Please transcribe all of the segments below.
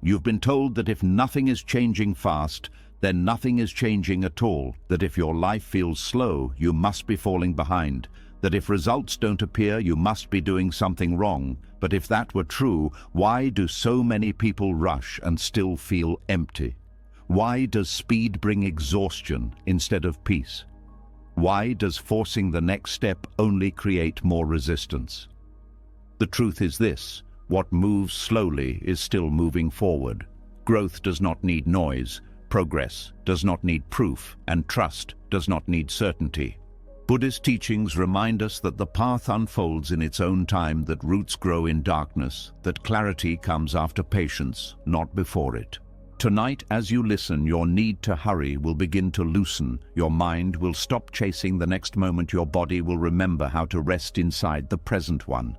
You've been told that if nothing is changing fast, then nothing is changing at all, that if your life feels slow, you must be falling behind, that if results don't appear, you must be doing something wrong. But if that were true, why do so many people rush and still feel empty? Why does speed bring exhaustion instead of peace? Why does forcing the next step only create more resistance? The truth is this: what moves slowly is still moving forward. Growth does not need noise, progress does not need proof, and trust does not need certainty. Buddhist teachings remind us that the path unfolds in its own time, that roots grow in darkness, that clarity comes after patience, not before it. Tonight, as you listen, your need to hurry will begin to loosen. Your mind will stop chasing the next moment. Your body will remember how to rest inside the present one.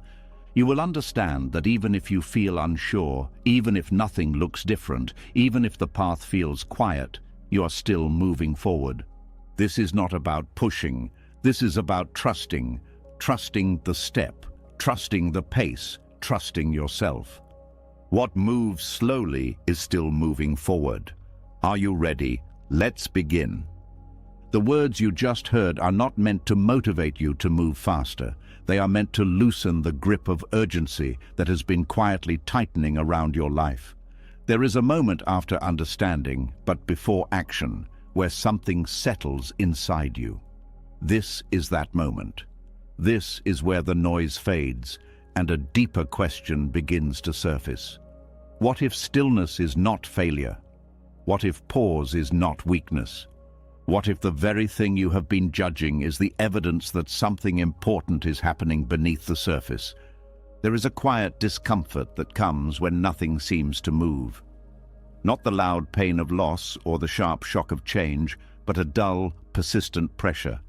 You will understand that even if you feel unsure, even if nothing looks different, even if the path feels quiet, you are still moving forward. This is not about pushing. This is about trusting. Trusting the step, trusting the pace, trusting yourself. What moves slowly is still moving forward. Are you ready? Let's begin. The words you just heard are not meant to motivate you to move faster. They are meant to loosen the grip of urgency that has been quietly tightening around your life. There is a moment after understanding, but before action, where something settles inside you. This is that moment. This is where the noise fades and a deeper question begins to surface. What if stillness is not failure? What if pause is not weakness? What if the very thing you have been judging is the evidence that something important is happening beneath the surface? There is a quiet discomfort that comes when nothing seems to move. Not the loud pain of loss or the sharp shock of change, but a dull, persistent pressure.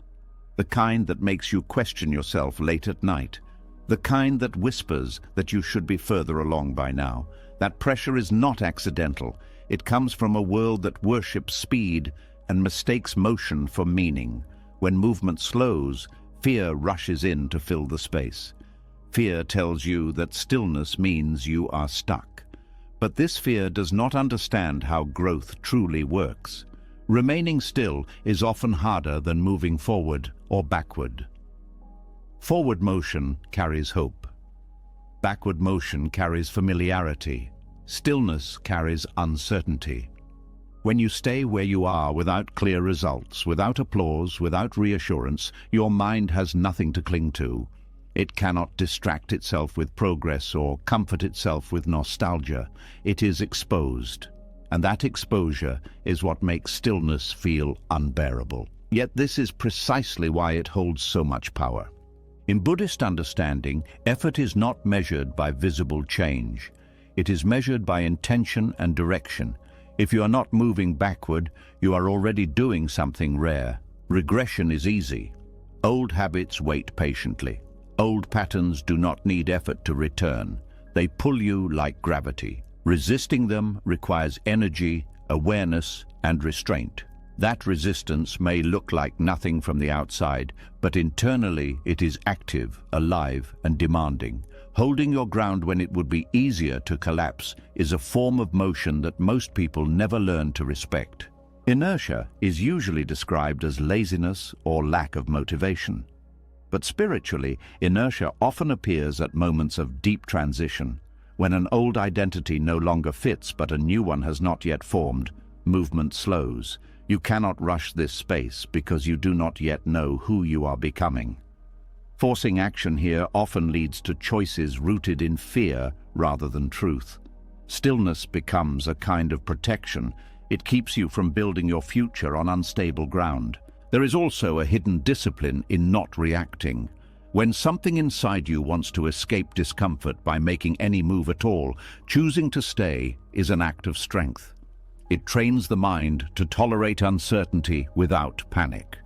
The kind that makes you question yourself late at night. The kind that whispers that you should be further along by now. That pressure is not accidental. It comes from a world that worships speed and mistakes motion for meaning. When movement slows, fear rushes in to fill the space. Fear tells you that stillness means you are stuck. But this fear does not understand how growth truly works. Remaining still is often harder than moving forward or backward. Forward motion carries hope. Backward motion carries familiarity. Stillness carries uncertainty. When you stay where you are without clear results, without applause, without reassurance, your mind has nothing to cling to. It cannot distract itself with progress or comfort itself with nostalgia. It is exposed. And that exposure is what makes stillness feel unbearable. Yet this is precisely why it holds so much power. In Buddhist understanding, effort is not measured by visible change. It is measured by intention and direction. If you are not moving backward, you are already doing something rare. Regression is easy. Old habits wait patiently. Old patterns do not need effort to return. They pull you like gravity. Resisting them requires energy, awareness, and restraint. That resistance may look like nothing from the outside, but internally it is active, alive, and demanding. Holding your ground when it would be easier to collapse is a form of motion that most people never learn to respect. Inertia is usually described as laziness or lack of motivation. But spiritually, inertia often appears at moments of deep transition. When an old identity no longer fits but a new one has not yet formed, movement slows. You cannot rush this space because you do not yet know who you are becoming. Forcing action here often leads to choices rooted in fear rather than truth. Stillness becomes a kind of protection. It keeps you from building your future on unstable ground. There is also a hidden discipline in not reacting. When something inside you wants to escape discomfort by making any move at all, choosing to stay is an act of strength. It trains the mind to tolerate uncertainty without panic.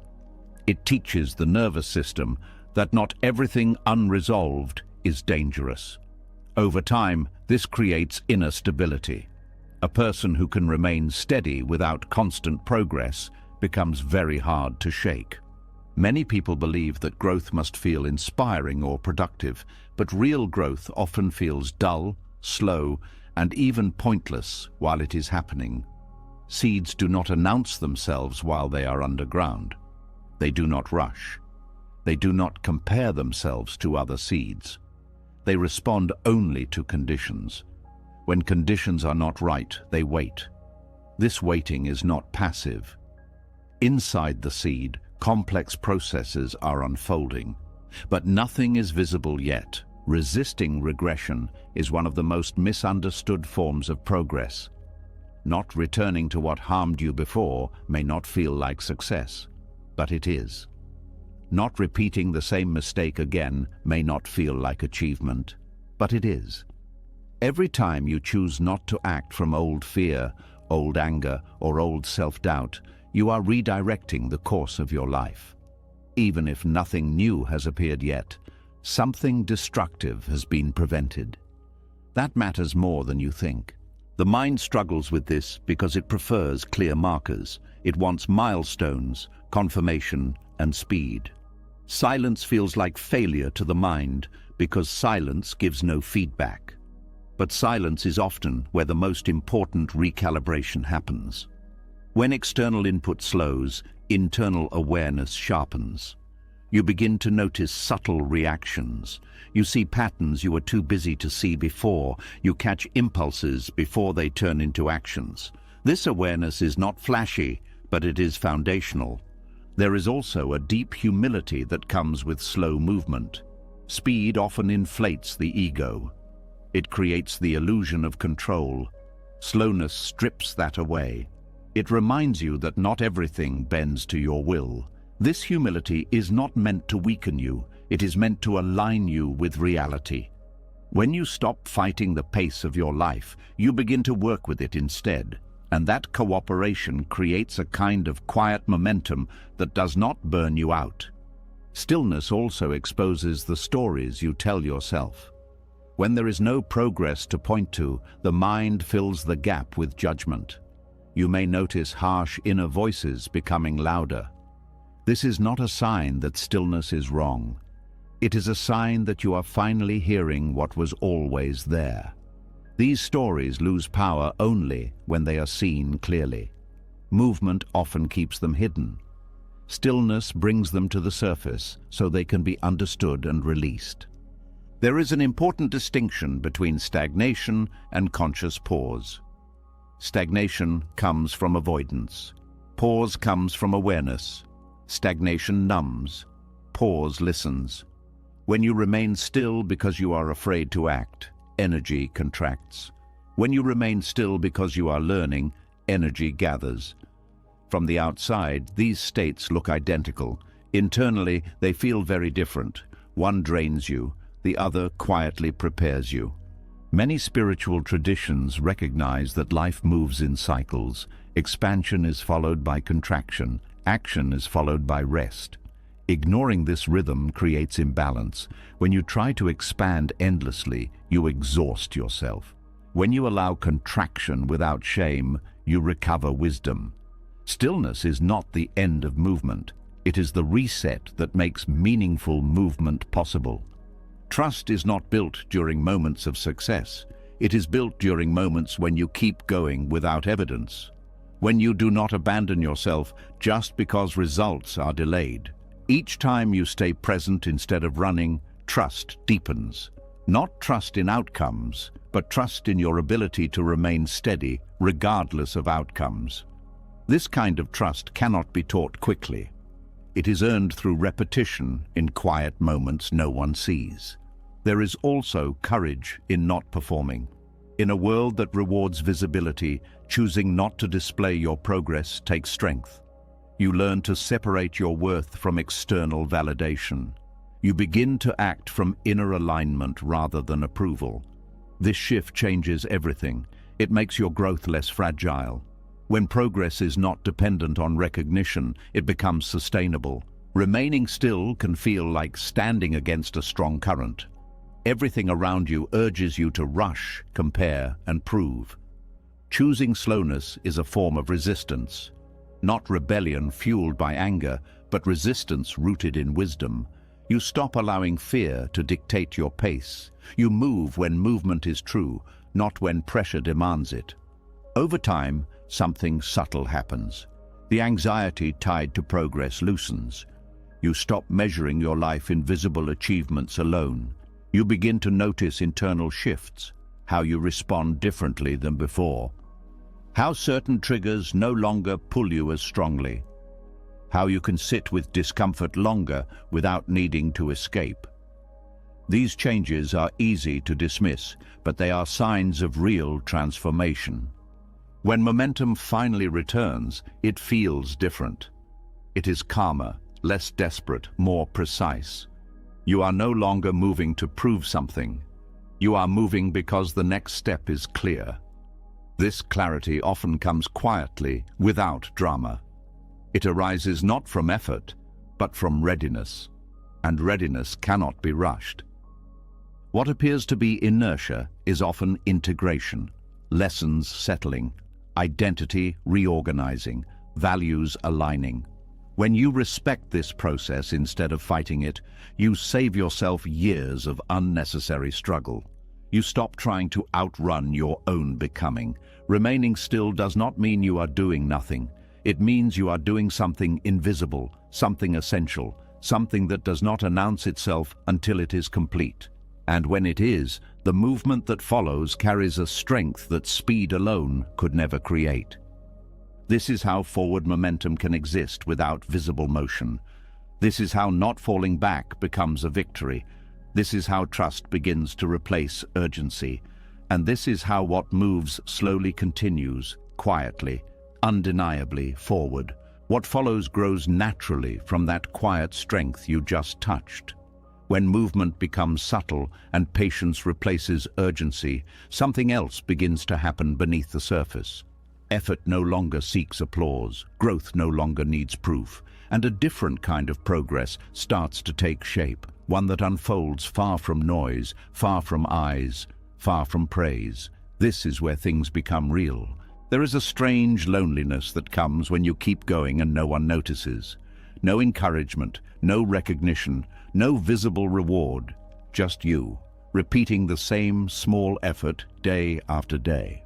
It teaches the nervous system that not everything unresolved is dangerous. Over time, this creates inner stability. A person who can remain steady without constant progress becomes very hard to shake. Many people believe that growth must feel inspiring or productive, but real growth often feels dull, slow, and even pointless while it is happening. Seeds do not announce themselves while they are underground. They do not rush. They do not compare themselves to other seeds. They respond only to conditions. When conditions are not right, they wait. This waiting is not passive. Inside the seed, complex processes are unfolding, but nothing is visible yet. Resisting regression is one of the most misunderstood forms of progress. Not returning to what harmed you before may not feel like success, but it is. Not repeating the same mistake again may not feel like achievement, but it is. Every time you choose not to act from old fear, old anger, or old self-doubt, you are redirecting the course of your life. Even if nothing new has appeared yet, something destructive has been prevented. That matters more than you think. The mind struggles with this because it prefers clear markers. It wants milestones, confirmation, and speed. Silence feels like failure to the mind because silence gives no feedback. But silence is often where the most important recalibration happens. When external input slows, internal awareness sharpens. You begin to notice subtle reactions. You see patterns you were too busy to see before. You catch impulses before they turn into actions. This awareness is not flashy, but it is foundational. There is also a deep humility that comes with slow movement. Speed often inflates the ego. It creates the illusion of control. Slowness strips that away. It reminds you that not everything bends to your will. This humility is not meant to weaken you. It is meant to align you with reality. When you stop fighting the pace of your life, you begin to work with it instead. And that cooperation creates a kind of quiet momentum that does not burn you out. Stillness also exposes the stories you tell yourself. When there is no progress to point to, the mind fills the gap with judgment. You may notice harsh inner voices becoming louder. This is not a sign that stillness is wrong. It is a sign that you are finally hearing what was always there. These stories lose power only when they are seen clearly. Movement often keeps them hidden. Stillness brings them to the surface so they can be understood and released. There is an important distinction between stagnation and conscious pause. Stagnation comes from avoidance. Pause comes from awareness. Stagnation numbs. Pause listens. When you remain still because you are afraid to act, energy contracts. When you remain still because you are learning, energy gathers. From the outside, these states look identical. Internally, they feel very different. One drains you, the other quietly prepares you. Many spiritual traditions recognize that life moves in cycles. Expansion is followed by contraction. Action is followed by rest. Ignoring this rhythm creates imbalance. When you try to expand endlessly, you exhaust yourself. When you allow contraction without shame, you recover wisdom. Stillness is not the end of movement. It is the reset that makes meaningful movement possible. Trust is not built during moments of success. It is built during moments when you keep going without evidence. When you do not abandon yourself just because results are delayed. Each time you stay present instead of running, trust deepens. Not trust in outcomes, but trust in your ability to remain steady regardless of outcomes. This kind of trust cannot be taught quickly. It is earned through repetition in quiet moments no one sees. There is also courage in not performing. In a world that rewards visibility, choosing not to display your progress takes strength. You learn to separate your worth from external validation. You begin to act from inner alignment rather than approval. This shift changes everything. It makes your growth less fragile. When progress is not dependent on recognition, it becomes sustainable. Remaining still can feel like standing against a strong current. Everything around you urges you to rush, compare, and prove. Choosing slowness is a form of resistance. Not rebellion fueled by anger, but resistance rooted in wisdom. You stop allowing fear to dictate your pace. You move when movement is true, not when pressure demands it. Over time, something subtle happens. The anxiety tied to progress loosens. You stop measuring your life in visible achievements alone. You begin to notice internal shifts, how you respond differently than before, how certain triggers no longer pull you as strongly, how you can sit with discomfort longer without needing to escape. These changes are easy to dismiss, but they are signs of real transformation. When momentum finally returns, it feels different. It is calmer, less desperate, more precise. You are no longer moving to prove something. You are moving because the next step is clear. This clarity often comes quietly, without drama. It arises not from effort, but from readiness. And readiness cannot be rushed. What appears to be inertia is often integration, lessons settling, identity reorganizing, values aligning. When you respect this process instead of fighting it, you save yourself years of unnecessary struggle. You stop trying to outrun your own becoming. Remaining still does not mean you are doing nothing. It means you are doing something invisible, something essential, something that does not announce itself until it is complete. And when it is, the movement that follows carries a strength that speed alone could never create. This is how forward momentum can exist without visible motion. This is how not falling back becomes a victory. This is how trust begins to replace urgency. And this is how what moves slowly continues, quietly, undeniably forward. What follows grows naturally from that quiet strength you just touched. When movement becomes subtle and patience replaces urgency, something else begins to happen beneath the surface. Effort no longer seeks applause, growth no longer needs proof, and a different kind of progress starts to take shape, one that unfolds far from noise, far from eyes, far from praise. This is where things become real. There is a strange loneliness that comes when you keep going and no one notices. No encouragement, no recognition, no visible reward, just you, repeating the same small effort day after day.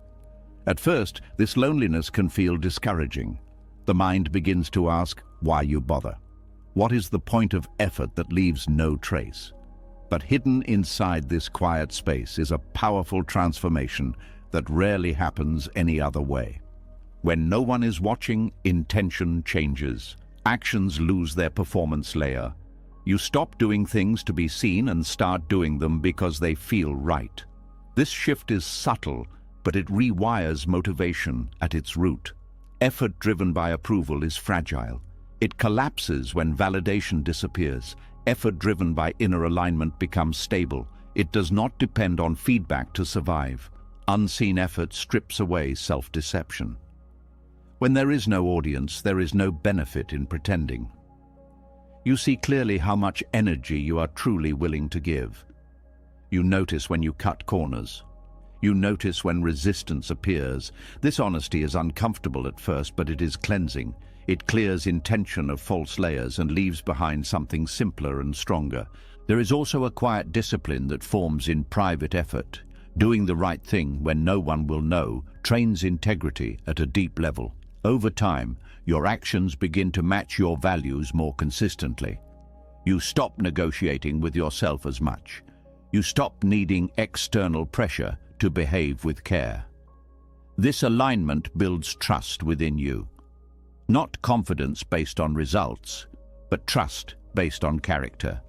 At first, this loneliness can feel discouraging. The mind begins to ask, why you bother? What is the point of effort that leaves no trace? But hidden inside this quiet space is a powerful transformation that rarely happens any other way. When no one is watching, intention changes. Actions lose their performance layer. You stop doing things to be seen and start doing them because they feel right. This shift is subtle, but it rewires motivation at its root. Effort driven by approval is fragile. It collapses when validation disappears. Effort driven by inner alignment becomes stable. It does not depend on feedback to survive. Unseen effort strips away self-deception. When there is no audience, there is no benefit in pretending. You see clearly how much energy you are truly willing to give. You notice when you cut corners. You notice when resistance appears. This honesty is uncomfortable at first, but it is cleansing. It clears intention of false layers and leaves behind something simpler and stronger. There is also a quiet discipline that forms in private effort. Doing the right thing when no one will know trains integrity at a deep level. Over time, your actions begin to match your values more consistently. You stop negotiating with yourself as much. You stop needing external pressure to behave with care. This alignment builds trust within you. Not confidence based on results, but trust based on character.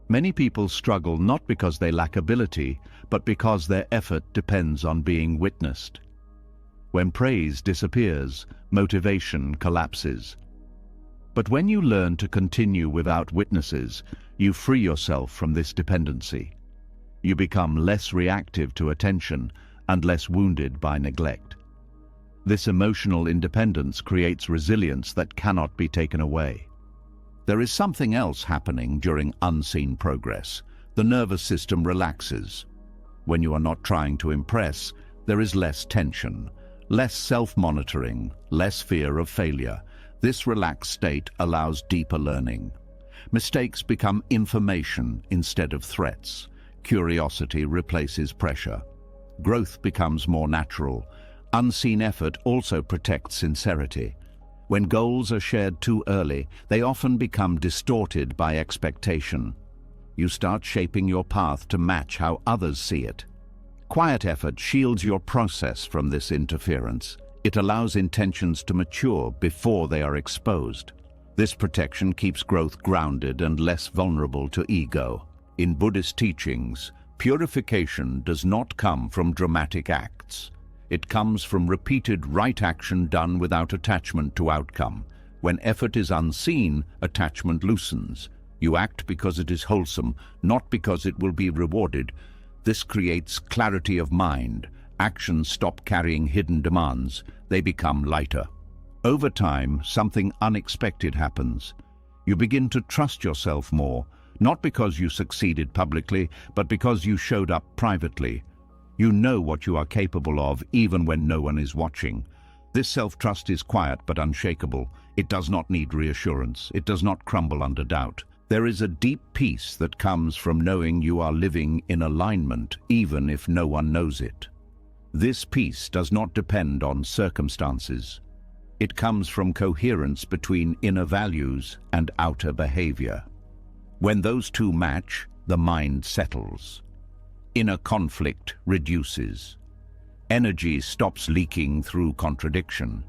Many people struggle not because they lack ability, but because their effort depends on being witnessed. When praise disappears, motivation collapses. But when you learn to continue without witnesses, you free yourself from this dependency. You become less reactive to attention and less wounded by neglect. This emotional independence creates resilience that cannot be taken away. There is something else happening during unseen progress. The nervous system relaxes. When you are not trying to impress, there is less tension, less self-monitoring, less fear of failure. This relaxed state allows deeper learning. Mistakes become information instead of threats. Curiosity replaces pressure. Growth becomes more natural. Unseen effort also protects sincerity. When goals are shared too early, they often become distorted by expectation. You start shaping your path to match how others see it. Quiet effort shields your process from this interference. It allows intentions to mature before they are exposed. This protection keeps growth grounded and less vulnerable to ego. In Buddhist teachings, purification does not come from dramatic acts. It comes from repeated right action done without attachment to outcome. When effort is unseen, attachment loosens. You act because it is wholesome, not because it will be rewarded. This creates clarity of mind. Actions stop carrying hidden demands. They become lighter. Over time, something unexpected happens. You begin to trust yourself more, not because you succeeded publicly, but because you showed up privately. You know what you are capable of, even when no one is watching. This self-trust is quiet but unshakable. It does not need reassurance. It does not crumble under doubt. There is a deep peace that comes from knowing you are living in alignment, even if no one knows it. This peace does not depend on circumstances. It comes from coherence between inner values and outer behavior. When those two match, the mind settles. Inner conflict reduces. Energy stops leaking through contradiction.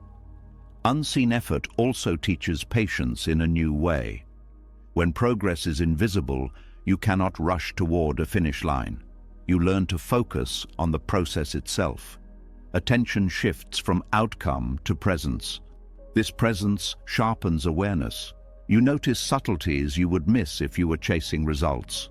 Unseen effort also teaches patience in a new way. When progress is invisible, you cannot rush toward a finish line. You learn to focus on the process itself. Attention shifts from outcome to presence. This presence sharpens awareness. You notice subtleties you would miss if you were chasing results.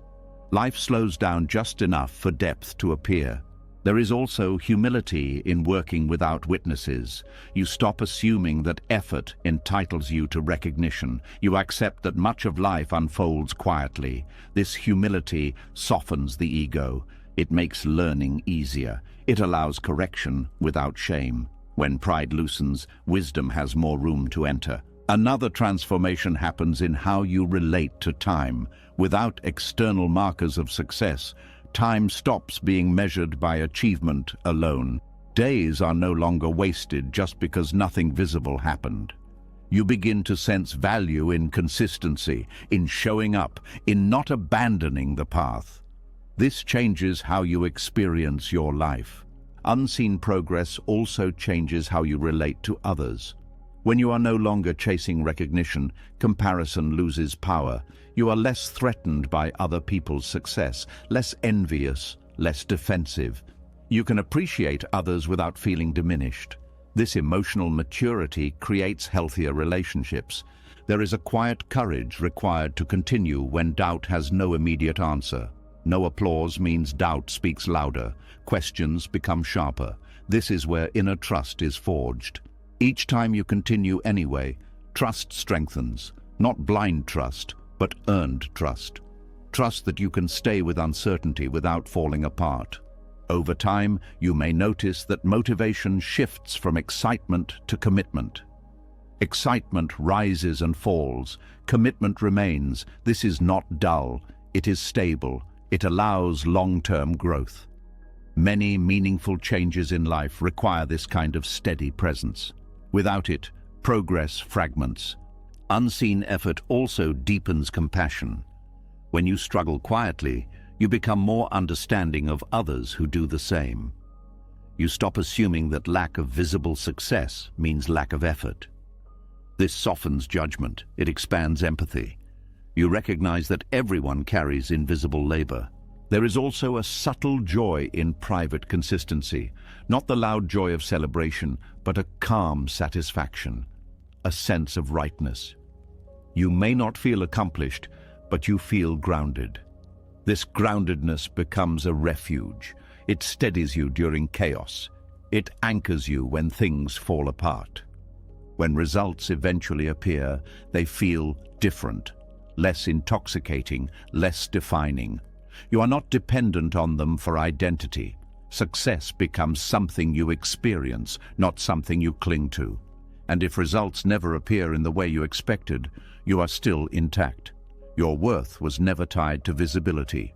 Life slows down just enough for depth to appear. There is also humility in working without witnesses. You stop assuming that effort entitles you to recognition. You accept that much of life unfolds quietly. This humility softens the ego. It makes learning easier. It allows correction without shame. When pride loosens, wisdom has more room to enter. Another transformation happens in how you relate to time. Without external markers of success, time stops being measured by achievement alone. Days are no longer wasted just because nothing visible happened. You begin to sense value in consistency, in showing up, in not abandoning the path. This changes how you experience your life. Unseen progress also changes how you relate to others. When you are no longer chasing recognition, comparison loses power. You are less threatened by other people's success, less envious, less defensive. You can appreciate others without feeling diminished. This emotional maturity creates healthier relationships. There is a quiet courage required to continue when doubt has no immediate answer. No applause means doubt speaks louder. Questions become sharper. This is where inner trust is forged. Each time you continue anyway, trust strengthens. Not blind trust, but earned trust. Trust that you can stay with uncertainty without falling apart. Over time, you may notice that motivation shifts from excitement to commitment. Excitement rises and falls. Commitment remains. This is not dull. It is stable. It allows long-term growth. Many meaningful changes in life require this kind of steady presence. Without it, progress fragments. Unseen effort also deepens compassion. When you struggle quietly, you become more understanding of others who do the same. You stop assuming that lack of visible success means lack of effort. This softens judgment. It expands empathy. You recognize that everyone carries invisible labor. There is also a subtle joy in private consistency, not the loud joy of celebration, but a calm satisfaction, a sense of rightness. You may not feel accomplished, but you feel grounded. This groundedness becomes a refuge. It steadies you during chaos. It anchors you when things fall apart. When results eventually appear, they feel different, less intoxicating, less defining. You are not dependent on them for identity. Success becomes something you experience, not something you cling to. And if results never appear in the way you expected, you are still intact. Your worth was never tied to visibility.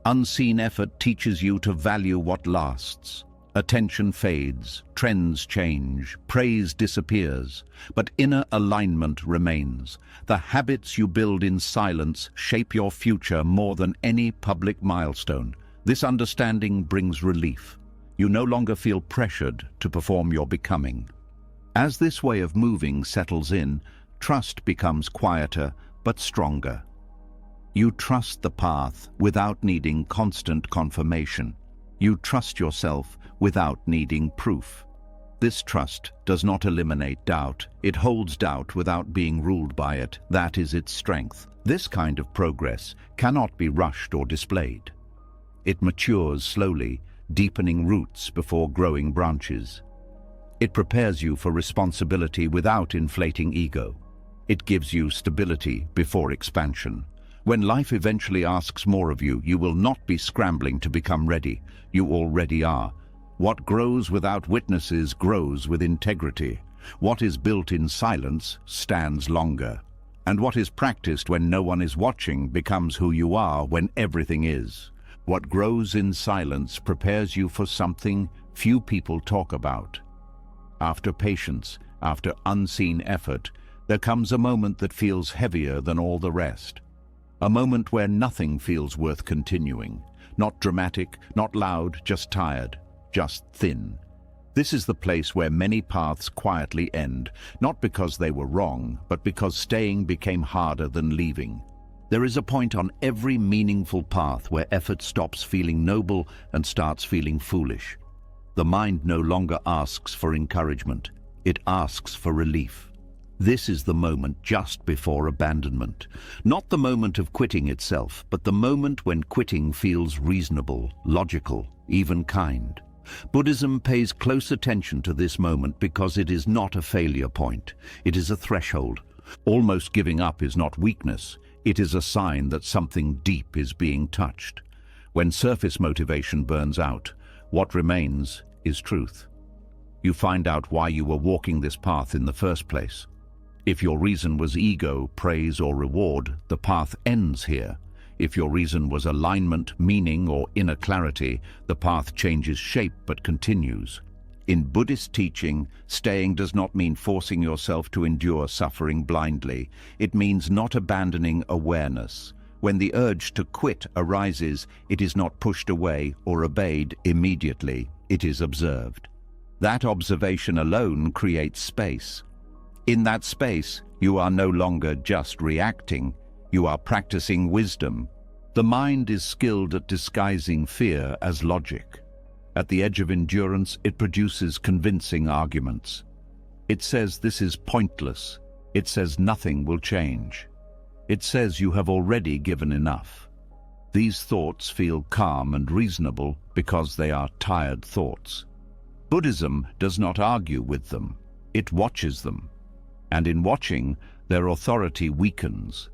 Unseen effort teaches you to value what lasts. Attention fades, trends change, praise disappears, but inner alignment remains. The habits you build in silence shape your future more than any public milestone. This understanding brings relief. You no longer feel pressured to perform your becoming. As this way of moving settles in, trust becomes quieter but stronger. You trust the path without needing constant confirmation. You trust yourself without needing proof. This trust does not eliminate doubt. It holds doubt without being ruled by it. That is its strength. This kind of progress cannot be rushed or displayed. It matures slowly, deepening roots before growing branches. It prepares you for responsibility without inflating ego. It gives you stability before expansion. When life eventually asks more of you, you will not be scrambling to become ready. You already are. What grows without witnesses grows with integrity. What is built in silence stands longer. And what is practiced when no one is watching becomes who you are when everything is. What grows in silence prepares you for something few people talk about. After patience, after unseen effort, there comes a moment that feels heavier than all the rest. A moment where nothing feels worth continuing. Not dramatic, not loud, just tired, just thin. This is the place where many paths quietly end, not because they were wrong, but because staying became harder than leaving. There is a point on every meaningful path where effort stops feeling noble and starts feeling foolish. The mind no longer asks for encouragement. It asks for relief. This is the moment just before abandonment. Not the moment of quitting itself, but the moment when quitting feels reasonable, logical, even kind. Buddhism pays close attention to this moment because it is not a failure point. It is a threshold. Almost giving up is not weakness. It is a sign that something deep is being touched. When surface motivation burns out, what remains is truth. You find out why you were walking this path in the first place. If your reason was ego, praise, or reward, the path ends here. If your reason was alignment, meaning, or inner clarity, the path changes shape but continues. In Buddhist teaching, staying does not mean forcing yourself to endure suffering blindly. It means not abandoning awareness. When the urge to quit arises, it is not pushed away or obeyed immediately. It is observed. That observation alone creates space. In that space, you are no longer just reacting. You are practicing wisdom. The mind is skilled at disguising fear as logic. At the edge of endurance, it produces convincing arguments. It says this is pointless. It says nothing will change. It says you have already given enough. These thoughts feel calm and reasonable because they are tired thoughts. Buddhism does not argue with them. It watches them. And in watching, their authority weakens.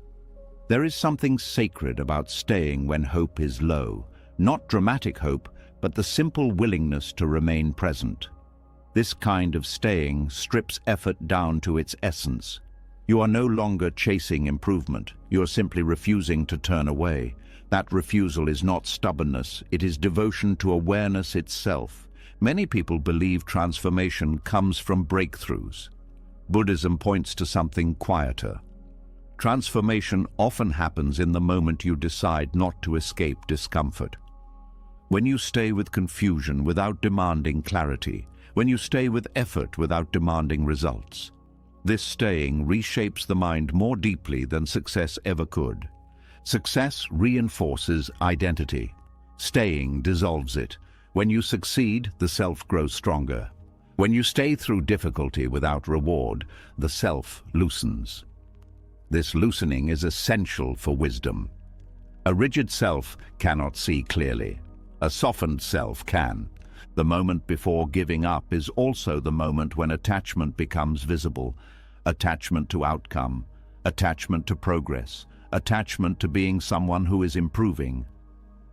There is something sacred about staying when hope is low. Not dramatic hope, but the simple willingness to remain present. This kind of staying strips effort down to its essence. You are no longer chasing improvement. You are simply refusing to turn away. That refusal is not stubbornness. It is devotion to awareness itself. Many people believe transformation comes from breakthroughs. Buddhism points to something quieter. Transformation often happens in the moment you decide not to escape discomfort. When you stay with confusion without demanding clarity, when you stay with effort without demanding results. This staying reshapes the mind more deeply than success ever could. Success reinforces identity. Staying dissolves it. When you succeed, the self grows stronger. When you stay through difficulty without reward, the self loosens. This loosening is essential for wisdom. A rigid self cannot see clearly. A softened self can. The moment before giving up is also the moment when attachment becomes visible. Attachment to outcome, attachment to progress, attachment to being someone who is improving.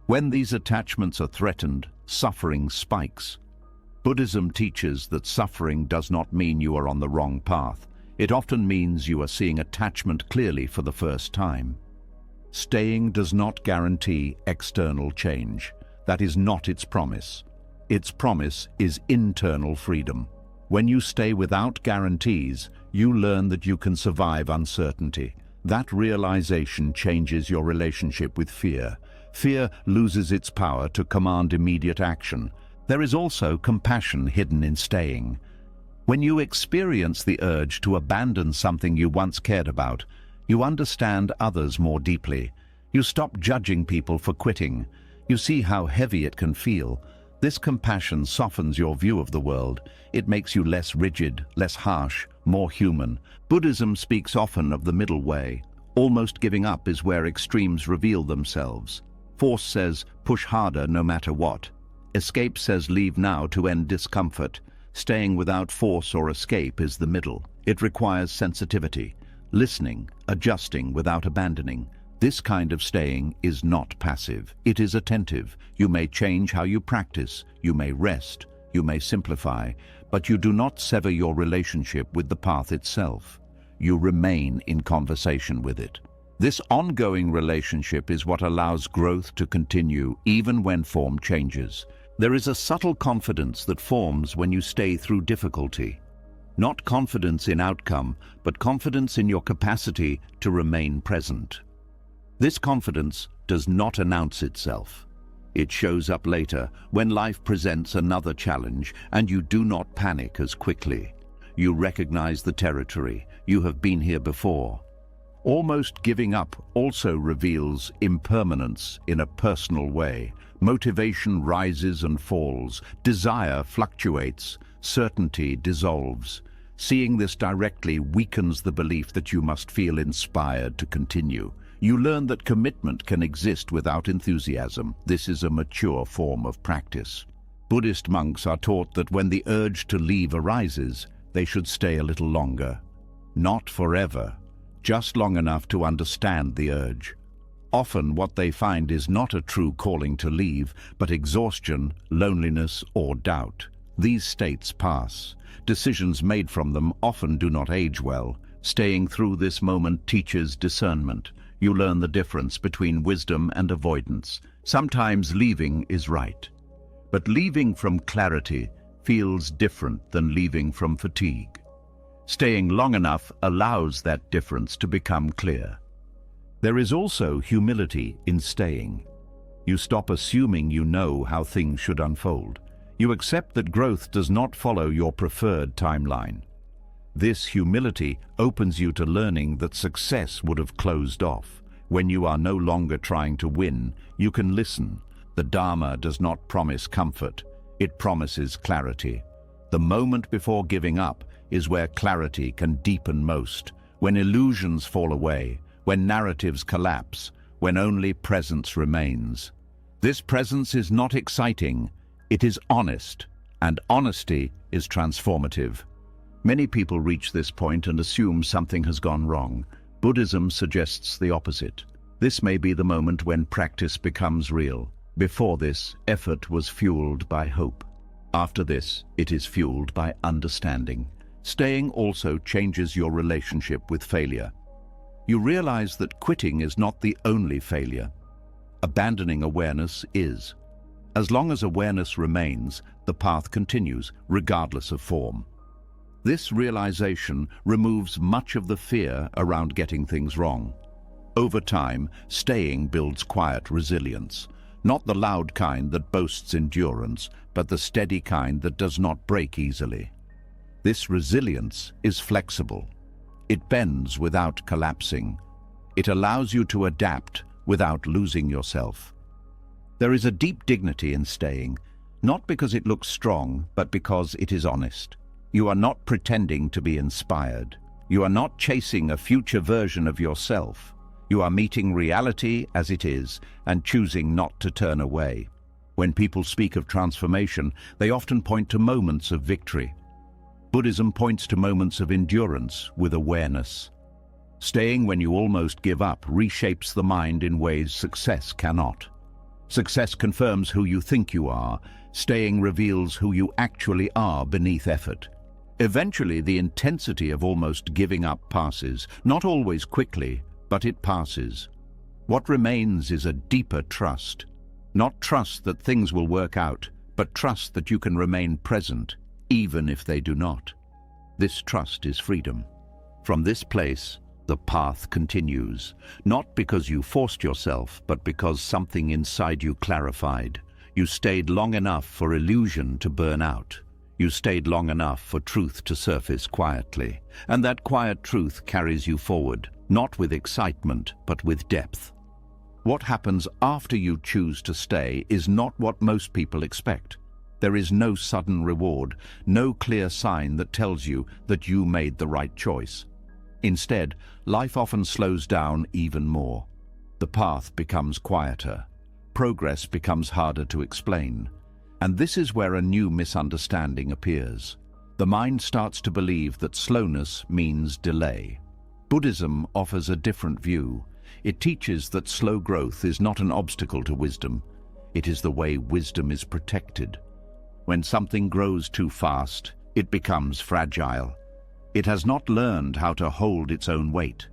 When these attachments are threatened, suffering spikes. Buddhism teaches that suffering does not mean you are on the wrong path. It often means you are seeing attachment clearly for the first time. Staying does not guarantee external change. That is not its promise. Its promise is internal freedom. When you stay without guarantees, you learn that you can survive uncertainty. That realization changes your relationship with fear. Fear loses its power to command immediate action. There is also compassion hidden in staying. When you experience the urge to abandon something you once cared about, you understand others more deeply. You stop judging people for quitting. You see how heavy it can feel. This compassion softens your view of the world. It makes you less rigid, less harsh, more human. Buddhism speaks often of the middle way. Almost giving up is where extremes reveal themselves. Force says, push harder no matter what. Escape says, leave now to end discomfort. Staying without force or escape is the middle. It requires sensitivity, listening, adjusting without abandoning. This kind of staying is not passive. It is attentive. You may change how you practice, you may rest, you may simplify, but you do not sever your relationship with the path itself. You remain in conversation with it. This ongoing relationship is what allows growth to continue even when form changes. There is a subtle confidence that forms when you stay through difficulty. Not confidence in outcome, but confidence in your capacity to remain present. This confidence does not announce itself. It shows up later, when life presents another challenge, and you do not panic as quickly. You recognize the territory. You have been here before. Almost giving up also reveals impermanence in a personal way. Motivation rises and falls. Desire fluctuates. Certainty dissolves. Seeing this directly weakens the belief that you must feel inspired to continue. You learn that commitment can exist without enthusiasm. This is a mature form of practice. Buddhist monks are taught that when the urge to leave arises, they should stay a little longer. Not forever, just long enough to understand the urge. Often what they find is not a true calling to leave, but exhaustion, loneliness, or doubt. These states pass. Decisions made from them often do not age well. Staying through this moment teaches discernment. You learn the difference between wisdom and avoidance. Sometimes leaving is right, but leaving from clarity feels different than leaving from fatigue. Staying long enough allows that difference to become clear. There is also humility in staying. You stop assuming you know how things should unfold. You accept that growth does not follow your preferred timeline. This humility opens you to learning that success would have closed off. When you are no longer trying to win, you can listen. The Dharma does not promise comfort, it promises clarity. The moment before giving up is where clarity can deepen most, when illusions fall away, when narratives collapse, when only presence remains. This presence is not exciting, it is honest, and honesty is transformative. Many people reach this point and assume something has gone wrong. Buddhism suggests the opposite. This may be the moment when practice becomes real. Before this, effort was fueled by hope. After this, it is fueled by understanding. Staying also changes your relationship with failure. You realize that quitting is not the only failure. Abandoning awareness is. As long as awareness remains, the path continues, regardless of form. This realization removes much of the fear around getting things wrong. Over time, staying builds quiet resilience, not the loud kind that boasts endurance, but the steady kind that does not break easily. This resilience is flexible. It bends without collapsing. It allows you to adapt without losing yourself. There is a deep dignity in staying, not because it looks strong, but because it is honest. You are not pretending to be inspired. You are not chasing a future version of yourself. You are meeting reality as it is and choosing not to turn away. When people speak of transformation, they often point to moments of victory. Buddhism points to moments of endurance with awareness. Staying when you almost give up reshapes the mind in ways success cannot. Success confirms who you think you are. Staying reveals who you actually are beneath effort. Eventually, the intensity of almost giving up passes, not always quickly, but it passes. What remains is a deeper trust. Not trust that things will work out, but trust that you can remain present even if they do not. This trust is freedom. From this place, the path continues, not because you forced yourself, but because something inside you clarified. You stayed long enough for illusion to burn out. You stayed long enough for truth to surface quietly. And that quiet truth carries you forward, not with excitement, but with depth. What happens after you choose to stay is not what most people expect. There is no sudden reward, no clear sign that tells you that you made the right choice. Instead, life often slows down even more. The path becomes quieter. Progress becomes harder to explain. And this is where a new misunderstanding appears. The mind starts to believe that slowness means delay. Buddhism offers a different view. It teaches that slow growth is not an obstacle to wisdom. It is the way wisdom is protected. When something grows too fast, it becomes fragile. It has not learned how to hold its own weight.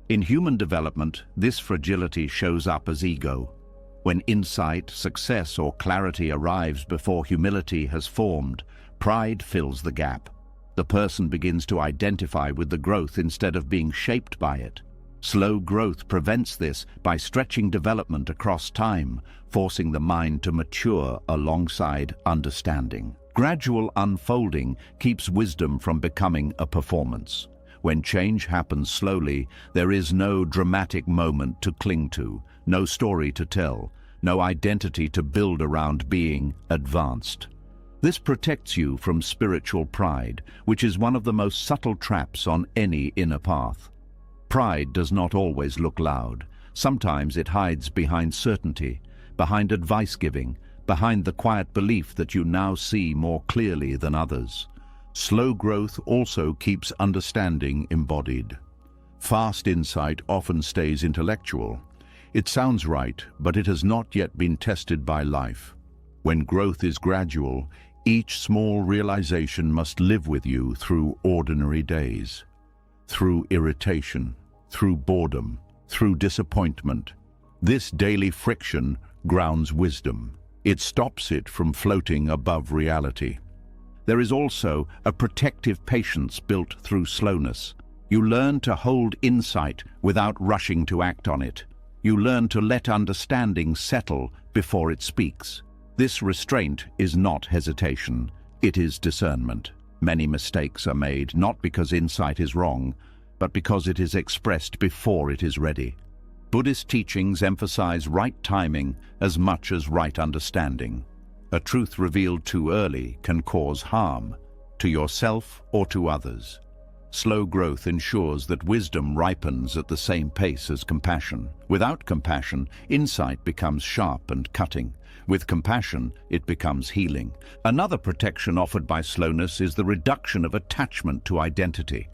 In human development, this fragility shows up as ego. When insight, success, or clarity arrives before humility has formed, pride fills the gap. The person begins to identify with the growth instead of being shaped by it. Slow growth prevents this by stretching development across time, forcing the mind to mature alongside understanding. Gradual unfolding keeps wisdom from becoming a performance. When change happens slowly, there is no dramatic moment to cling to, no story to tell, no identity to build around being advanced. This protects you from spiritual pride, which is one of the most subtle traps on any inner path. Pride does not always look loud. Sometimes it hides behind certainty, behind advice-giving, behind the quiet belief that you now see more clearly than others. Slow growth also keeps understanding embodied. Fast insight often stays intellectual. It sounds right, but it has not yet been tested by life. When growth is gradual, each small realization must live with you through ordinary days, through irritation, through boredom, through disappointment. This daily friction grounds wisdom. It stops it from floating above reality. There is also a protective patience built through slowness. You learn to hold insight without rushing to act on it. You learn to let understanding settle before it speaks. This restraint is not hesitation, it is discernment. Many mistakes are made not because insight is wrong, but because it is expressed before it is ready. Buddhist teachings emphasize right timing as much as right understanding. A truth revealed too early can cause harm, to yourself or to others. Slow growth ensures that wisdom ripens at the same pace as compassion. Without compassion, insight becomes sharp and cutting. With compassion, it becomes healing. Another protection offered by slowness is the reduction of attachment to identity.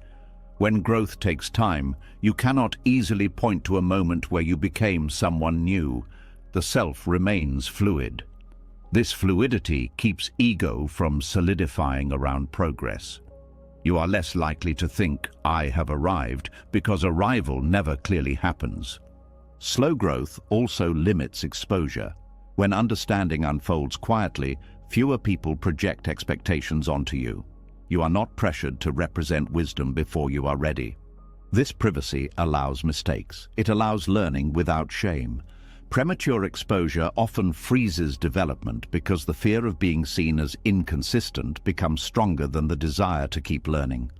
When growth takes time, you cannot easily point to a moment where you became someone new. The self remains fluid. This fluidity keeps ego from solidifying around progress. You are less likely to think, "I have arrived," because arrival never clearly happens. Slow growth also limits exposure. When understanding unfolds quietly, fewer people project expectations onto you. You are not pressured to represent wisdom before you are ready. This privacy allows mistakes. It allows learning without shame. Premature exposure often freezes development because the fear of being seen as inconsistent becomes stronger than the desire to keep learning.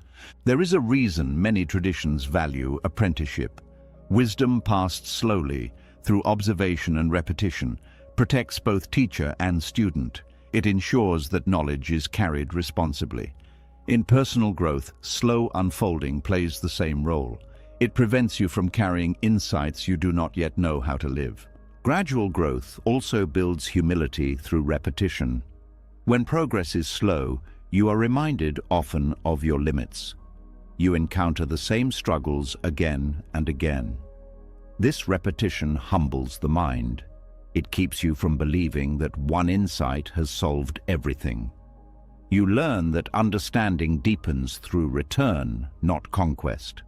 There is a reason many traditions value apprenticeship. Wisdom passed slowly, through observation and repetition, protects both teacher and student. It ensures that knowledge is carried responsibly. In personal growth, slow unfolding plays the same role. It prevents you from carrying insights you do not yet know how to live. Gradual growth also builds humility through repetition. When progress is slow, you are reminded often of your limits. You encounter the same struggles again and again. This repetition humbles the mind. It keeps you from believing that one insight has solved everything. You learn that understanding deepens through return, not conquest.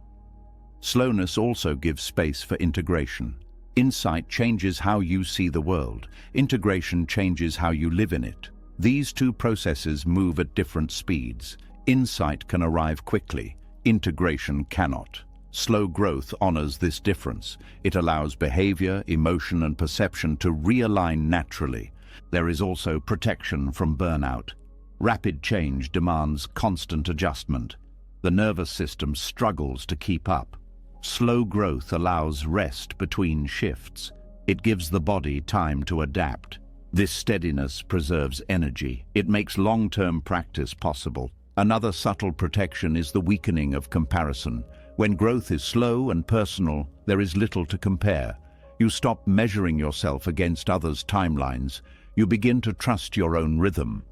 Slowness also gives space for integration. Insight changes how you see the world. Integration changes how you live in it. These two processes move at different speeds. Insight can arrive quickly, integration cannot. Slow growth honors this difference. It allows behavior, emotion, and perception to realign naturally. There is also protection from burnout. Rapid change demands constant adjustment. The nervous system struggles to keep up. Slow growth allows rest between shifts. It gives the body time to adapt. This steadiness preserves energy. It makes long-term practice possible. Another subtle protection is the weakening of comparison. When growth is slow and personal, there is little to compare. You stop measuring yourself against others' timelines. You begin to trust your own rhythm.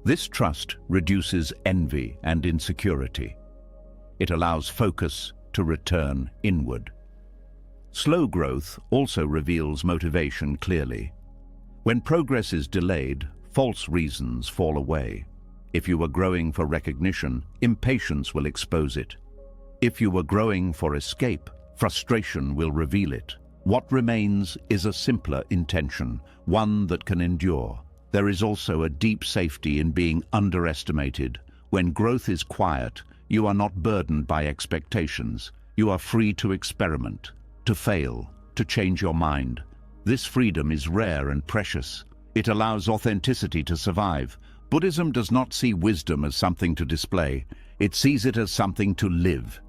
This trust reduces envy and insecurity. It allows focus to return inward. Slow growth also reveals motivation clearly. When progress is delayed, false reasons fall away. If you are growing for recognition, impatience will expose it. If you are growing for escape, frustration will reveal it. What remains is a simpler intention, one that can endure. There is also a deep safety in being underestimated. When growth is quiet, you are not burdened by expectations. You are free to experiment, to fail, to change your mind. This freedom is rare and precious. It allows authenticity to survive. Buddhism does not see wisdom as something to display. It sees it as something to live.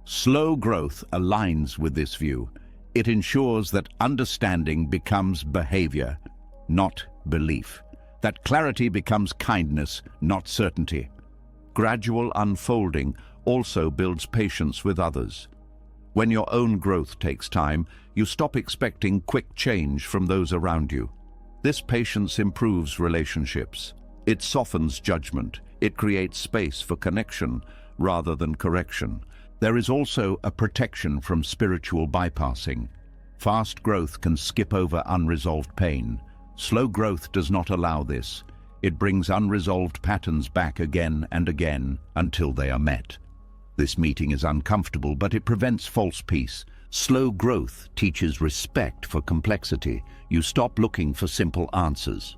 Slow growth aligns with this view. It ensures that understanding becomes behavior, not belief. That clarity becomes kindness, not certainty. Gradual unfolding also builds patience with others. When your own growth takes time, you stop expecting quick change from those around you. This patience improves relationships. It softens judgment. It creates space for connection rather than correction. There is also a protection from spiritual bypassing. Fast growth can skip over unresolved pain. Slow growth does not allow this. It brings unresolved patterns back again and again until they are met. This meeting is uncomfortable, but it prevents false peace. Slow growth teaches respect for complexity. You stop looking for simple answers.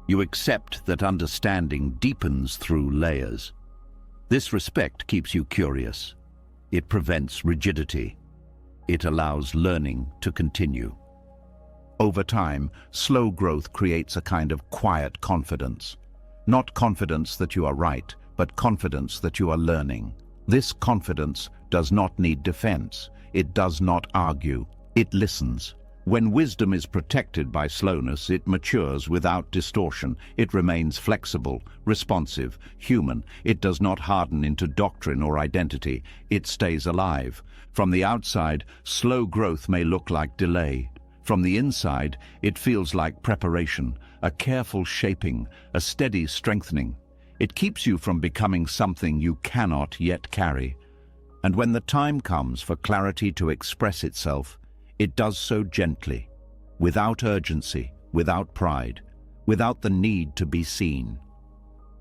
You accept that understanding deepens through layers. This respect keeps you curious. It prevents rigidity. It allows learning to continue. Over time, slow growth creates a kind of quiet confidence. Not confidence that you are right, but confidence that you are learning. This confidence does not need defense. It does not argue. It listens. When wisdom is protected by slowness, it matures without distortion. It remains flexible, responsive, human. It does not harden into doctrine or identity. It stays alive. From the outside, slow growth may look like delay. From the inside, it feels like preparation, a careful shaping, a steady strengthening. It keeps you from becoming something you cannot yet carry. And when the time comes for clarity to express itself, it does so gently, without urgency, without pride, without the need to be seen.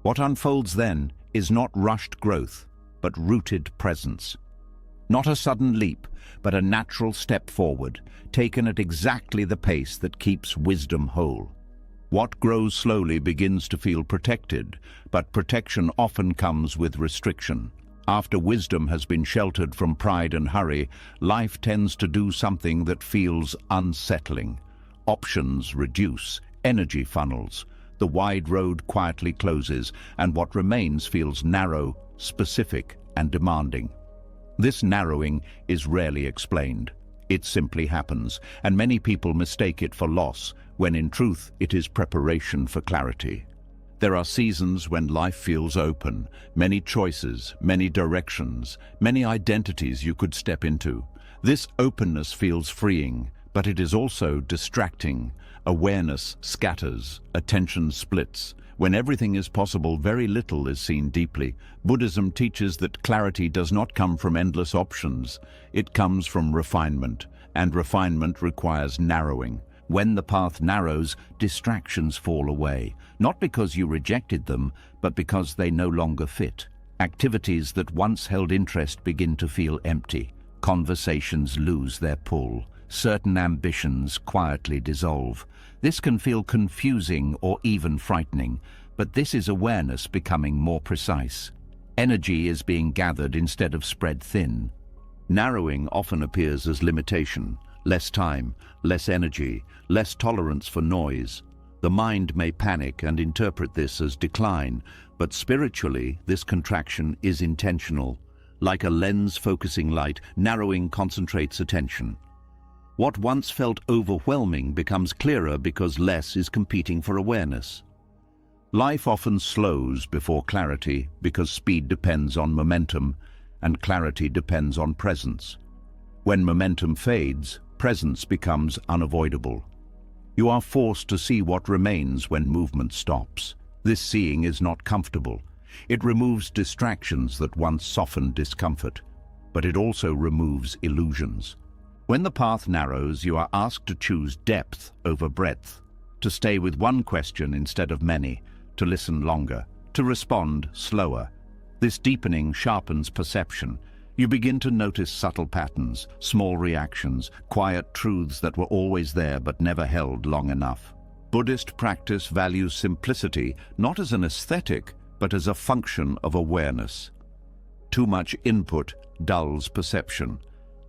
What unfolds then is not rushed growth, but rooted presence. Not a sudden leap, but a natural step forward, taken at exactly the pace that keeps wisdom whole. What grows slowly begins to feel protected, but protection often comes with restriction. After wisdom has been sheltered from pride and hurry, life tends to do something that feels unsettling. Options reduce, energy funnels. The wide road quietly closes, and what remains feels narrow, specific, and demanding. This narrowing is rarely explained. It simply happens, and many people mistake it for loss, when in truth it is preparation for clarity. There are seasons when life feels open, many choices, many directions, many identities you could step into. This openness feels freeing, but it is also distracting. Awareness scatters, attention splits. When everything is possible, very little is seen deeply. Buddhism teaches that clarity does not come from endless options. It comes from refinement, and refinement requires narrowing. When the path narrows, distractions fall away, not because you rejected them, but because they no longer fit. Activities that once held interest begin to feel empty. Conversations lose their pull. Certain ambitions quietly dissolve. This can feel confusing or even frightening, but this is awareness becoming more precise. Energy is being gathered instead of spread thin. Narrowing often appears as limitation, less time, less energy, less tolerance for noise. The mind may panic and interpret this as decline, but spiritually, this contraction is intentional. Like a lens focusing light, narrowing concentrates attention. What once felt overwhelming becomes clearer because less is competing for awareness. Life often slows before clarity because speed depends on momentum and clarity depends on presence. When momentum fades, presence becomes unavoidable. You are forced to see what remains when movement stops. This seeing is not comfortable. It removes distractions that once softened discomfort, but it also removes illusions. When the path narrows, you are asked to choose depth over breadth, to stay with one question instead of many, to listen longer, to respond slower. This deepening sharpens perception. You begin to notice subtle patterns, small reactions, quiet truths that were always there but never held long enough. Buddhist practice values simplicity not as an aesthetic, but as a function of awareness. Too much input dulls perception.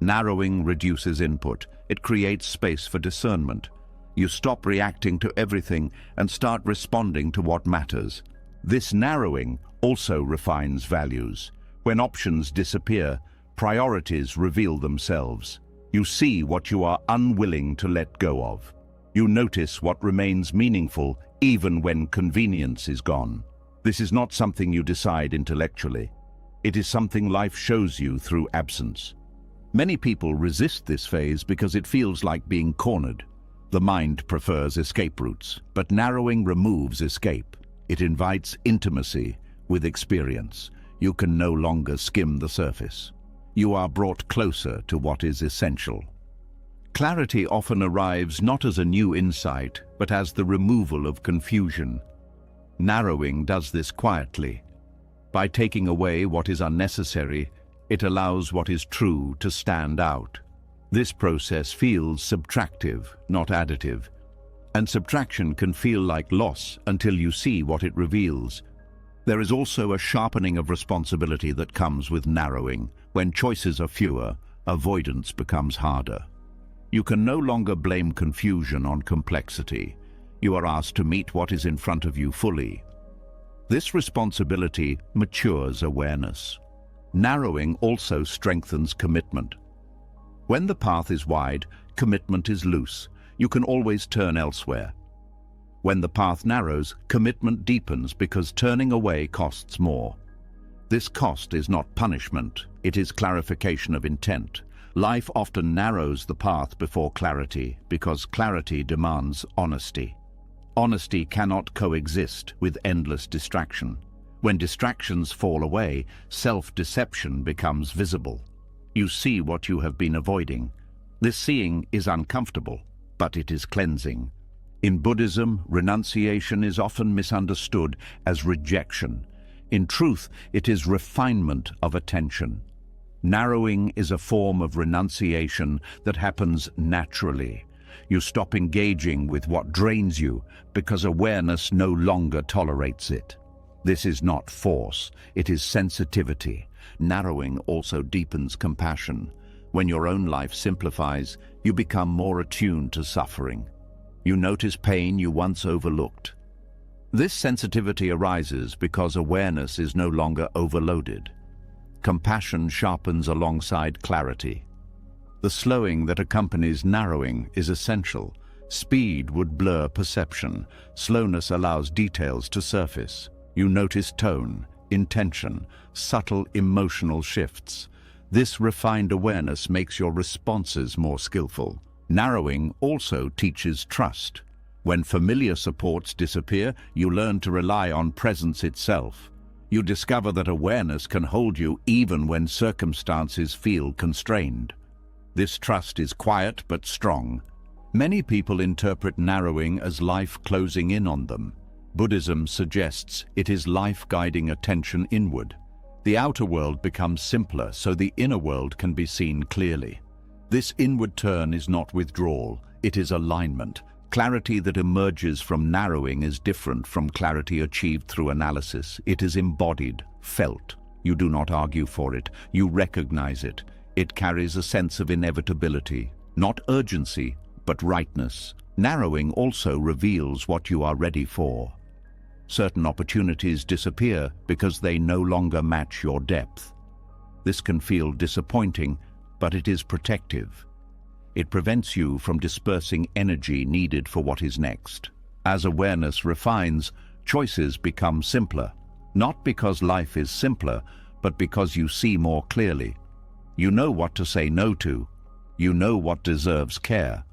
Narrowing reduces input. It creates space for discernment. You stop reacting to everything and start responding to what matters. This narrowing also refines values. When options disappear, priorities reveal themselves. You see what you are unwilling to let go of. You notice what remains meaningful even when convenience is gone. This is not something you decide intellectually. It is something life shows you through absence. Many people resist this phase because it feels like being cornered. The mind prefers escape routes, but narrowing removes escape. It invites intimacy with experience. You can no longer skim the surface. You are brought closer to what is essential. Clarity often arrives not as a new insight, but as the removal of confusion. Narrowing does this quietly. By taking away what is unnecessary, it allows what is true to stand out. This process feels subtractive, not additive. And subtraction can feel like loss until you see what it reveals. There is also a sharpening of responsibility that comes with narrowing. When choices are fewer, avoidance becomes harder. You can no longer blame confusion on complexity. You are asked to meet what is in front of you fully. This responsibility matures awareness. Narrowing also strengthens commitment. When the path is wide, commitment is loose. You can always turn elsewhere. When the path narrows, commitment deepens because turning away costs more. This cost is not punishment, it is clarification of intent. Life often narrows the path before clarity because clarity demands honesty. Honesty cannot coexist with endless distraction. When distractions fall away, self-deception becomes visible. You see what you have been avoiding. This seeing is uncomfortable, but it is cleansing. In Buddhism, renunciation is often misunderstood as rejection. In truth, it is refinement of attention. Narrowing is a form of renunciation that happens naturally. You stop engaging with what drains you because awareness no longer tolerates it. This is not force, it is sensitivity. Narrowing also deepens compassion. When your own life simplifies, you become more attuned to suffering. You notice pain you once overlooked. This sensitivity arises because awareness is no longer overloaded. Compassion sharpens alongside clarity. The slowing that accompanies narrowing is essential. Speed would blur perception. Slowness allows details to surface. You notice tone, intention, subtle emotional shifts. This refined awareness makes your responses more skillful. Narrowing also teaches trust. When familiar supports disappear, you learn to rely on presence itself. You discover that awareness can hold you even when circumstances feel constrained. This trust is quiet but strong. Many people interpret narrowing as life closing in on them. Buddhism suggests it is life guiding attention inward. The outer world becomes simpler so the inner world can be seen clearly. This inward turn is not withdrawal, it is alignment. Clarity that emerges from narrowing is different from clarity achieved through analysis. It is embodied, felt. You do not argue for it, you recognize it. It carries a sense of inevitability, not urgency, but rightness. Narrowing also reveals what you are ready for. Certain opportunities disappear because they no longer match your depth. This can feel disappointing, but it is protective. It prevents you from dispersing energy needed for what is next. As awareness refines, choices become simpler. Not because life is simpler, but because you see more clearly. You know what to say no to. You know what deserves care.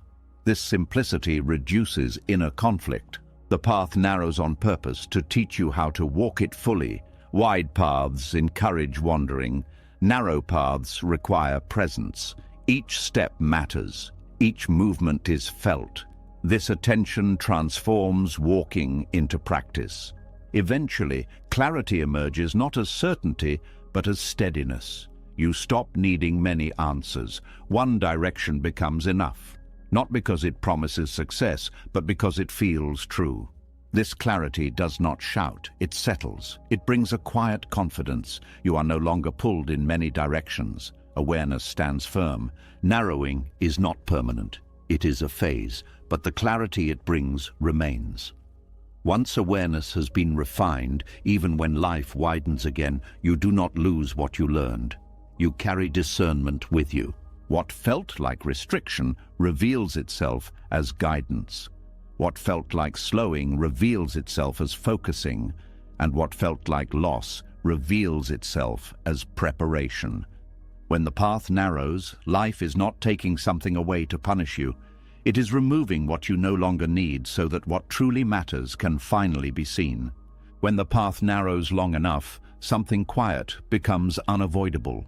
This simplicity reduces inner conflict. The path narrows on purpose to teach you how to walk it fully. Wide paths encourage wandering. Narrow paths require presence. Each step matters. Each movement is felt. This attention transforms walking into practice. Eventually, clarity emerges not as certainty, but as steadiness. You stop needing many answers. One direction becomes enough. Not because it promises success, but because it feels true. This clarity does not shout, it settles. It brings a quiet confidence. You are no longer pulled in many directions. Awareness stands firm. Narrowing is not permanent. It is a phase, but the clarity it brings remains. Once awareness has been refined, even when life widens again, you do not lose what you learned. You carry discernment with you. What felt like restriction reveals itself as guidance. What felt like slowing reveals itself as focusing, and what felt like loss reveals itself as preparation. When the path narrows, life is not taking something away to punish you. It is removing what you no longer need so that what truly matters can finally be seen. When the path narrows long enough, something quiet becomes unavoidable.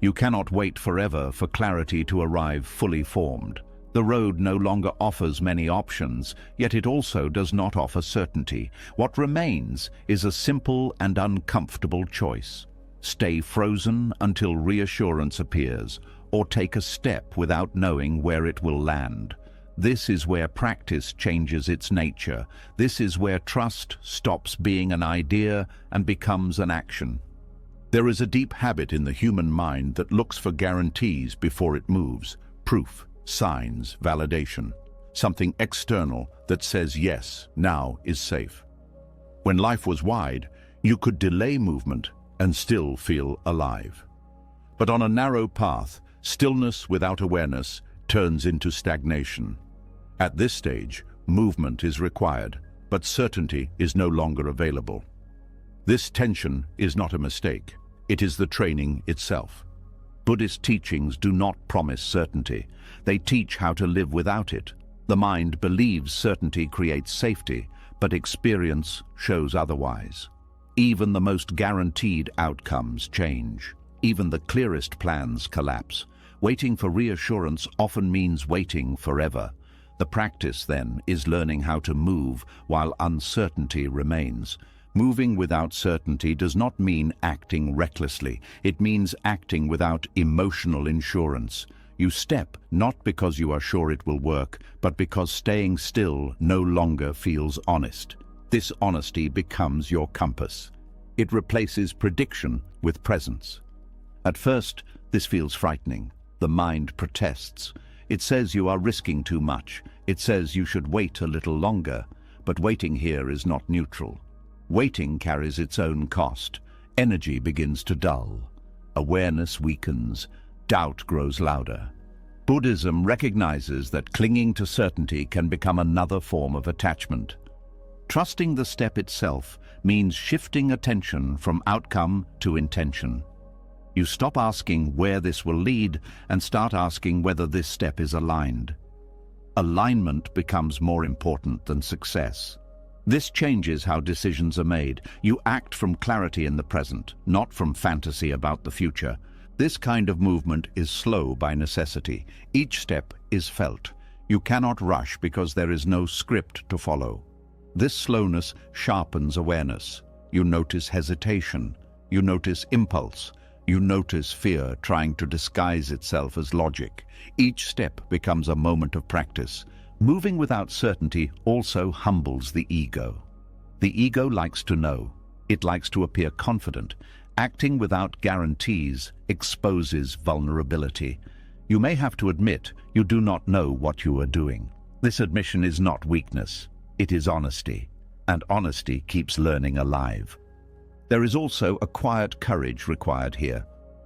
You cannot wait forever for clarity to arrive fully formed. The road no longer offers many options, yet it also does not offer certainty. What remains is a simple and uncomfortable choice. Stay frozen until reassurance appears, or take a step without knowing where it will land. This is where practice changes its nature. This is where trust stops being an idea and becomes an action. There is a deep habit in the human mind that looks for guarantees before it moves. Proof, signs, validation. Something external that says yes, now is safe. When life was wide, you could delay movement and still feel alive. But on a narrow path, stillness without awareness turns into stagnation. At this stage, movement is required, but certainty is no longer available. This tension is not a mistake. It is the training itself. Buddhist teachings do not promise certainty. They teach how to live without it. The mind believes certainty creates safety, but experience shows otherwise. Even the most guaranteed outcomes change. Even the clearest plans collapse. Waiting for reassurance often means waiting forever. The practice, then, is learning how to move while uncertainty remains. Moving without certainty does not mean acting recklessly. It means acting without emotional insurance. You step not because you are sure it will work, but because staying still no longer feels honest. This honesty becomes your compass. It replaces prediction with presence. At first, this feels frightening. The mind protests. It says you are risking too much. It says you should wait a little longer. But waiting here is not neutral. Waiting carries its own cost. Energy begins to dull. Awareness weakens. Doubt grows louder. Buddhism recognizes that clinging to certainty can become another form of attachment. Trusting the step itself means shifting attention from outcome to intention. You stop asking where this will lead and start asking whether this step is aligned. Alignment becomes more important than success. This changes how decisions are made. You act from clarity in the present, not from fantasy about the future. This kind of movement is slow by necessity. Each step is felt. You cannot rush because there is no script to follow. This slowness sharpens awareness. You notice hesitation. You notice impulse. You notice fear trying to disguise itself as logic. Each step becomes a moment of practice. Moving without certainty also humbles the ego. The ego likes to know. It likes to appear confident. Acting without guarantees exposes vulnerability. You may have to admit you do not know what you are doing. This admission is not weakness. It is honesty. And honesty keeps learning alive. There is also a quiet courage required here.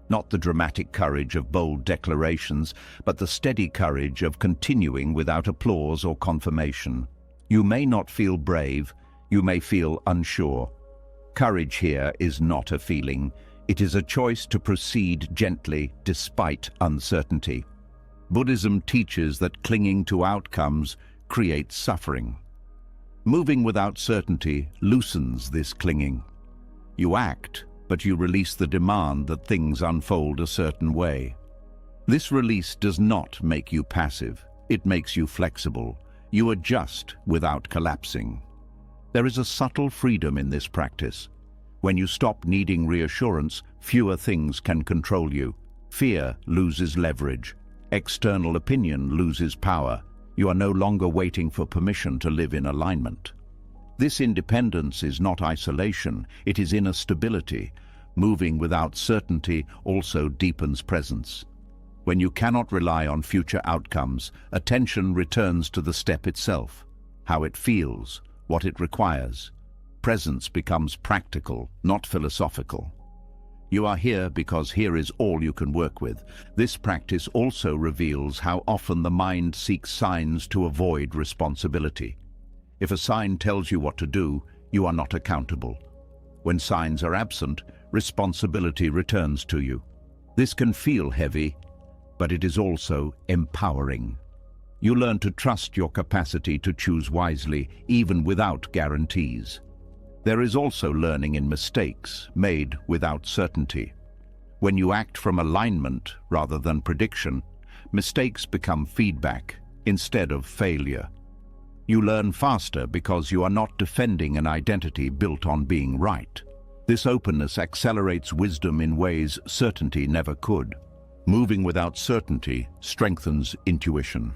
Not the dramatic courage of bold declarations, but the steady courage of continuing without applause or confirmation. You may not feel brave. You may feel unsure. Courage here is not a feeling. It is a choice to proceed gently despite uncertainty. Buddhism teaches that clinging to outcomes creates suffering. Moving without certainty loosens this clinging. You act, but you release the demand that things unfold a certain way. This release does not make you passive. It makes you flexible. You adjust without collapsing. There is a subtle freedom in this practice. When you stop needing reassurance, fewer things can control you. Fear loses leverage. External opinion loses power. You are no longer waiting for permission to live in alignment. This independence is not isolation, it is inner stability. Moving without certainty also deepens presence. When you cannot rely on future outcomes, attention returns to the step itself, how it feels, what it requires. Presence becomes practical, not philosophical. You are here because here is all you can work with. This practice also reveals how often the mind seeks signs to avoid responsibility. If a sign tells you what to do, you are not accountable. When signs are absent, responsibility returns to you. This can feel heavy, but it is also empowering. You learn to trust your capacity to choose wisely, even without guarantees. There is also learning in mistakes made without certainty. When you act from alignment rather than prediction, mistakes become feedback instead of failure. You learn faster because you are not defending an identity built on being right. This openness accelerates wisdom in ways certainty never could. Moving without certainty strengthens intuition.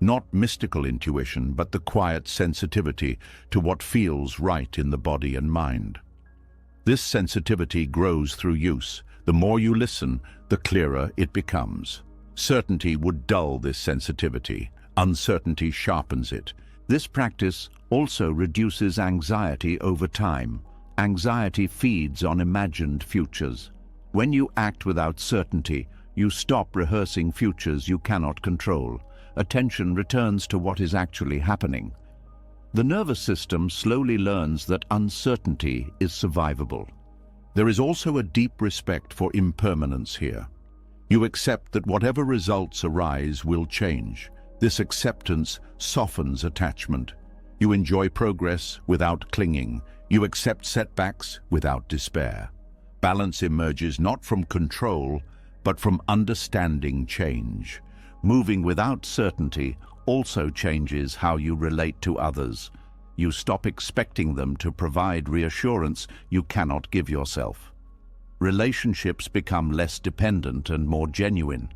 Not mystical intuition, but the quiet sensitivity to what feels right in the body and mind. This sensitivity grows through use. The more you listen, the clearer it becomes. Certainty would dull this sensitivity. Uncertainty sharpens it. This practice also reduces anxiety over time. Anxiety feeds on imagined futures. When you act without certainty, you stop rehearsing futures you cannot control. Attention returns to what is actually happening. The nervous system slowly learns that uncertainty is survivable. There is also a deep respect for impermanence here. You accept that whatever results arise will change. This acceptance softens attachment. You enjoy progress without clinging. You accept setbacks without despair. Balance emerges not from control, but from understanding change. Moving without certainty also changes how you relate to others. You stop expecting them to provide reassurance you cannot give yourself. Relationships become less dependent and more genuine.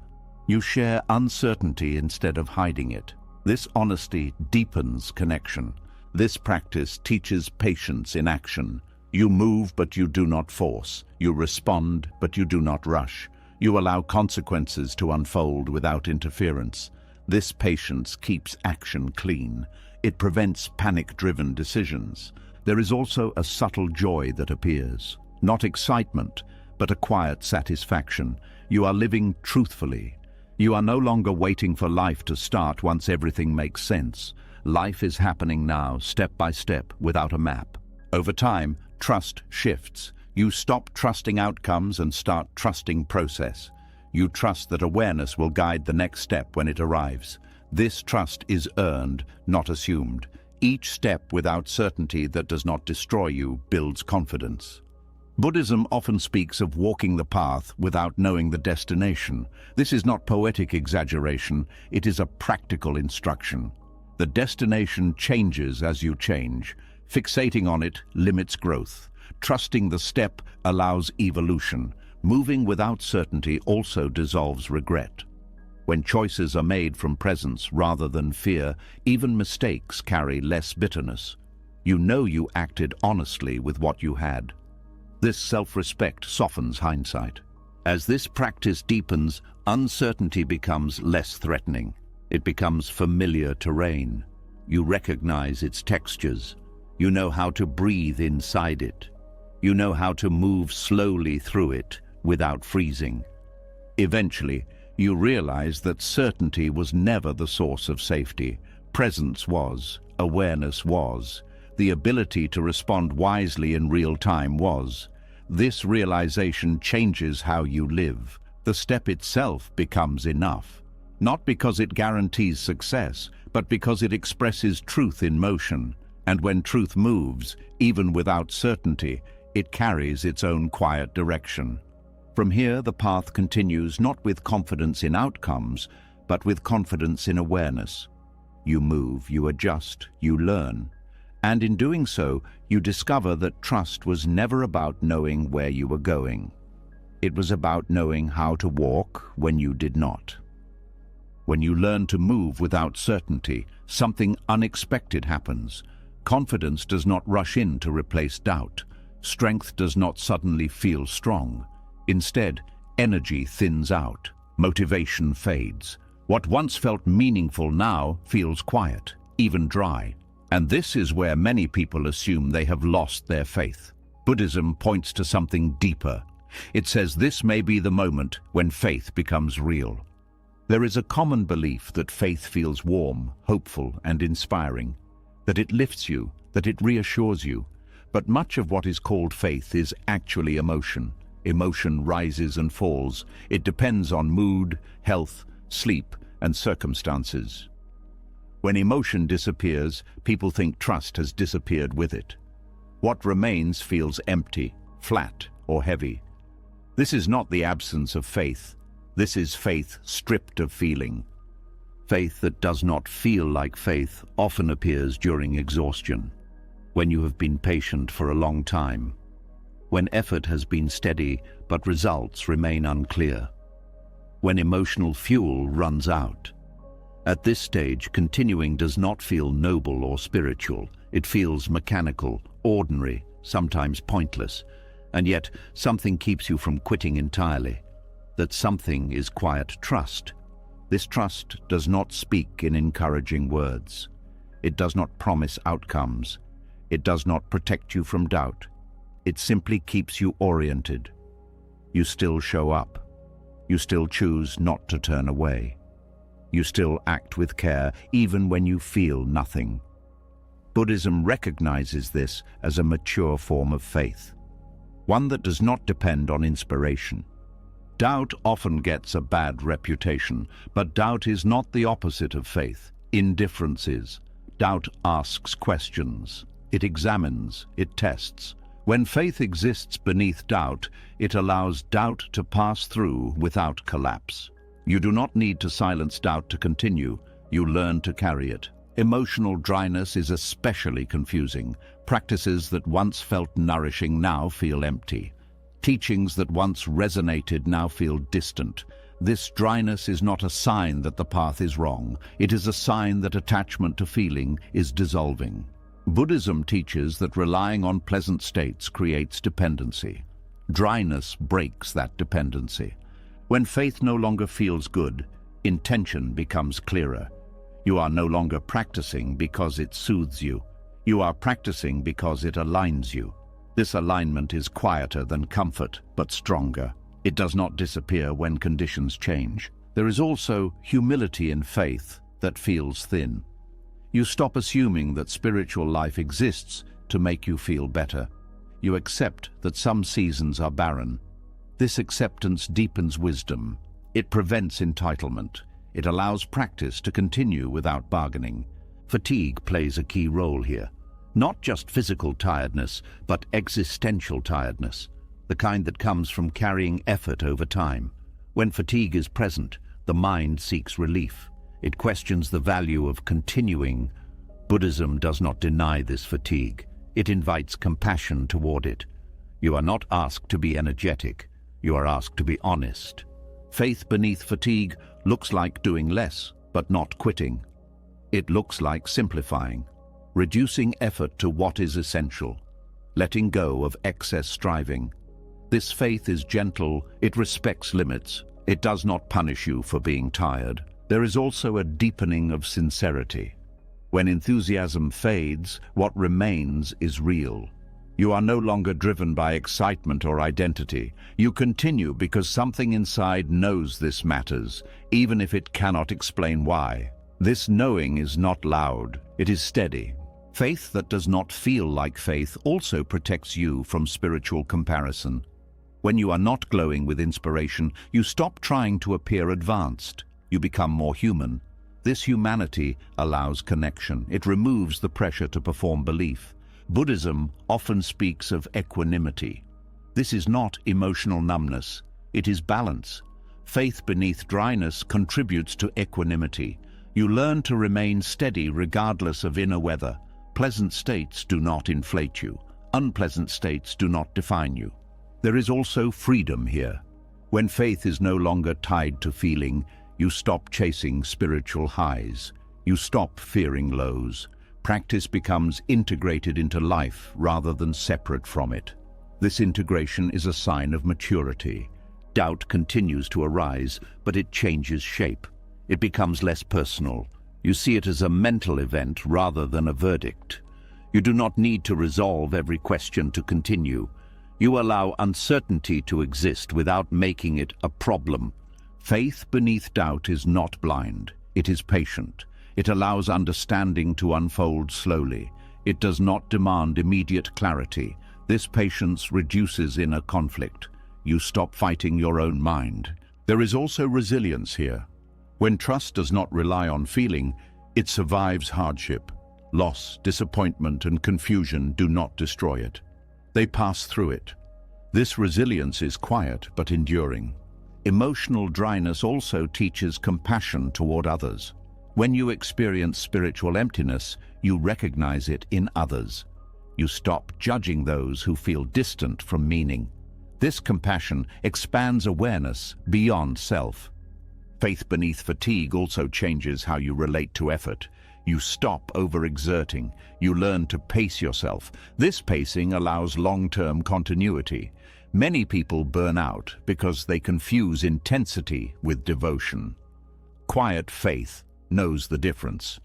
You share uncertainty instead of hiding it. This honesty deepens connection. This practice teaches patience in action. You move, but you do not force. You respond, but you do not rush. You allow consequences to unfold without interference. This patience keeps action clean. It prevents panic-driven decisions. There is also a subtle joy that appears. Not excitement, but a quiet satisfaction. You are living truthfully. You are no longer waiting for life to start once everything makes sense. Life is happening now, step by step, without a map. Over time, trust shifts. You stop trusting outcomes and start trusting process. You trust that awareness will guide the next step when it arrives. This trust is earned, not assumed. Each step without certainty that does not destroy you builds confidence. Buddhism often speaks of walking the path without knowing the destination. This is not poetic exaggeration, it is a practical instruction. The destination changes as you change. Fixating on it limits growth. Trusting the step allows evolution. Moving without certainty also dissolves regret. When choices are made from presence rather than fear, even mistakes carry less bitterness. You know you acted honestly with what you had. This self-respect softens hindsight. As this practice deepens, uncertainty becomes less threatening. It becomes familiar terrain. You recognize its textures. You know how to breathe inside it. You know how to move slowly through it without freezing. Eventually, you realize that certainty was never the source of safety. Presence was, awareness was, the ability to respond wisely in real time was. This realization changes how you live. The step itself becomes enough, not because it guarantees success, but because it expresses truth in motion. And when truth moves, even without certainty, it carries its own quiet direction. From here, the path continues not with confidence in outcomes, but with confidence in awareness. You move, you adjust, you learn. And in doing so, you discover that trust was never about knowing where you were going. It was about knowing how to walk when you did not. When you learn to move without certainty, something unexpected happens. Confidence does not rush in to replace doubt. Strength does not suddenly feel strong. Instead, energy thins out. Motivation fades. What once felt meaningful now feels quiet, even dry. And this is where many people assume they have lost their faith. Buddhism points to something deeper. It says this may be the moment when faith becomes real. There is a common belief that faith feels warm, hopeful, and inspiring, that it lifts you, that it reassures you. But much of what is called faith is actually emotion. Emotion rises and falls. It depends on mood, health, sleep, and circumstances. When emotion disappears, people think trust has disappeared with it. What remains feels empty, flat, or heavy. This is not the absence of faith. This is faith stripped of feeling. Faith that does not feel like faith often appears during exhaustion, when you have been patient for a long time, when effort has been steady but results remain unclear, when emotional fuel runs out. At this stage, continuing does not feel noble or spiritual. It feels mechanical, ordinary, sometimes pointless, and yet something keeps you from quitting entirely. That something is quiet trust. This trust does not speak in encouraging words. It does not promise outcomes. It does not protect you from doubt. It simply keeps you oriented. You still show up. You still choose not to turn away. You still act with care even when you feel nothing. Buddhism recognizes this as a mature form of faith, one that does not depend on inspiration. Doubt often gets a bad reputation, but doubt is not the opposite of faith. Indifference is. Doubt asks questions. It examines. It tests. When faith exists beneath doubt, it allows doubt to pass through without collapse. You do not need to silence doubt to continue. You learn to carry it. Emotional dryness is especially confusing. Practices that once felt nourishing now feel empty. Teachings that once resonated now feel distant. This dryness is not a sign that the path is wrong. It is a sign that attachment to feeling is dissolving. Buddhism teaches that relying on pleasant states creates dependency. Dryness breaks that dependency. When faith no longer feels good, intention becomes clearer. You are no longer practicing because it soothes you. You are practicing because it aligns you. This alignment is quieter than comfort, but stronger. It does not disappear when conditions change. There is also humility in faith that feels thin. You stop assuming that spiritual life exists to make you feel better. You accept that some seasons are barren. This acceptance deepens wisdom. It prevents entitlement. It allows practice to continue without bargaining. Fatigue plays a key role here. Not just physical tiredness, but existential tiredness, the kind that comes from carrying effort over time. When fatigue is present, the mind seeks relief. It questions the value of continuing. Buddhism does not deny this fatigue. It invites compassion toward it. You are not asked to be energetic. You are asked to be honest. Faith beneath fatigue looks like doing less, but not quitting. It looks like simplifying, reducing effort to what is essential, letting go of excess striving. This faith is gentle, it respects limits, it does not punish you for being tired. There is also a deepening of sincerity. When enthusiasm fades, what remains is real. You are no longer driven by excitement or identity. You continue because something inside knows this matters, even if it cannot explain why. This knowing is not loud, it is steady. Faith that does not feel like faith also protects you from spiritual comparison. When you are not glowing with inspiration, you stop trying to appear advanced. You become more human. This humanity allows connection. It removes the pressure to perform belief. Buddhism often speaks of equanimity. This is not emotional numbness, it is balance. Faith beneath dryness contributes to equanimity. You learn to remain steady regardless of inner weather. Pleasant states do not inflate you. Unpleasant states do not define you. There is also freedom here. When faith is no longer tied to feeling, you stop chasing spiritual highs. You stop fearing lows. Practice becomes integrated into life rather than separate from it. This integration is a sign of maturity. Doubt continues to arise, but it changes shape. It becomes less personal. You see it as a mental event rather than a verdict. You do not need to resolve every question to continue. You allow uncertainty to exist without making it a problem. Faith beneath doubt is not blind. It is patient. It allows understanding to unfold slowly. It does not demand immediate clarity. This patience reduces inner conflict. You stop fighting your own mind. There is also resilience here. When trust does not rely on feeling, it survives hardship. Loss, disappointment, and confusion do not destroy it. They pass through it. This resilience is quiet but enduring. Emotional dryness also teaches compassion toward others. When you experience spiritual emptiness, you recognize it in others. You stop judging those who feel distant from meaning. This compassion expands awareness beyond self. Faith beneath fatigue also changes how you relate to effort. You stop overexerting. You learn to pace yourself. This pacing allows long-term continuity. Many people burn out because they confuse intensity with devotion. Quiet faith knows the difference.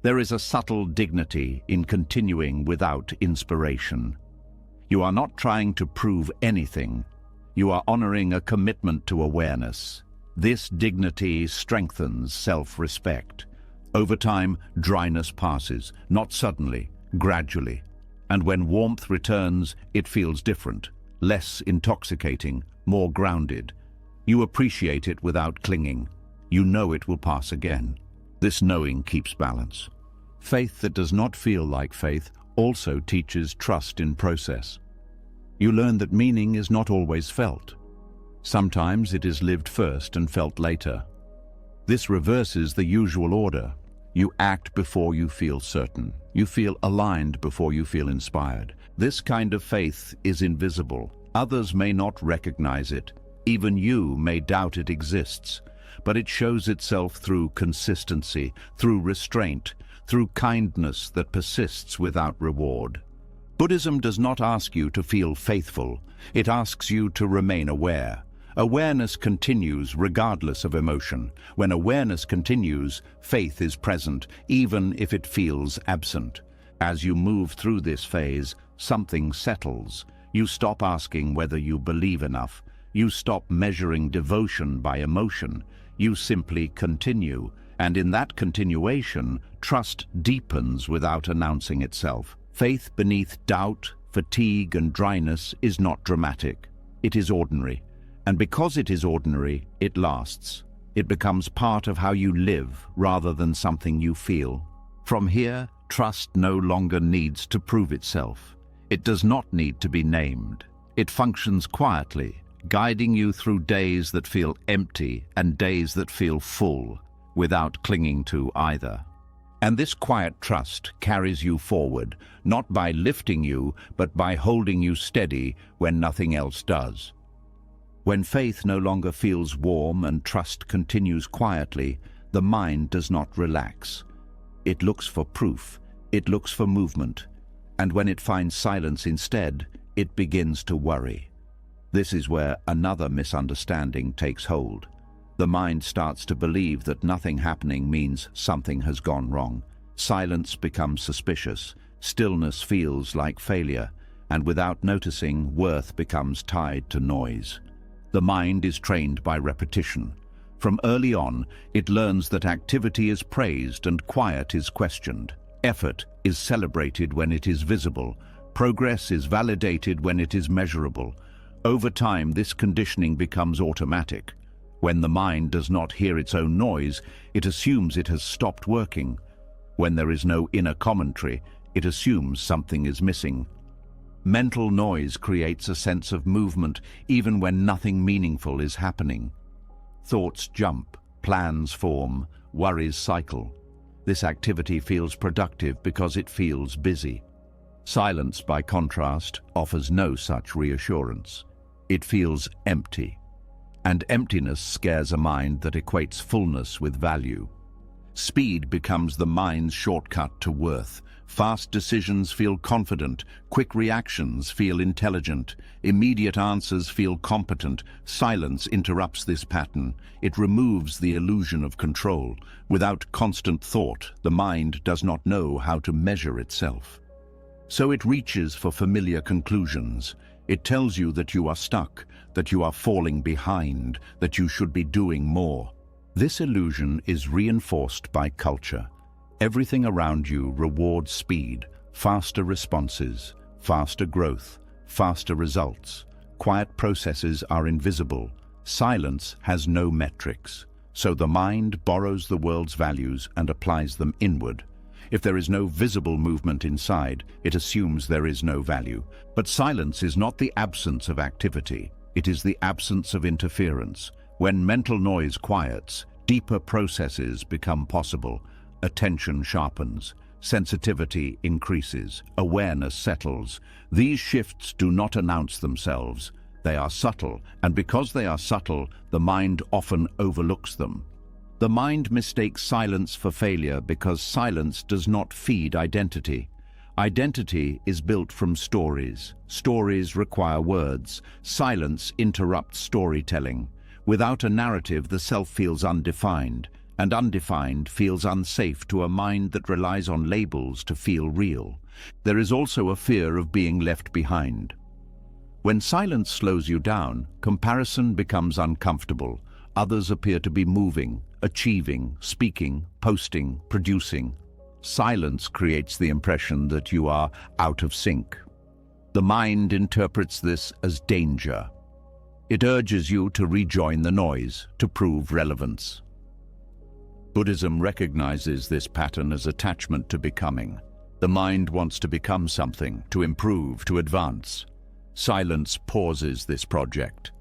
There is a subtle dignity in continuing without inspiration. You are not trying to prove anything. You are honoring a commitment to awareness. This dignity strengthens self-respect. Over time, dryness passes, not suddenly, gradually. And when warmth returns, it feels different, less intoxicating, more grounded. You appreciate it without clinging. You know it will pass again. This knowing keeps balance. Faith that does not feel like faith also teaches trust in process. You learn that meaning is not always felt. Sometimes it is lived first and felt later. This reverses the usual order. You act before you feel certain. You feel aligned before you feel inspired. This kind of faith is invisible. Others may not recognize it. Even you may doubt it exists. But it shows itself through consistency, through restraint, through kindness that persists without reward. Buddhism does not ask you to feel faithful. It asks you to remain aware. Awareness continues regardless of emotion. When awareness continues, faith is present, even if it feels absent. As you move through this phase, something settles. You stop asking whether you believe enough. You stop measuring devotion by emotion. You simply continue, and in that continuation, trust deepens without announcing itself. Faith beneath doubt, fatigue, and dryness is not dramatic. It is ordinary. And because it is ordinary, it lasts. It becomes part of how you live rather than something you feel. From here, trust no longer needs to prove itself. It does not need to be named. It functions quietly, guiding you through days that feel empty and days that feel full, without clinging to either. And this quiet trust carries you forward, not by lifting you, but by holding you steady when nothing else does. When faith no longer feels warm and trust continues quietly, the mind does not relax. It looks for proof, it looks for movement, and when it finds silence instead, it begins to worry. This is where another misunderstanding takes hold. The mind starts to believe that nothing happening means something has gone wrong. Silence becomes suspicious, stillness feels like failure, and without noticing, worth becomes tied to noise. The mind is trained by repetition. From early on, it learns that activity is praised and quiet is questioned. Effort is celebrated when it is visible. Progress is validated when it is measurable. Over time, this conditioning becomes automatic. When the mind does not hear its own noise, it assumes it has stopped working. When there is no inner commentary, it assumes something is missing. Mental noise creates a sense of movement even when nothing meaningful is happening. Thoughts jump, plans form, worries cycle. This activity feels productive because it feels busy. Silence, by contrast, offers no such reassurance. It feels empty. And emptiness scares a mind that equates fullness with value. Speed becomes the mind's shortcut to worth. Fast decisions feel confident, quick reactions feel intelligent, immediate answers feel competent. Silence interrupts this pattern. It removes the illusion of control. Without constant thought, the mind does not know how to measure itself. So it reaches for familiar conclusions. It tells you that you are stuck, that you are falling behind, that you should be doing more. This illusion is reinforced by culture. Everything around you rewards speed, faster responses, faster growth, faster results. Quiet processes are invisible. Silence has no metrics. So the mind borrows the world's values and applies them inward. If there is no visible movement inside, it assumes there is no value. But silence is not the absence of activity. It is the absence of interference. When mental noise quiets, deeper processes become possible. Attention sharpens, sensitivity increases, awareness settles. These shifts do not announce themselves. They are subtle, and because they are subtle, the mind often overlooks them. The mind mistakes silence for failure because silence does not feed identity. Identity is built from stories. Stories require words. Silence interrupts storytelling. Without a narrative, the self feels undefined, and undefined feels unsafe to a mind that relies on labels to feel real. There is also a fear of being left behind. When silence slows you down, comparison becomes uncomfortable. Others appear to be moving, achieving, speaking, posting, producing. Silence creates the impression that you are out of sync. The mind interprets this as danger. It urges you to rejoin the noise, to prove relevance. Buddhism recognizes this pattern as attachment to becoming. The mind wants to become something, to improve, to advance. Silence pauses this project.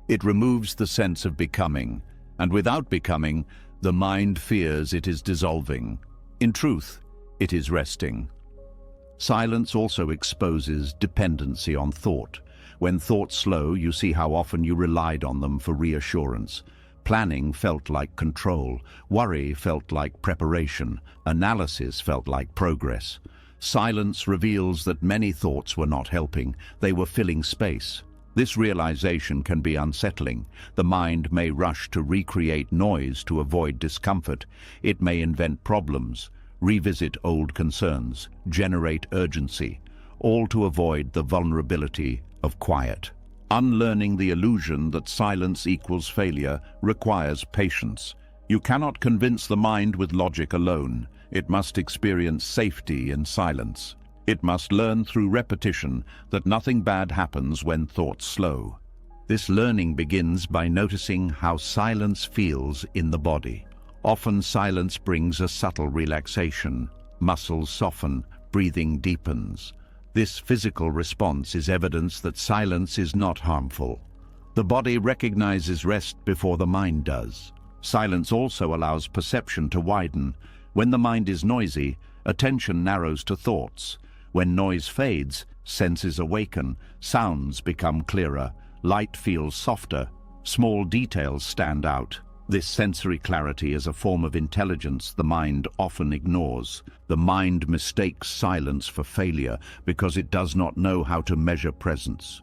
It removes the sense of becoming, and without becoming, the mind fears it is dissolving. In truth, it is resting. Silence also exposes dependency on thought. When thoughts slow, you see how often you relied on them for reassurance. Planning felt like control, worry felt like preparation, analysis felt like progress. Silence reveals that many thoughts were not helping, they were filling space. This realization can be unsettling. The mind may rush to recreate noise to avoid discomfort. It may invent problems, revisit old concerns, generate urgency, all to avoid the vulnerability of quiet. Unlearning the illusion that silence equals failure requires patience. You cannot convince the mind with logic alone. It must experience safety in silence. It must learn through repetition that nothing bad happens when thoughts slow. This learning begins by noticing how silence feels in the body. Often silence brings a subtle relaxation. Muscles soften, breathing deepens. This physical response is evidence that silence is not harmful. The body recognizes rest before the mind does. Silence also allows perception to widen. When the mind is noisy, attention narrows to thoughts. When noise fades, senses awaken, sounds become clearer, light feels softer, Small details stand out. This sensory clarity is a form of intelligence the mind often ignores. The mind mistakes silence for failure because it does not know how to measure presence.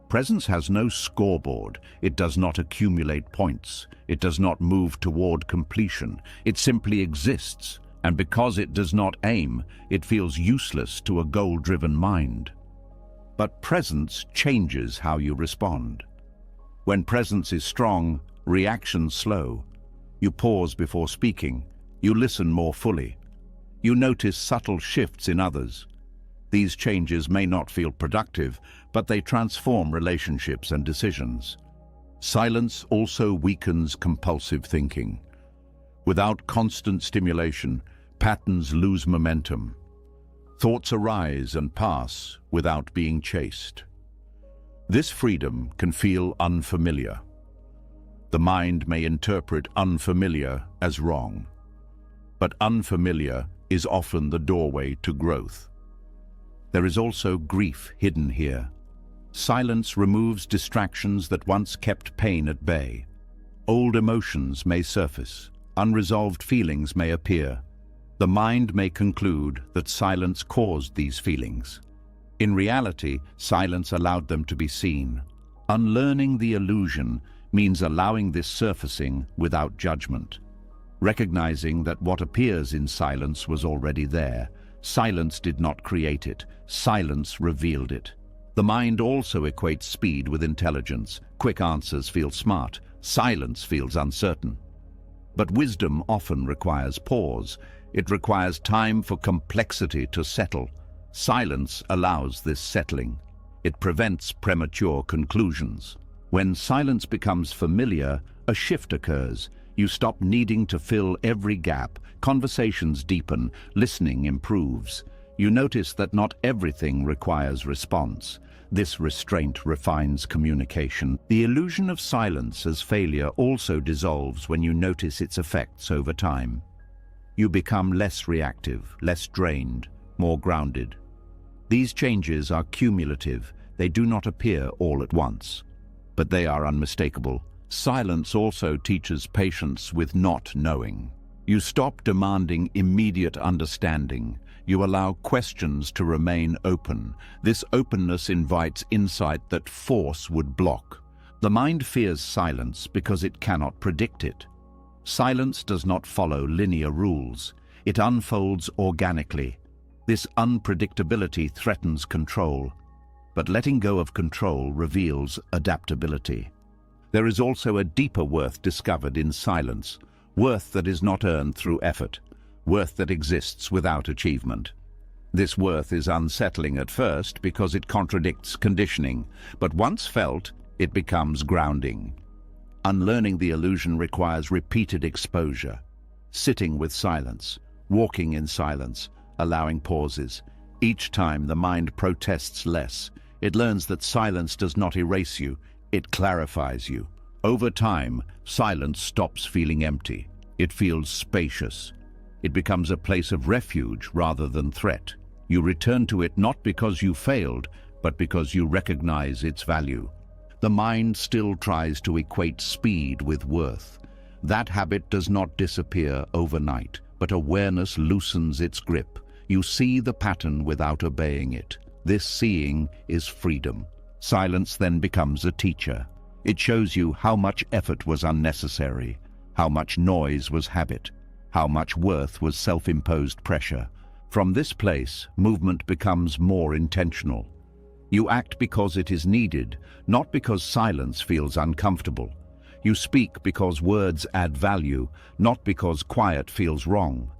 Presence has no scoreboard. It does not accumulate points. It does not move toward completion. It simply exists, and because it does not aim, it feels useless to a goal-driven mind. But presence changes how you respond. When presence is strong, reactions slow. You pause before speaking. You listen more fully. You notice subtle shifts in others. These changes may not feel productive, but they transform relationships and decisions. Silence also weakens compulsive thinking. Without constant stimulation, patterns lose momentum. Thoughts arise and pass without being chased. This freedom can feel unfamiliar. The mind may interpret unfamiliar as wrong, but unfamiliar is often the doorway to growth. There is also grief hidden here. Silence removes distractions that once kept pain at bay. Old emotions may surface. Unresolved feelings may appear. The mind may conclude that silence caused these feelings. In reality, silence allowed them to be seen. Unlearning the illusion means allowing this surfacing without judgment. Recognizing that what appears in silence was already there. Silence did not create it. Silence revealed it. The mind also equates speed with intelligence. Quick answers feel smart. Silence feels uncertain. But wisdom often requires pause. It requires time for complexity to settle. Silence allows this settling. It prevents premature conclusions. When silence becomes familiar, a shift occurs. You stop needing to fill every gap. Conversations deepen. Listening improves. You notice that not everything requires response. This restraint refines communication. The illusion of silence as failure also dissolves when you notice its effects over time. You become less reactive, less drained, more grounded. These changes are cumulative. They do not appear all at once, but they are unmistakable. Silence also teaches patience with not knowing. You stop demanding immediate understanding. You allow questions to remain open. This openness invites insight that force would block. The mind fears silence because it cannot predict it. Silence does not follow linear rules. It unfolds organically. This unpredictability threatens control, but letting go of control reveals adaptability. There is also a deeper worth discovered in silence, worth that is not earned through effort, worth that exists without achievement. This worth is unsettling at first because it contradicts conditioning, but once felt, it becomes grounding. Unlearning the illusion requires repeated exposure, sitting with silence, walking in silence, allowing pauses. Each time the mind protests less, it learns that silence does not erase you, it clarifies you. Over time, silence stops feeling empty. It feels spacious. It becomes a place of refuge rather than threat. You return to it not because you failed, but because you recognize its value. The mind still tries to equate speed with worth. That habit does not disappear overnight, but awareness loosens its grip. You see the pattern without obeying it. This seeing is freedom. Silence then becomes a teacher. It shows you how much effort was unnecessary, how much noise was habit, how much worth was self-imposed pressure. From this place, movement becomes more intentional. You act because it is needed, not because silence feels uncomfortable. You speak because words add value, not because quiet feels wrong.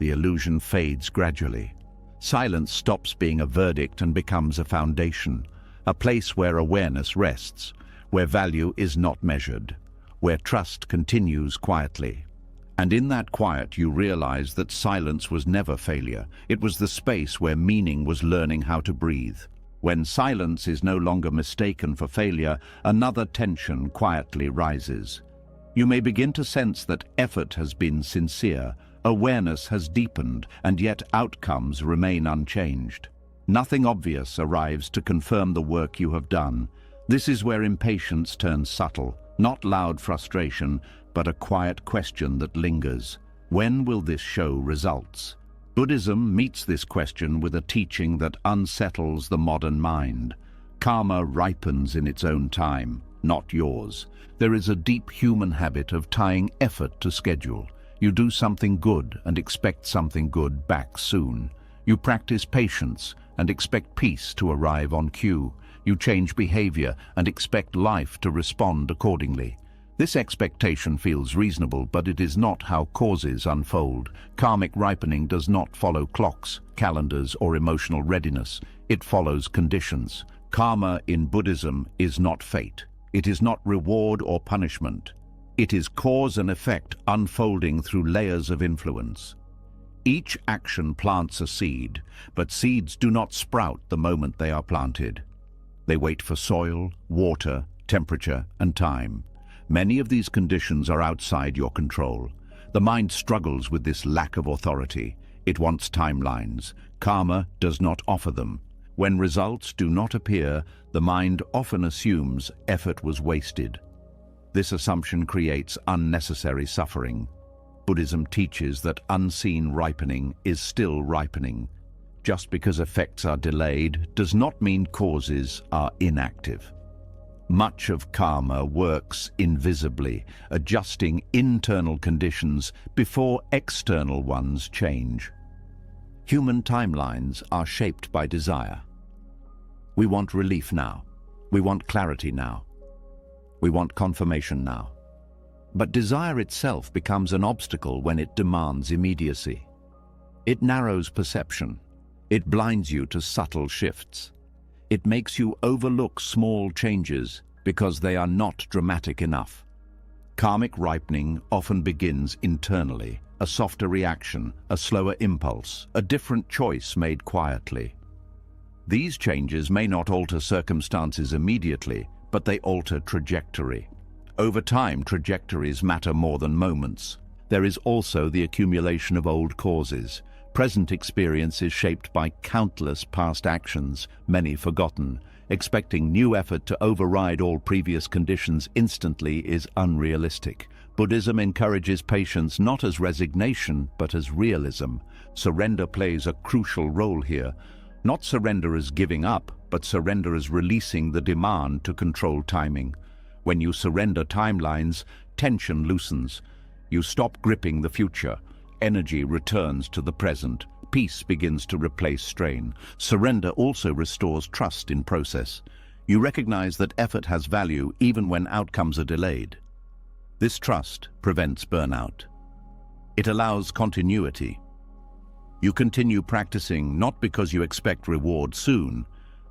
The illusion fades gradually. Silence stops being a verdict and becomes a foundation, a place where awareness rests, where value is not measured, where trust continues quietly. And in that quiet you realize that silence was never failure. It was the space where meaning was learning how to breathe. When silence is no longer mistaken for failure, another tension quietly rises. You may begin to sense that effort has been sincere, awareness has deepened, and yet outcomes remain unchanged. Nothing obvious arrives to confirm the work you have done. This is where impatience turns subtle. Not loud frustration, but a quiet question that lingers. When will this show results? Buddhism meets this question with a teaching that unsettles the modern mind. Karma ripens in its own time, not yours. There is a deep human habit of tying effort to schedule. You do something good and expect something good back soon. You practice patience and expect peace to arrive on cue. You change behavior and expect life to respond accordingly. This expectation feels reasonable, but it is not how causes unfold. Karmic ripening does not follow clocks, calendars, or emotional readiness. It follows conditions. Karma in Buddhism is not fate. It is not reward or punishment. It is cause and effect unfolding through layers of influence. Each action plants a seed, but seeds do not sprout the moment they are planted. They wait for soil, water, temperature, and time. Many of these conditions are outside your control. The mind struggles with this lack of authority. It wants timelines. Karma does not offer them. When results do not appear, the mind often assumes effort was wasted. This assumption creates unnecessary suffering. Buddhism teaches that unseen ripening is still ripening. Just because effects are delayed does not mean causes are inactive. Much of karma works invisibly, adjusting internal conditions before external ones change. Human timelines are shaped by desire. We want relief now. We want clarity now. We want confirmation now. But desire itself becomes an obstacle when it demands immediacy. It narrows perception. It blinds you to subtle shifts. It makes you overlook small changes because they are not dramatic enough. Karmic ripening often begins internally, a softer reaction, a slower impulse, a different choice made quietly. These changes may not alter circumstances immediately, but they alter trajectory. Over time, trajectories matter more than moments. There is also the accumulation of old causes. Present experience is shaped by countless past actions, many forgotten. Expecting new effort to override all previous conditions instantly is unrealistic. Buddhism encourages patience not as resignation, but as realism. Surrender plays a crucial role here. Not surrender as giving up, but surrender as releasing the demand to control timing. When you surrender timelines, tension loosens. You stop gripping the future. Energy returns to the present. Peace begins to replace strain. Surrender also restores trust in process. You recognize that effort has value even when outcomes are delayed. This trust prevents burnout. It allows continuity. You continue practicing not because you expect reward soon,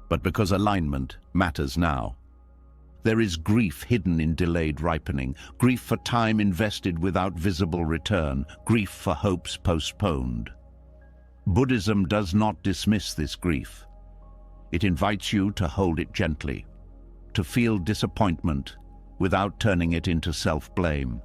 but because alignment matters now. There is grief hidden in delayed ripening, grief for time invested without visible return, grief for hopes postponed. Buddhism does not dismiss this grief. It invites you to hold it gently, to feel disappointment without turning it into self-blame.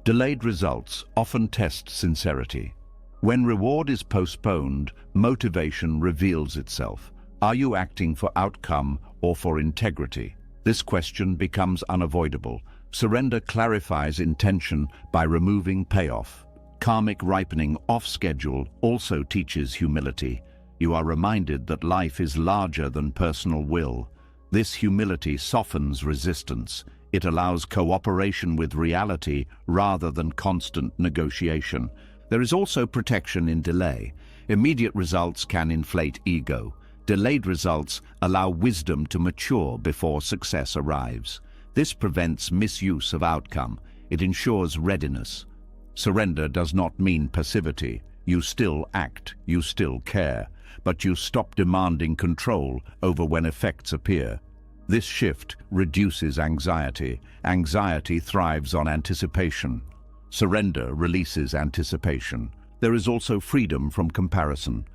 Delayed results often test sincerity. When reward is postponed, motivation reveals itself. Are you acting for outcome or for integrity? This question becomes unavoidable. Surrender clarifies intention by removing payoff. Karmic ripening off schedule also teaches humility. You are reminded that life is larger than personal will. This humility softens resistance. It allows cooperation with reality rather than constant negotiation. There is also protection in delay. Immediate results can inflate ego. Delayed results allow wisdom to mature before success arrives. This prevents misuse of outcome. It ensures readiness. Surrender does not mean passivity. You still act, you still care, but you stop demanding control over when effects appear. This shift reduces anxiety. Anxiety thrives on anticipation. Surrender releases anticipation. There is also freedom from comparison.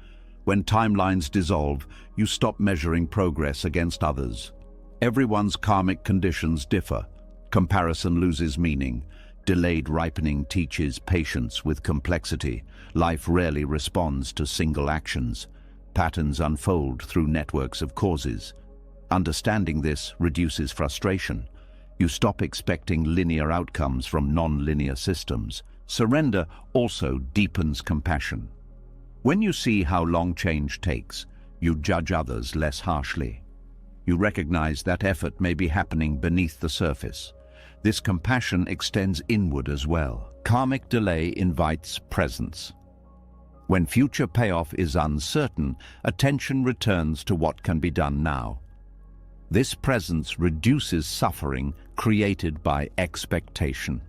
When timelines dissolve, you stop measuring progress against others. Everyone's karmic conditions differ. Comparison loses meaning. Delayed ripening teaches patience with complexity. Life rarely responds to single actions. Patterns unfold through networks of causes. Understanding this reduces frustration. You stop expecting linear outcomes from non-linear systems. Surrender also deepens compassion. When you see how long change takes, you judge others less harshly. You recognize that effort may be happening beneath the surface. This compassion extends inward as well. Karmic delay invites presence. When future payoff is uncertain, attention returns to what can be done now. This presence reduces suffering created by expectation.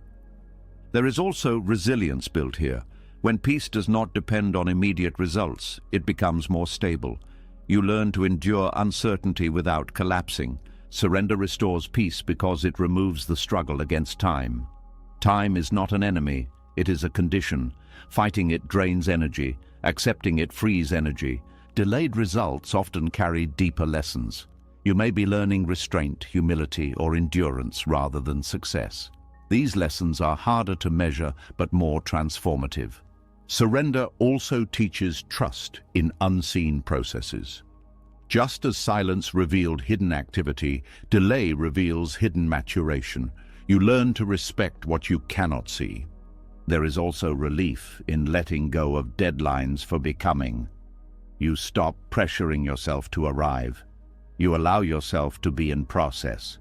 There is also resilience built here. When peace does not depend on immediate results, it becomes more stable. You learn to endure uncertainty without collapsing. Surrender restores peace because it removes the struggle against time. Time is not an enemy, it is a condition. Fighting it drains energy, accepting it frees energy. Delayed results often carry deeper lessons. You may be learning restraint, humility, or endurance rather than success. These lessons are harder to measure but more transformative. Surrender also teaches trust in unseen processes. Just as silence revealed hidden activity, delay reveals hidden maturation. You learn to respect what you cannot see. There is also relief in letting go of deadlines for becoming. You stop pressuring yourself to arrive. You allow yourself to be in process.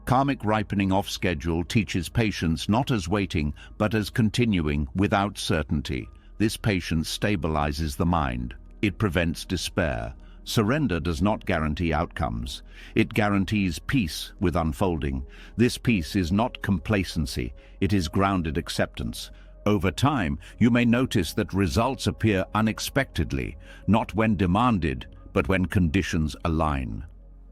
Karmic ripening off schedule teaches patience not as waiting, but as continuing without certainty. This patience stabilizes the mind. It prevents despair. Surrender does not guarantee outcomes. It guarantees peace with unfolding. This peace is not complacency, it is grounded acceptance. Over time, you may notice that results appear unexpectedly, not when demanded, but when conditions align.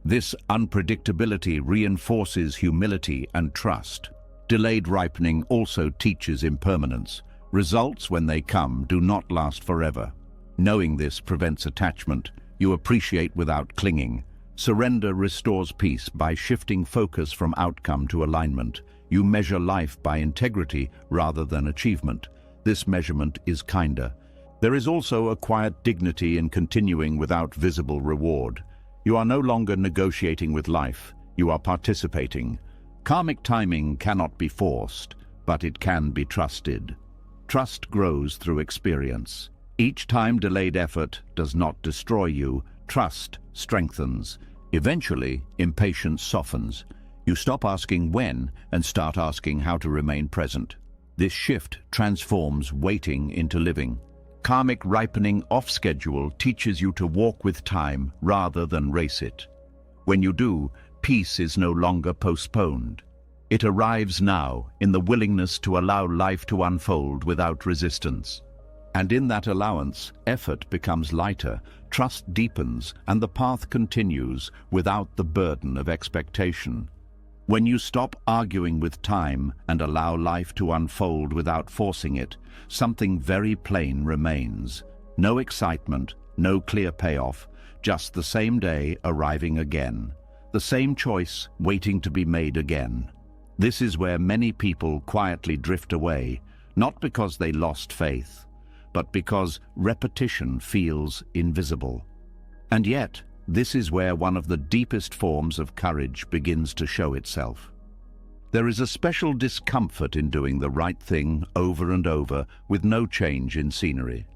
This unpredictability reinforces humility and trust. Delayed ripening also teaches impermanence. Results, when they come, do not last forever. Knowing this prevents attachment. You appreciate without clinging. Surrender restores peace by shifting focus from outcome to alignment. You measure life by integrity rather than achievement. This measurement is kinder. There is also a quiet dignity in continuing without visible reward. You are no longer negotiating with life. You are participating. Karmic timing cannot be forced, but it can be trusted. Trust grows through experience. Each time delayed effort does not destroy you, trust strengthens. Eventually, impatience softens. You stop asking when and start asking how to remain present. This shift transforms waiting into living. Karmic ripening off schedule teaches you to walk with time rather than race it. When you do, peace is no longer postponed. It arrives now in the willingness to allow life to unfold without resistance. And in that allowance, effort becomes lighter, trust deepens, and the path continues without the burden of expectation. When you stop arguing with time and allow life to unfold without forcing it, something very plain remains. No excitement, no clear payoff, just the same day arriving again. The same choice waiting to be made again. This is where many people quietly drift away, not because they lost faith, but because repetition feels invisible. And yet, this is where one of the deepest forms of courage begins to show itself. There is a special discomfort in doing the right thing over and over with no change in scenery.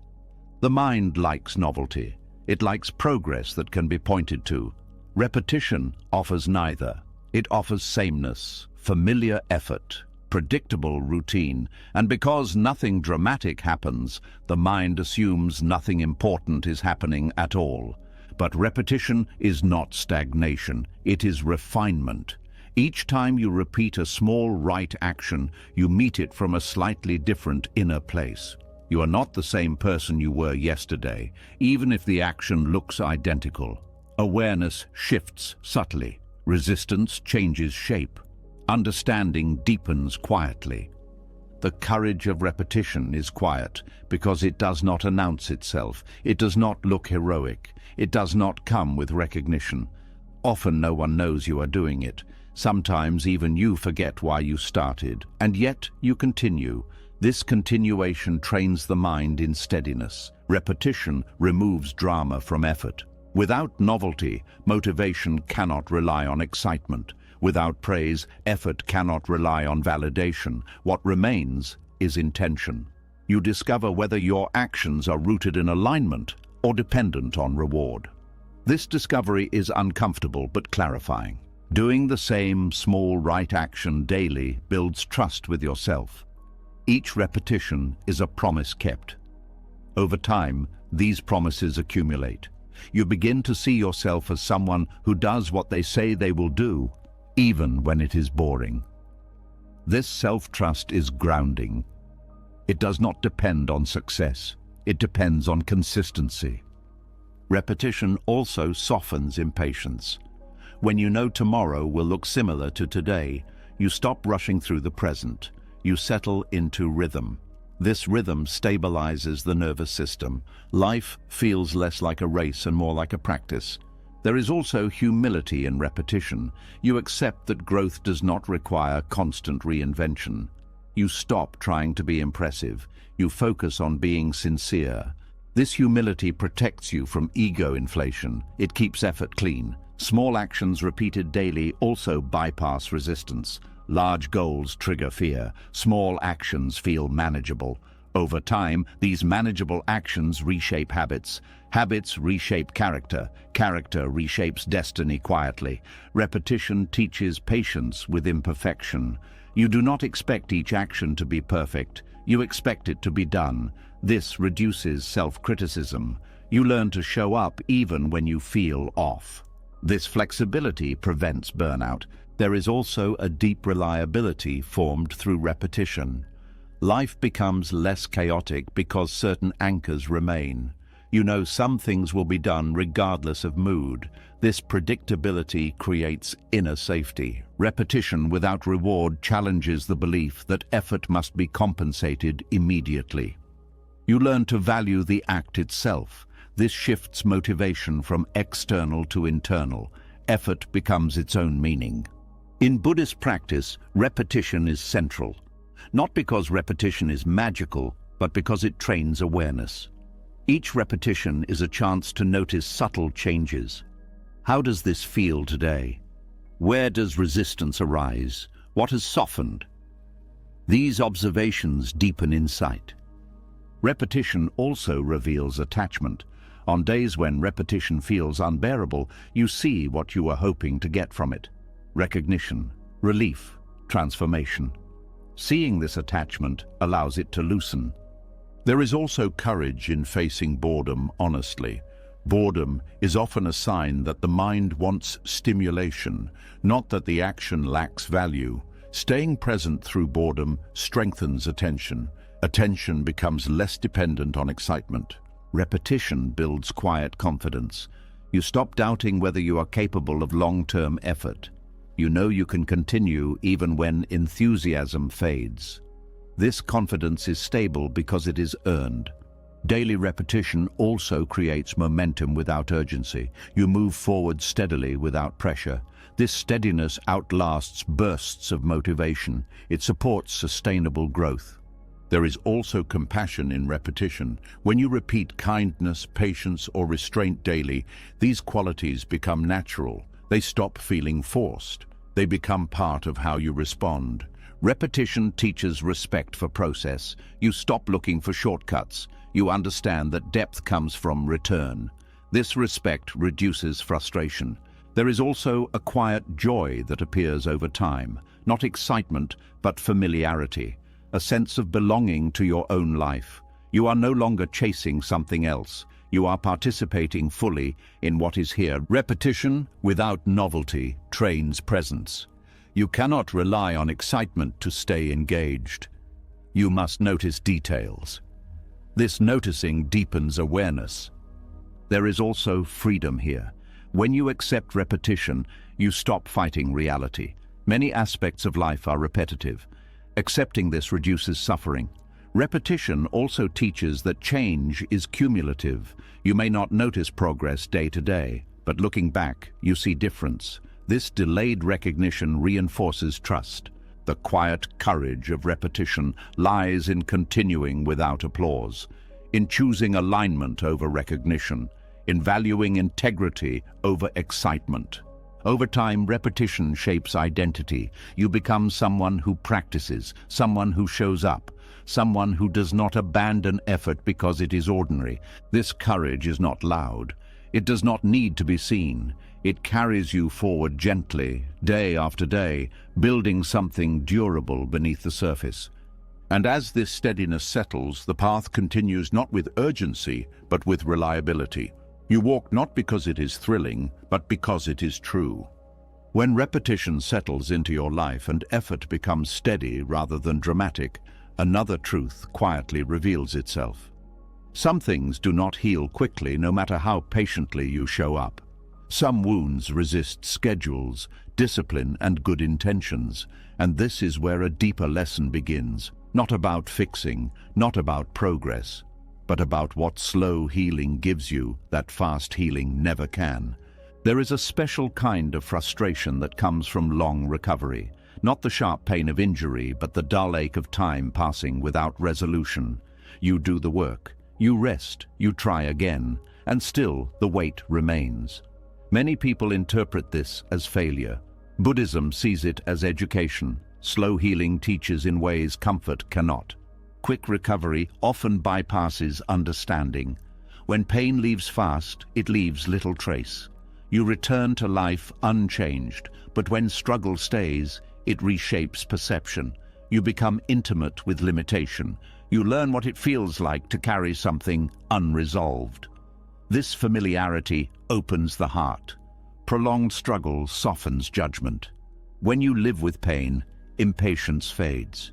The mind likes novelty. It likes progress that can be pointed to. Repetition offers neither. It offers sameness, familiar effort, predictable routine, and because nothing dramatic happens, the mind assumes nothing important is happening at all. But repetition is not stagnation, it is refinement. Each time you repeat a small right action, you meet it from a slightly different inner place. You are not the same person you were yesterday, even if the action looks identical. Awareness shifts subtly. Resistance changes shape. Understanding deepens quietly. The courage of repetition is quiet because it does not announce itself. It does not look heroic. It does not come with recognition. Often no one knows you are doing it. Sometimes even you forget why you started, and yet you continue. This continuation trains the mind in steadiness. Repetition removes drama from effort. Without novelty, motivation cannot rely on excitement. Without praise, effort cannot rely on validation. What remains is intention. You discover whether your actions are rooted in alignment or dependent on reward. This discovery is uncomfortable but clarifying. Doing the same small right action daily builds trust with yourself. Each repetition is a promise kept. Over time, these promises accumulate. You begin to see yourself as someone who does what they say they will do, even when it is boring. This self-trust is grounding. It does not depend on success. It depends on consistency. Repetition also softens impatience. When you know tomorrow will look similar to today, you stop rushing through the present. You settle into rhythm. This rhythm stabilizes the nervous system. Life feels less like a race and more like a practice. There is also humility in repetition. You accept that growth does not require constant reinvention. You stop trying to be impressive. You focus on being sincere. This humility protects you from ego inflation. It keeps effort clean. Small actions repeated daily also bypass resistance. Large goals trigger fear. Small actions feel manageable. Over time, these manageable actions reshape habits. Habits reshape character. Character reshapes destiny quietly. Repetition teaches patience with imperfection. You do not expect each action to be perfect. You expect it to be done. This reduces self-criticism. You learn to show up even when you feel off. This flexibility prevents burnout. There is also a deep reliability formed through repetition. Life becomes less chaotic because certain anchors remain. You know some things will be done regardless of mood. This predictability creates inner safety. Repetition without reward challenges the belief that effort must be compensated immediately. You learn to value the act itself. This shifts motivation from external to internal. Effort becomes its own meaning. In Buddhist practice, repetition is central. Not because repetition is magical, but because it trains awareness. Each repetition is a chance to notice subtle changes. How does this feel today? Where does resistance arise? What has softened? These observations deepen insight. Repetition also reveals attachment. On days when repetition feels unbearable, you see what you were hoping to get from it. Recognition, relief, transformation. Seeing this attachment allows it to loosen. There is also courage in facing boredom honestly. Boredom is often a sign that the mind wants stimulation, not that the action lacks value. Staying present through boredom strengthens attention. Attention becomes less dependent on excitement. Repetition builds quiet confidence. You stop doubting whether you are capable of long-term effort. You know you can continue even when enthusiasm fades. This confidence is stable because it is earned. Daily repetition also creates momentum without urgency. You move forward steadily without pressure. This steadiness outlasts bursts of motivation. It supports sustainable growth. There is also compassion in repetition. When you repeat kindness, patience, or restraint daily, these qualities become natural. They stop feeling forced. They become part of how you respond. Repetition teaches respect for process. You stop looking for shortcuts. You understand that depth comes from return. This respect reduces frustration. There is also a quiet joy that appears over time. Not excitement, but familiarity. A sense of belonging to your own life. You are no longer chasing something else. You are participating fully in what is here. Repetition without novelty trains presence. You cannot rely on excitement to stay engaged. You must notice details. This noticing deepens awareness. There is also freedom here. When you accept repetition, you stop fighting reality. Many aspects of life are repetitive. Accepting this reduces suffering. Repetition also teaches that change is cumulative. You may not notice progress day to day, but looking back, you see difference. This delayed recognition reinforces trust. The quiet courage of repetition lies in continuing without applause, in choosing alignment over recognition, in valuing integrity over excitement. Over time, repetition shapes identity. You become someone who practices, someone who shows up, someone who does not abandon effort because it is ordinary. This courage is not loud. It does not need to be seen. It carries you forward gently, day after day, building something durable beneath the surface. And as this steadiness settles, the path continues not with urgency, but with reliability. You walk not because it is thrilling, but because it is true. When repetition settles into your life and effort becomes steady rather than dramatic, another truth quietly reveals itself. Some things do not heal quickly, no matter how patiently you show up. Some wounds resist schedules, discipline, and good intentions, and this is where a deeper lesson begins. Not about fixing, not about progress, but about what slow healing gives you that fast healing never can. There is a special kind of frustration that comes from long recovery. Not the sharp pain of injury, but the dull ache of time passing without resolution. You do the work, you rest, you try again, and still the weight remains. Many people interpret this as failure. Buddhism sees it as education. Slow healing teaches in ways comfort cannot. Quick recovery often bypasses understanding. When pain leaves fast, it leaves little trace. You return to life unchanged, but when struggle stays, it reshapes perception. You become intimate with limitation. You learn what it feels like to carry something unresolved. This familiarity opens the heart. Prolonged struggle softens judgment. When you live with pain, impatience fades.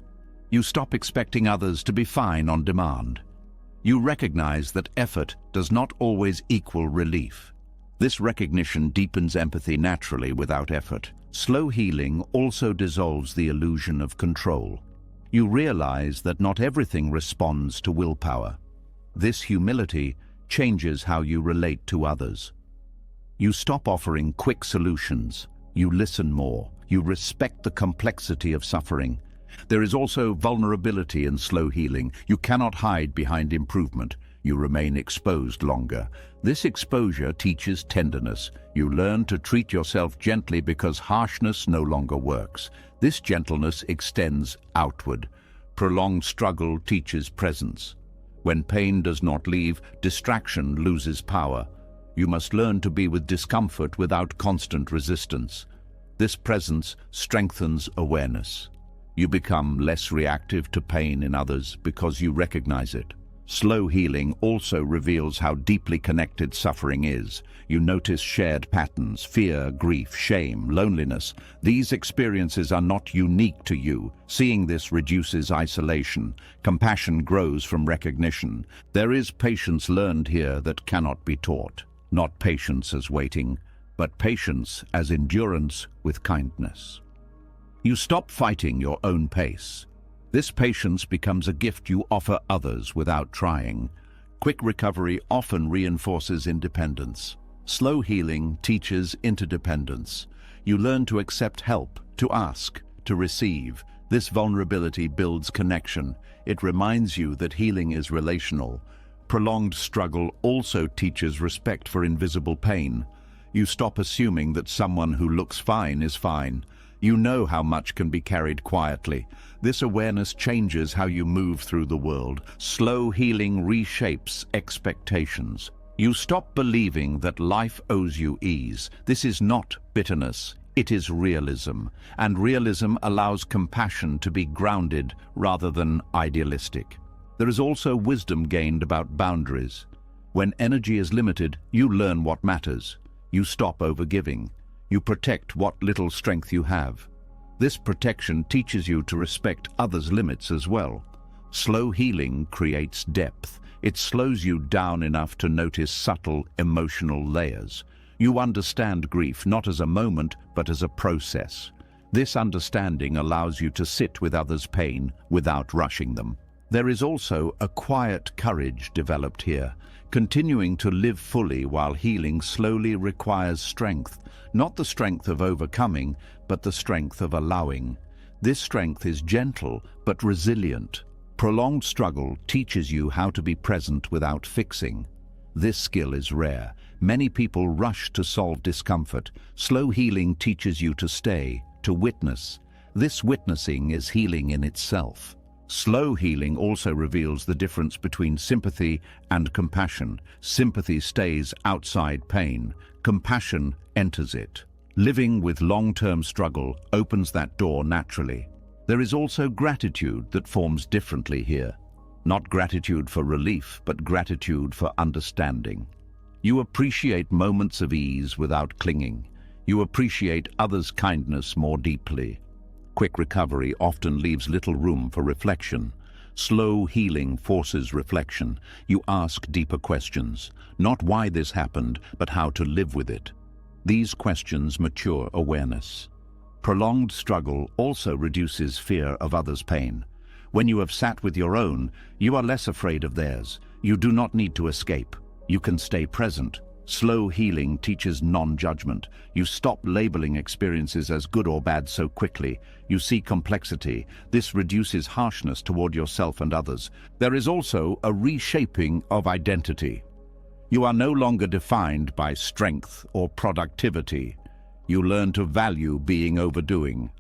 You stop expecting others to be fine on demand. You recognize that effort does not always equal relief. This recognition deepens empathy naturally without effort. Slow healing also dissolves the illusion of control. You realize that not everything responds to willpower. This humility changes how you relate to others. You stop offering quick solutions. You listen more. You respect the complexity of suffering. There is also vulnerability in slow healing. You cannot hide behind improvement. You remain exposed longer. This exposure teaches tenderness. You learn to treat yourself gently because harshness no longer works. This gentleness extends outward. Prolonged struggle teaches presence. When pain does not leave, distraction loses power. You must learn to be with discomfort without constant resistance. This presence strengthens awareness. You become less reactive to pain in others because you recognize it. Slow healing also reveals how deeply connected suffering is. You notice shared patterns: fear, grief, shame, loneliness. These experiences are not unique to you. Seeing this reduces isolation. Compassion grows from recognition. There is patience learned here that cannot be taught. Not patience as waiting, but patience as endurance with kindness. You stop fighting your own pace. This patience becomes a gift you offer others without trying. Quick recovery often reinforces independence. Slow healing teaches interdependence. You learn to accept help, to ask, to receive. This vulnerability builds connection. It reminds you that healing is relational. Prolonged struggle also teaches respect for invisible pain. You stop assuming that someone who looks fine is fine. You know how much can be carried quietly. This awareness changes how you move through the world. Slow healing reshapes expectations. You stop believing that life owes you ease. This is not bitterness, it is realism. And realism allows compassion to be grounded rather than idealistic. There is also wisdom gained about boundaries. When energy is limited, you learn what matters. You stop overgiving. You protect what little strength you have. This protection teaches you to respect others' limits as well. Slow healing creates depth. It slows you down enough to notice subtle emotional layers. You understand grief not as a moment, but as a process. This understanding allows you to sit with others' pain without rushing them. There is also a quiet courage developed here. Continuing to live fully while healing slowly requires strength. Not the strength of overcoming, but the strength of allowing. This strength is gentle but resilient. Prolonged struggle teaches you how to be present without fixing. This skill is rare. Many people rush to solve discomfort. Slow healing teaches you to stay, to witness. This witnessing is healing in itself. Slow healing also reveals the difference between sympathy and compassion. Sympathy stays outside pain. Compassion enters it. Living with long-term struggle opens that door naturally. There is also gratitude that forms differently here. Not gratitude for relief, but gratitude for understanding. You appreciate moments of ease without clinging. You appreciate others' kindness more deeply. Quick recovery often leaves little room for reflection. Slow healing forces reflection. You ask deeper questions, not why this happened, but how to live with it. These questions mature awareness. Prolonged struggle also reduces fear of others' pain. When you have sat with your own, you are less afraid of theirs. You do not need to escape. You can stay present. Slow healing teaches non-judgment. You stop labeling experiences as good or bad so quickly. You see complexity. This reduces harshness toward yourself and others. There is also a reshaping of identity. You are no longer defined by strength or productivity. You learn to value being overdoing.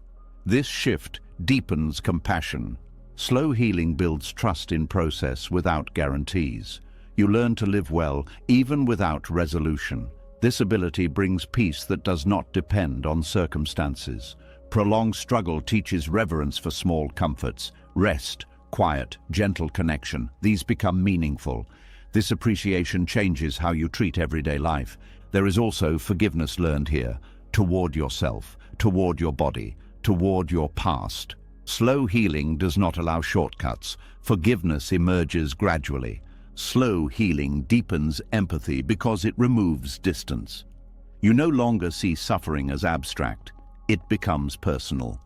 This shift deepens compassion. Slow healing builds trust in process without guarantees. You learn to live well, even without resolution. This ability brings peace that does not depend on circumstances. Prolonged struggle teaches reverence for small comforts. Rest, quiet, gentle connection. These become meaningful. This appreciation changes how you treat everyday life. There is also forgiveness learned here, toward yourself, toward your body, toward your past. Slow healing does not allow shortcuts. Forgiveness emerges gradually. Slow healing deepens empathy because it removes distance. You no longer see suffering as abstract. It becomes personal.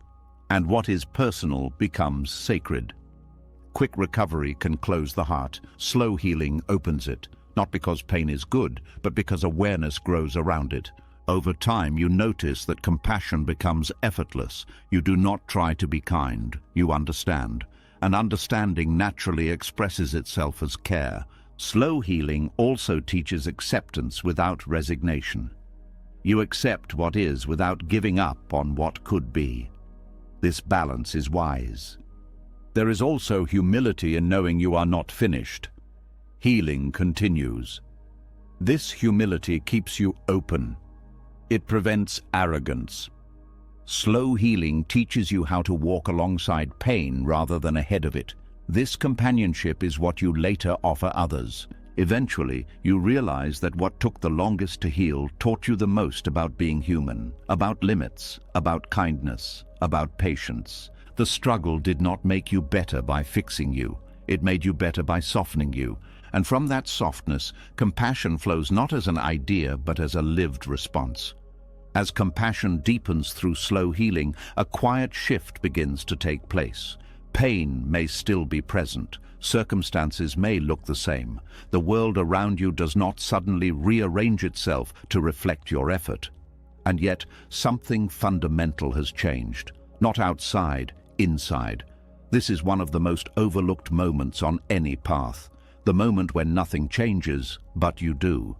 And what is personal becomes sacred. Quick recovery can close the heart. Slow healing opens it, not because pain is good, but because awareness grows around it. Over time, you notice that compassion becomes effortless. You do not try to be kind. You understand. And understanding naturally expresses itself as care. Slow healing also teaches acceptance without resignation. You accept what is without giving up on what could be. This balance is wise. There is also humility in knowing you are not finished. Healing continues. This humility keeps you open. It prevents arrogance. Slow healing teaches you how to walk alongside pain rather than ahead of it. This companionship is what you later offer others. Eventually, you realize that what took the longest to heal taught you the most about being human, about limits, about kindness, about patience. The struggle did not make you better by fixing you. It made you better by softening you. And from that softness, compassion flows not as an idea, but as a lived response. As compassion deepens through slow healing, a quiet shift begins to take place. Pain may still be present. Circumstances may look the same. The world around you does not suddenly rearrange itself to reflect your effort. And yet, something fundamental has changed. Not outside, inside. This is one of the most overlooked moments on any path. The moment when nothing changes, but you do.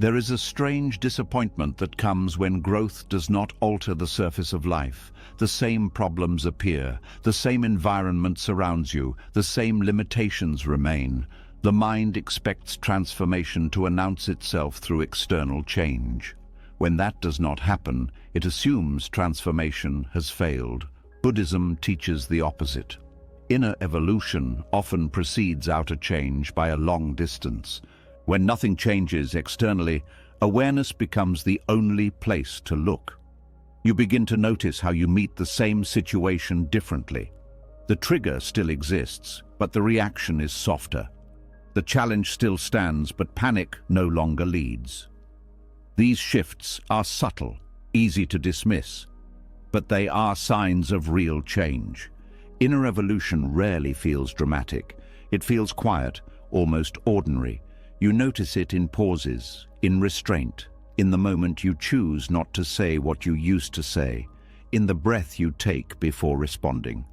There is a strange disappointment that comes when growth does not alter the surface of life. The same problems appear, the same environment surrounds you, the same limitations remain. The mind expects transformation to announce itself through external change. When that does not happen, it assumes transformation has failed. Buddhism teaches the opposite. Inner evolution often precedes outer change by a long distance. When nothing changes externally, awareness becomes the only place to look. You begin to notice how you meet the same situation differently. The trigger still exists, but the reaction is softer. The challenge still stands, but panic no longer leads. These shifts are subtle, easy to dismiss, but they are signs of real change. Inner evolution rarely feels dramatic. It feels quiet, almost ordinary. You notice it in pauses, in restraint, in the moment you choose not to say what you used to say, in the breath you take before responding.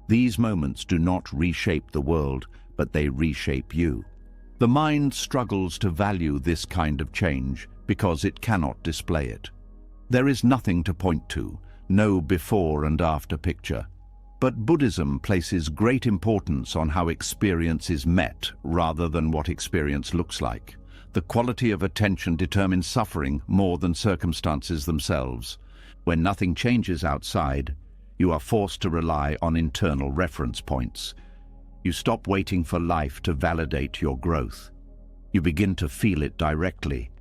These moments do not reshape the world, but they reshape you. The mind struggles to value this kind of change because it cannot display it. There is nothing to point to, no before and after picture. But Buddhism places great importance on how experience is met rather than what experience looks like. The quality of attention determines suffering more than circumstances themselves. When nothing changes outside, you are forced to rely on internal reference points. You stop waiting for life to validate your growth. You begin to feel it directly.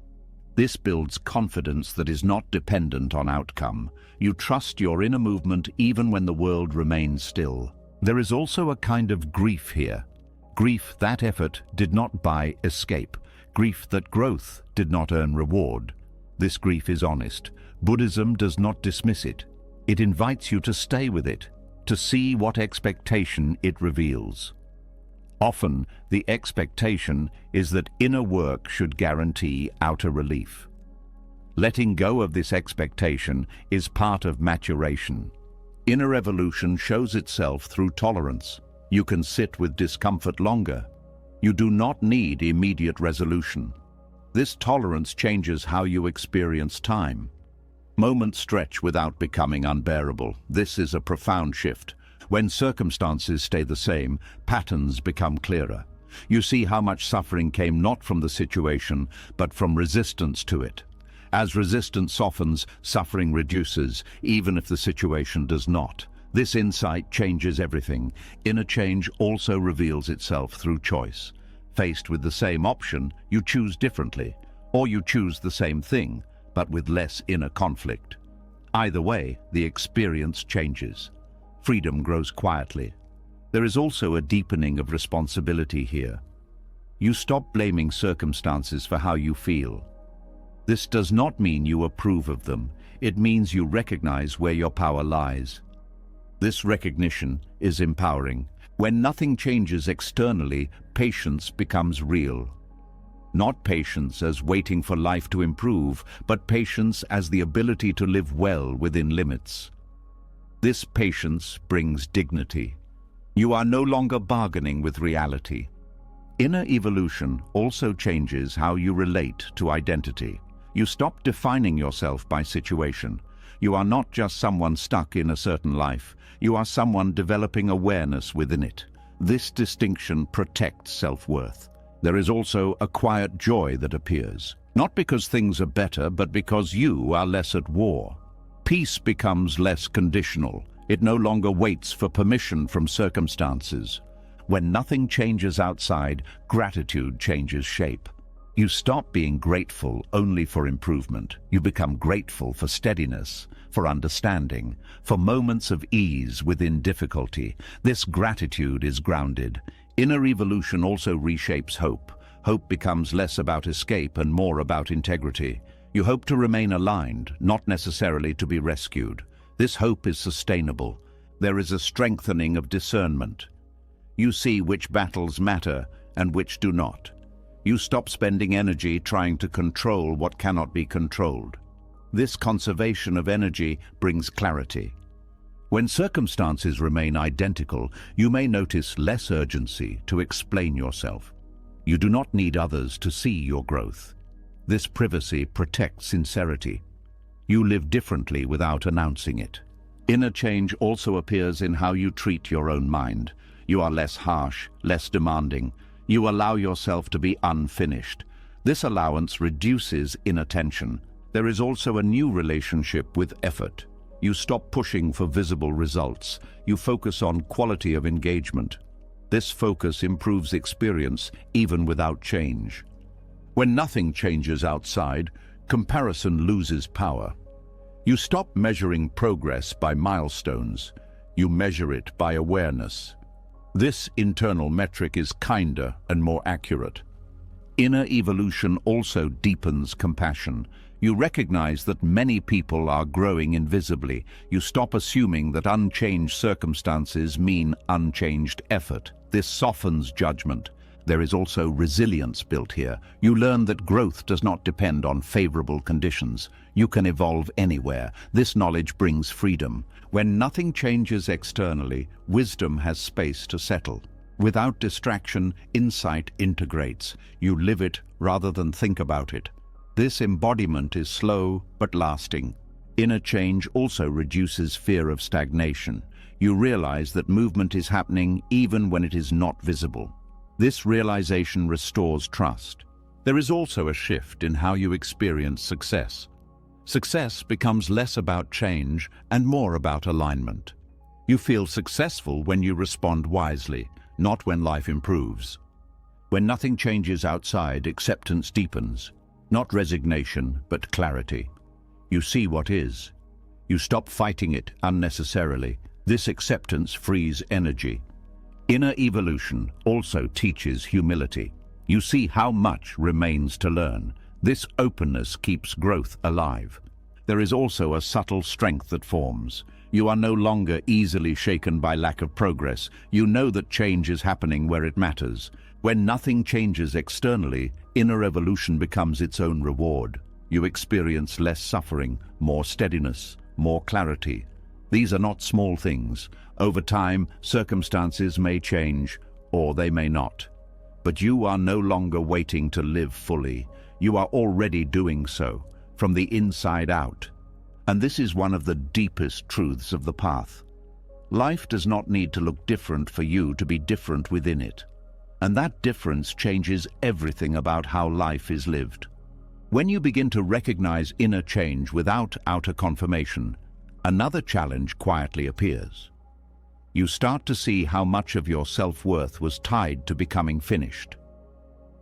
This builds confidence that is not dependent on outcome. You trust your inner movement even when the world remains still. There is also a kind of grief here. Grief that effort did not buy escape. Grief that growth did not earn reward. This grief is honest. Buddhism does not dismiss it. It invites you to stay with it, to see what expectation it reveals. Often, the expectation is that inner work should guarantee outer relief. Letting go of this expectation is part of maturation. Inner evolution shows itself through tolerance. You can sit with discomfort longer. You do not need immediate resolution. This tolerance changes how you experience time. Moments stretch without becoming unbearable. This is a profound shift. When circumstances stay the same, patterns become clearer. You see how much suffering came not from the situation, but from resistance to it. As resistance softens, suffering reduces, even if the situation does not. This insight changes everything. Inner change also reveals itself through choice. Faced with the same option, you choose differently, or you choose the same thing, but with less inner conflict. Either way, the experience changes. Freedom grows quietly. There is also a deepening of responsibility here. You stop blaming circumstances for how you feel. This does not mean you approve of them. It means you recognize where your power lies. This recognition is empowering. When nothing changes externally, patience becomes real. Not patience as waiting for life to improve, but patience as the ability to live well within limits. This patience brings dignity. You are no longer bargaining with reality. Inner evolution also changes how you relate to identity. You stop defining yourself by situation. You are not just someone stuck in a certain life. You are someone developing awareness within it. This distinction protects self-worth. There is also a quiet joy that appears, not because things are better, but because you are less at war. Peace becomes less conditional. It no longer waits for permission from circumstances. When nothing changes outside, gratitude changes shape. You stop being grateful only for improvement. You become grateful for steadiness, for understanding, for moments of ease within difficulty. This gratitude is grounded. Inner evolution also reshapes hope. Hope becomes less about escape and more about integrity. You hope to remain aligned, not necessarily to be rescued. This hope is sustainable. There is a strengthening of discernment. You see which battles matter and which do not. You stop spending energy trying to control what cannot be controlled. This conservation of energy brings clarity. When circumstances remain identical, you may notice less urgency to explain yourself. You do not need others to see your growth. This privacy protects sincerity. You live differently without announcing it. Inner change also appears in how you treat your own mind. You are less harsh, less demanding. You allow yourself to be unfinished. This allowance reduces inner tension. There is also a new relationship with effort. You stop pushing for visible results. You focus on quality of engagement. This focus improves experience even without change. When nothing changes outside, comparison loses power. You stop measuring progress by milestones. You measure it by awareness. This internal metric is kinder and more accurate. Inner evolution also deepens compassion. You recognize that many people are growing invisibly. You stop assuming that unchanged circumstances mean unchanged effort. This softens judgment. There is also resilience built here. You learn that growth does not depend on favorable conditions. You can evolve anywhere. This knowledge brings freedom. When nothing changes externally, wisdom has space to settle. Without distraction, insight integrates. You live it rather than think about it. This embodiment is slow but lasting. Inner change also reduces fear of stagnation. You realize that movement is happening even when it is not visible. This realization restores trust. There is also a shift in how you experience success. Success becomes less about change and more about alignment. You feel successful when you respond wisely, not when life improves. When nothing changes outside, acceptance deepens. Not resignation, but clarity. You see what is. You stop fighting it unnecessarily. This acceptance frees energy. Inner evolution also teaches humility. You see how much remains to learn. This openness keeps growth alive. There is also a subtle strength that forms. You are no longer easily shaken by lack of progress. You know that change is happening where it matters. When nothing changes externally, inner evolution becomes its own reward. You experience less suffering, more steadiness, more clarity. These are not small things. Over time, circumstances may change, or they may not. But you are no longer waiting to live fully. You are already doing so, from the inside out. And this is one of the deepest truths of the path. Life does not need to look different for you to be different within it. And that difference changes everything about how life is lived. When you begin to recognize inner change without outer confirmation, another challenge quietly appears. You start to see how much of your self-worth was tied to becoming finished.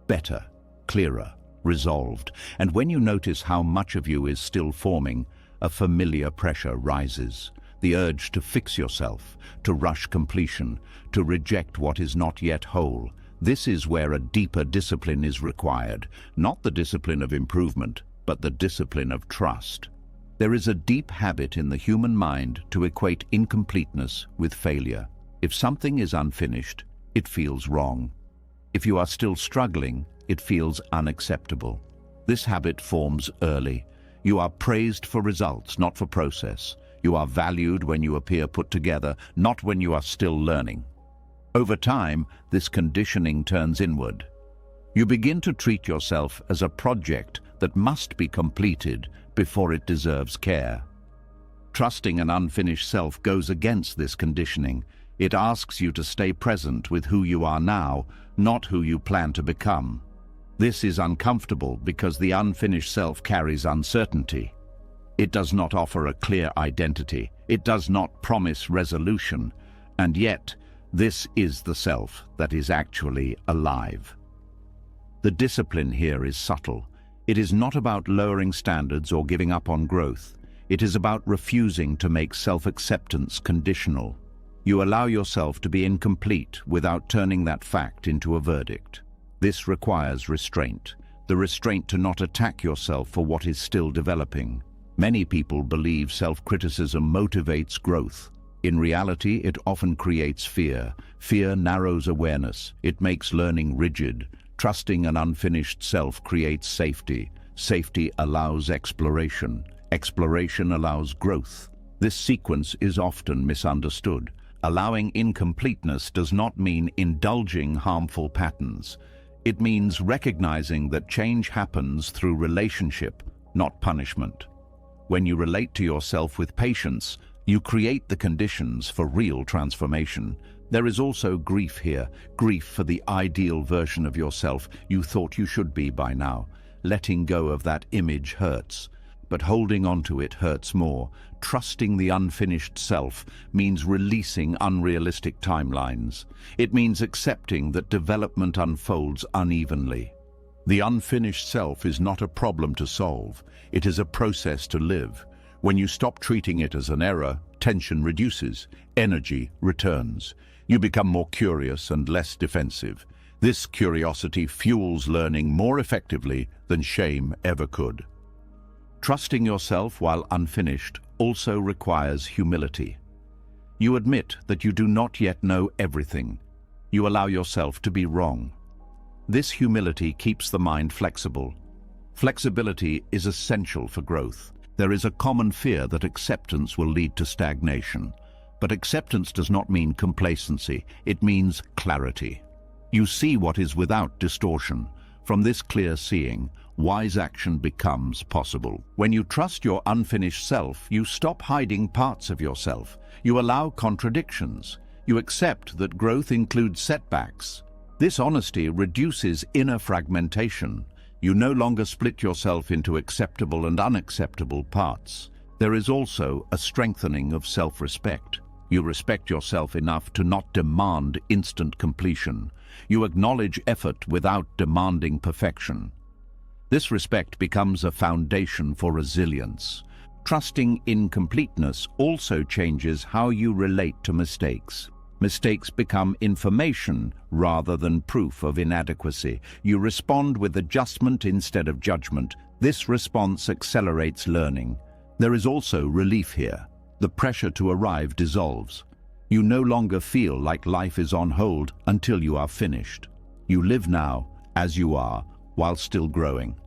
Better, clearer, resolved. And when you notice how much of you is still forming, a familiar pressure rises. The urge to fix yourself, to rush completion, to reject what is not yet whole. This is where a deeper discipline is required, not the discipline of improvement, but the discipline of trust. There is a deep habit in the human mind to equate incompleteness with failure. If something is unfinished, it feels wrong. If you are still struggling, it feels unacceptable. This habit forms early. You are praised for results, not for process. You are valued when you appear put together, not when you are still learning. Over time, this conditioning turns inward. You begin to treat yourself as a project that must be completed before it deserves care. Trusting an unfinished self goes against this conditioning. It asks you to stay present with who you are now, not who you plan to become. This is uncomfortable because the unfinished self carries uncertainty. It does not offer a clear identity. It does not promise resolution. And yet, this is the self that is actually alive. The discipline here is subtle. It is not about lowering standards or giving up on growth. It is about refusing to make self-acceptance conditional. You allow yourself to be incomplete without turning that fact into a verdict. This requires restraint, the restraint to not attack yourself for what is still developing. Many people believe self-criticism motivates growth. In reality, it often creates fear. Fear narrows awareness. It makes learning rigid. Trusting an unfinished self creates safety. Safety allows exploration. Exploration allows growth. This sequence is often misunderstood. Allowing incompleteness does not mean indulging harmful patterns. It means recognizing that change happens through relationship, not punishment. When you relate to yourself with patience, you create the conditions for real transformation. There is also grief here, grief for the ideal version of yourself you thought you should be by now. Letting go of that image hurts, but holding on to it hurts more. Trusting the unfinished self means releasing unrealistic timelines. It means accepting that development unfolds unevenly. The unfinished self is not a problem to solve. It is a process to live. When you stop treating it as an error, tension reduces, energy returns. You become more curious and less defensive. This curiosity fuels learning more effectively than shame ever could. Trusting yourself while unfinished also requires humility. You admit that you do not yet know everything. You allow yourself to be wrong. This humility keeps the mind flexible. Flexibility is essential for growth. There is a common fear that acceptance will lead to stagnation. But acceptance does not mean complacency. It means clarity. You see what is without distortion. From this clear seeing, wise action becomes possible. When you trust your unfinished self, you stop hiding parts of yourself. You allow contradictions. You accept that growth includes setbacks. This honesty reduces inner fragmentation. You no longer split yourself into acceptable and unacceptable parts. There is also a strengthening of self-respect. You respect yourself enough to not demand instant completion. You acknowledge effort without demanding perfection. This respect becomes a foundation for resilience. Trusting incompleteness also changes how you relate to mistakes. Mistakes become information rather than proof of inadequacy. You respond with adjustment instead of judgment. This response accelerates learning. There is also relief here. The pressure to arrive dissolves. You no longer feel like life is on hold until you are finished. You live now, as you are, while still growing.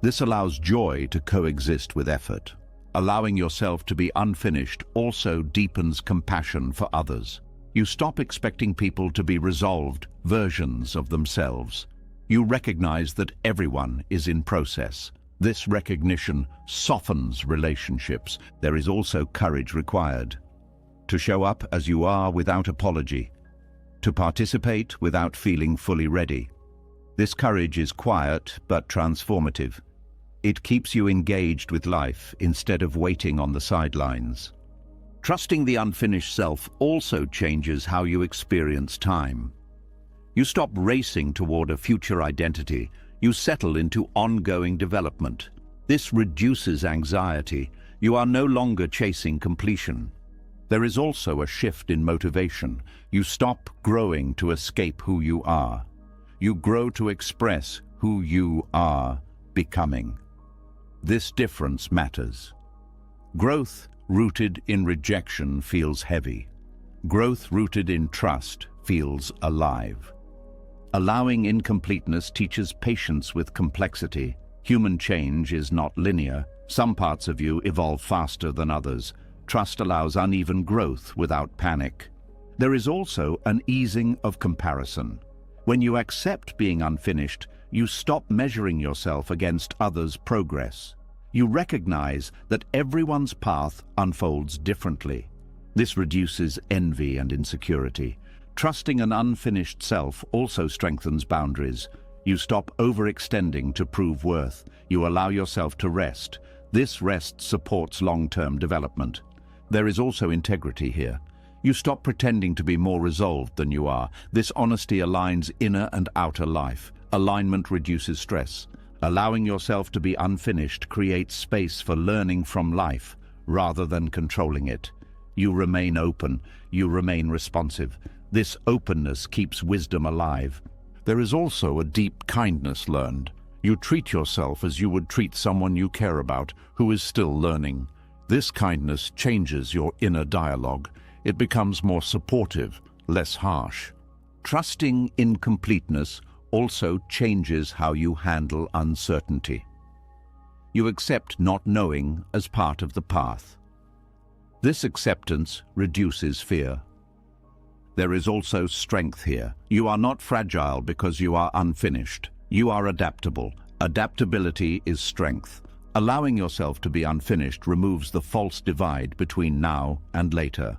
This allows joy to coexist with effort. Allowing yourself to be unfinished also deepens compassion for others. You stop expecting people to be resolved versions of themselves. You recognize that everyone is in process. This recognition softens relationships. There is also courage required. To show up as you are without apology. To participate without feeling fully ready. This courage is quiet but transformative. It keeps you engaged with life instead of waiting on the sidelines. Trusting the unfinished self also changes how you experience time. You stop racing toward a future identity. You settle into ongoing development. This reduces anxiety. You are no longer chasing completion. There is also a shift in motivation. You stop growing to escape who you are. You grow to express who you are becoming. This difference matters. Growth rooted in rejection feels heavy. Growth rooted in trust feels alive. Allowing incompleteness teaches patience with complexity. Human change is not linear. Some parts of you evolve faster than others. Trust allows uneven growth without panic. There is also an easing of comparison. When you accept being unfinished, you stop measuring yourself against others' progress. You recognize that everyone's path unfolds differently. This reduces envy and insecurity. Trusting an unfinished self also strengthens boundaries. You stop overextending to prove worth. You allow yourself to rest. This rest supports long-term development. There is also integrity here. You stop pretending to be more resolved than you are. This honesty aligns inner and outer life. Alignment reduces stress. Allowing yourself to be unfinished creates space for learning from life rather than controlling it. You remain open. You remain responsive. This openness keeps wisdom alive. There is also a deep kindness learned. You treat yourself as you would treat someone you care about who is still learning. This kindness changes your inner dialogue. It becomes more supportive, less harsh. Trusting incompleteness also changes how you handle uncertainty. You accept not knowing as part of the path. This acceptance reduces fear. There is also strength here. You are not fragile because you are unfinished. You are adaptable. Adaptability is strength. Allowing yourself to be unfinished removes the false divide between now and later.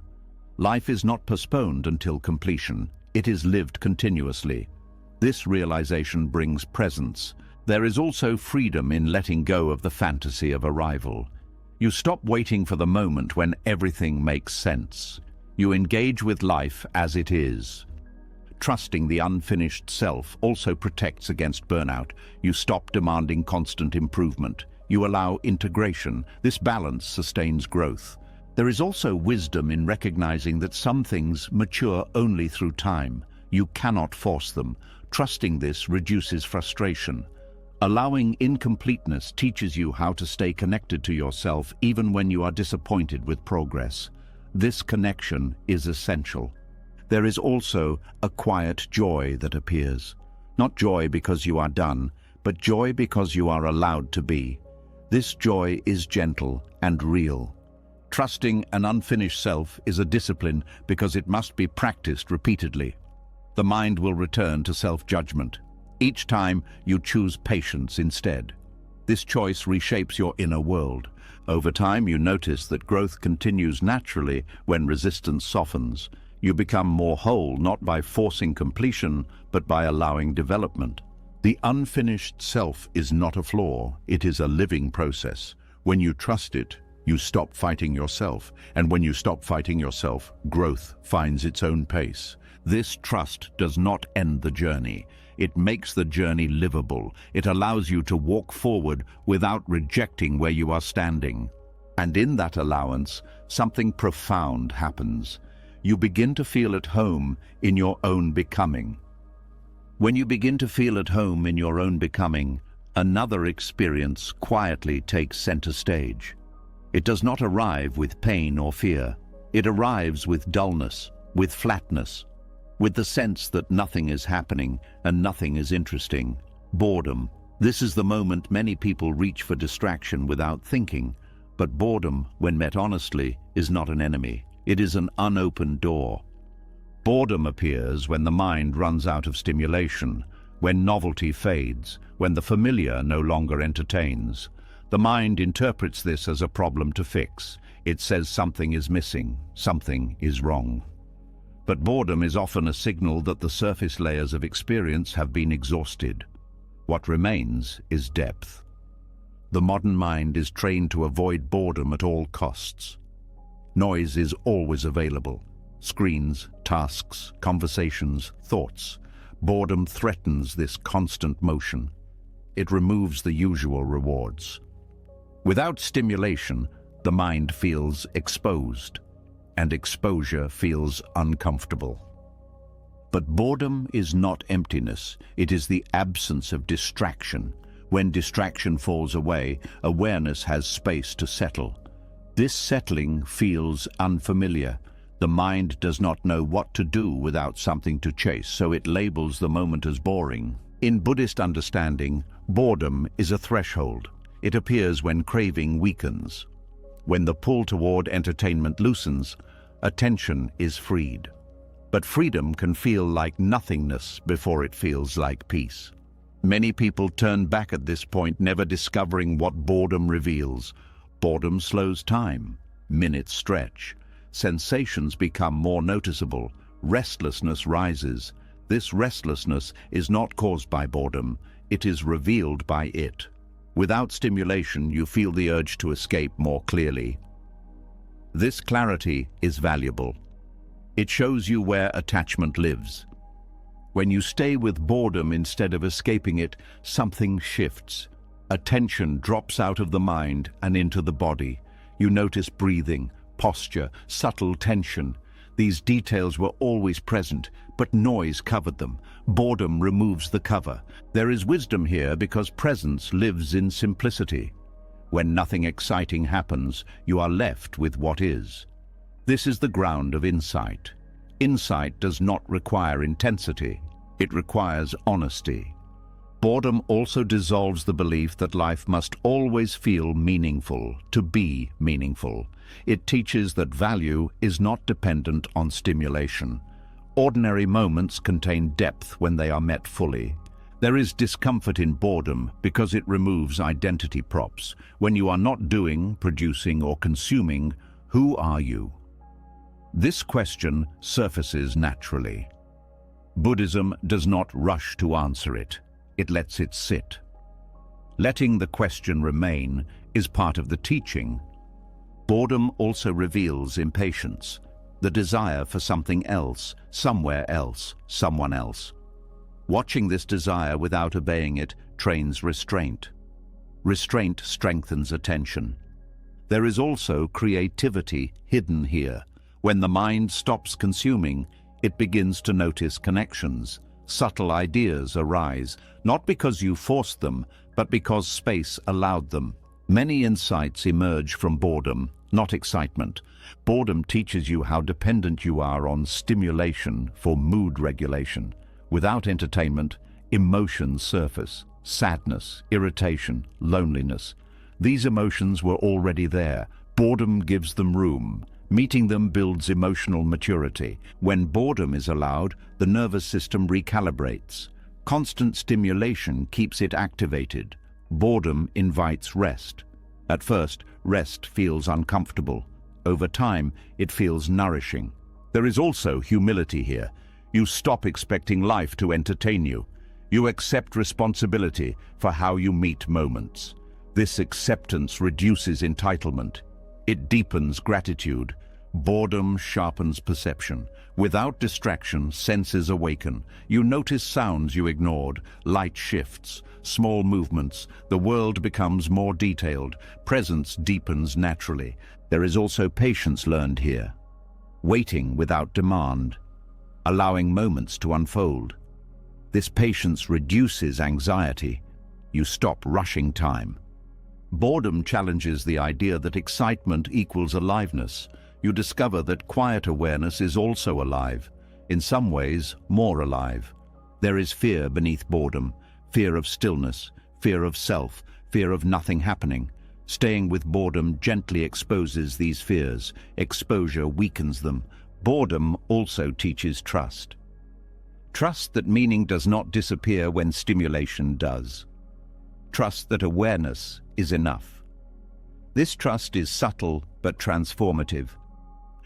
Life is not postponed until completion. It is lived continuously. This realization brings presence. There is also freedom in letting go of the fantasy of arrival. You stop waiting for the moment when everything makes sense. You engage with life as it is. Trusting the unfinished self also protects against burnout. You stop demanding constant improvement. You allow integration. This balance sustains growth. There is also wisdom in recognizing that some things mature only through time. You cannot force them. Trusting this reduces frustration. Allowing incompleteness teaches you how to stay connected to yourself even when you are disappointed with progress. This connection is essential. There is also a quiet joy that appears. Not joy because you are done, but joy because you are allowed to be. This joy is gentle and real. Trusting an unfinished self is a discipline because it must be practiced repeatedly. The mind will return to self-judgment. Each time you choose patience instead. This choice reshapes your inner world. Over time, you notice that growth continues naturally when resistance softens. You become more whole not by forcing completion, but by allowing development. The unfinished self is not a flaw, it is a living process. When you trust it, you stop fighting yourself, and when you stop fighting yourself, growth finds its own pace. This trust does not end the journey. It makes the journey livable. It allows you to walk forward without rejecting where you are standing. And in that allowance, something profound happens. You begin to feel at home in your own becoming. When you begin to feel at home in your own becoming, another experience quietly takes center stage. It does not arrive with pain or fear. It arrives with dullness, with flatness, with the sense that nothing is happening and nothing is interesting. Boredom. This is the moment many people reach for distraction without thinking. But boredom, when met honestly, is not an enemy. It is an unopened door. Boredom appears when the mind runs out of stimulation, when novelty fades, when the familiar no longer entertains. The mind interprets this as a problem to fix. It says something is missing, something is wrong. But boredom is often a signal that the surface layers of experience have been exhausted. What remains is depth. The modern mind is trained to avoid boredom at all costs. Noise is always available. Screens, tasks, conversations, thoughts. Boredom threatens this constant motion. It removes the usual rewards. Without stimulation, the mind feels exposed, and exposure feels uncomfortable. But boredom is not emptiness, it is the absence of distraction. When distraction falls away, awareness has space to settle. This settling feels unfamiliar. The mind does not know what to do without something to chase, so it labels the moment as boring. In Buddhist understanding, boredom is a threshold. It appears when craving weakens. When the pull toward entertainment loosens, attention is freed. But freedom can feel like nothingness before it feels like peace. Many people turn back at this point, never discovering what boredom reveals. Boredom slows time. Minutes stretch. Sensations become more noticeable. Restlessness rises. This restlessness is not caused by boredom. It is revealed by it. Without stimulation, you feel the urge to escape more clearly. This clarity is valuable. It shows you where attachment lives. When you stay with boredom instead of escaping it, something shifts. Attention drops out of the mind and into the body. You notice breathing, posture, subtle tension. These details were always present, but noise covered them. Boredom removes the cover. There is wisdom here because presence lives in simplicity. When nothing exciting happens, you are left with what is. This is the ground of insight. Insight does not require intensity. It requires honesty. Boredom also dissolves the belief that life must always feel meaningful, to be meaningful. It teaches that value is not dependent on stimulation. Ordinary moments contain depth when they are met fully. There is discomfort in boredom because it removes identity props. When you are not doing, producing, or consuming, who are you? This question surfaces naturally. Buddhism does not rush to answer it. It lets it sit. Letting the question remain is part of the teaching. Boredom also reveals impatience, the desire for something else, somewhere else, someone else. Watching this desire without obeying it trains restraint. Restraint strengthens attention. There is also creativity hidden here. When the mind stops consuming, it begins to notice connections. Subtle ideas arise, not because you forced them, but because space allowed them. Many insights emerge from boredom, not excitement. Boredom teaches you how dependent you are on stimulation for mood regulation. Without entertainment, emotions surface. Sadness, irritation, loneliness. These emotions were already there. Boredom gives them room. Meeting them builds emotional maturity. When boredom is allowed, the nervous system recalibrates. Constant stimulation keeps it activated. Boredom invites rest. At first, rest feels uncomfortable. Over time, it feels nourishing. There is also humility here. You stop expecting life to entertain you. You accept responsibility for how you meet moments. This acceptance reduces entitlement. It deepens gratitude. Boredom sharpens perception. Without distraction, senses awaken. You notice sounds you ignored, light shifts, small movements. The world becomes more detailed. Presence deepens naturally. There is also patience learned here. Waiting without demand, allowing moments to unfold. This patience reduces anxiety. You stop rushing time. Boredom challenges the idea that excitement equals aliveness. You discover that quiet awareness is also alive, in some ways more alive. There is fear beneath boredom, fear of stillness, fear of self, fear of nothing happening. Staying with boredom gently exposes these fears. Exposure weakens them. Boredom also teaches trust. Trust that meaning does not disappear when stimulation does. Trust that awareness is enough. This trust is subtle but transformative.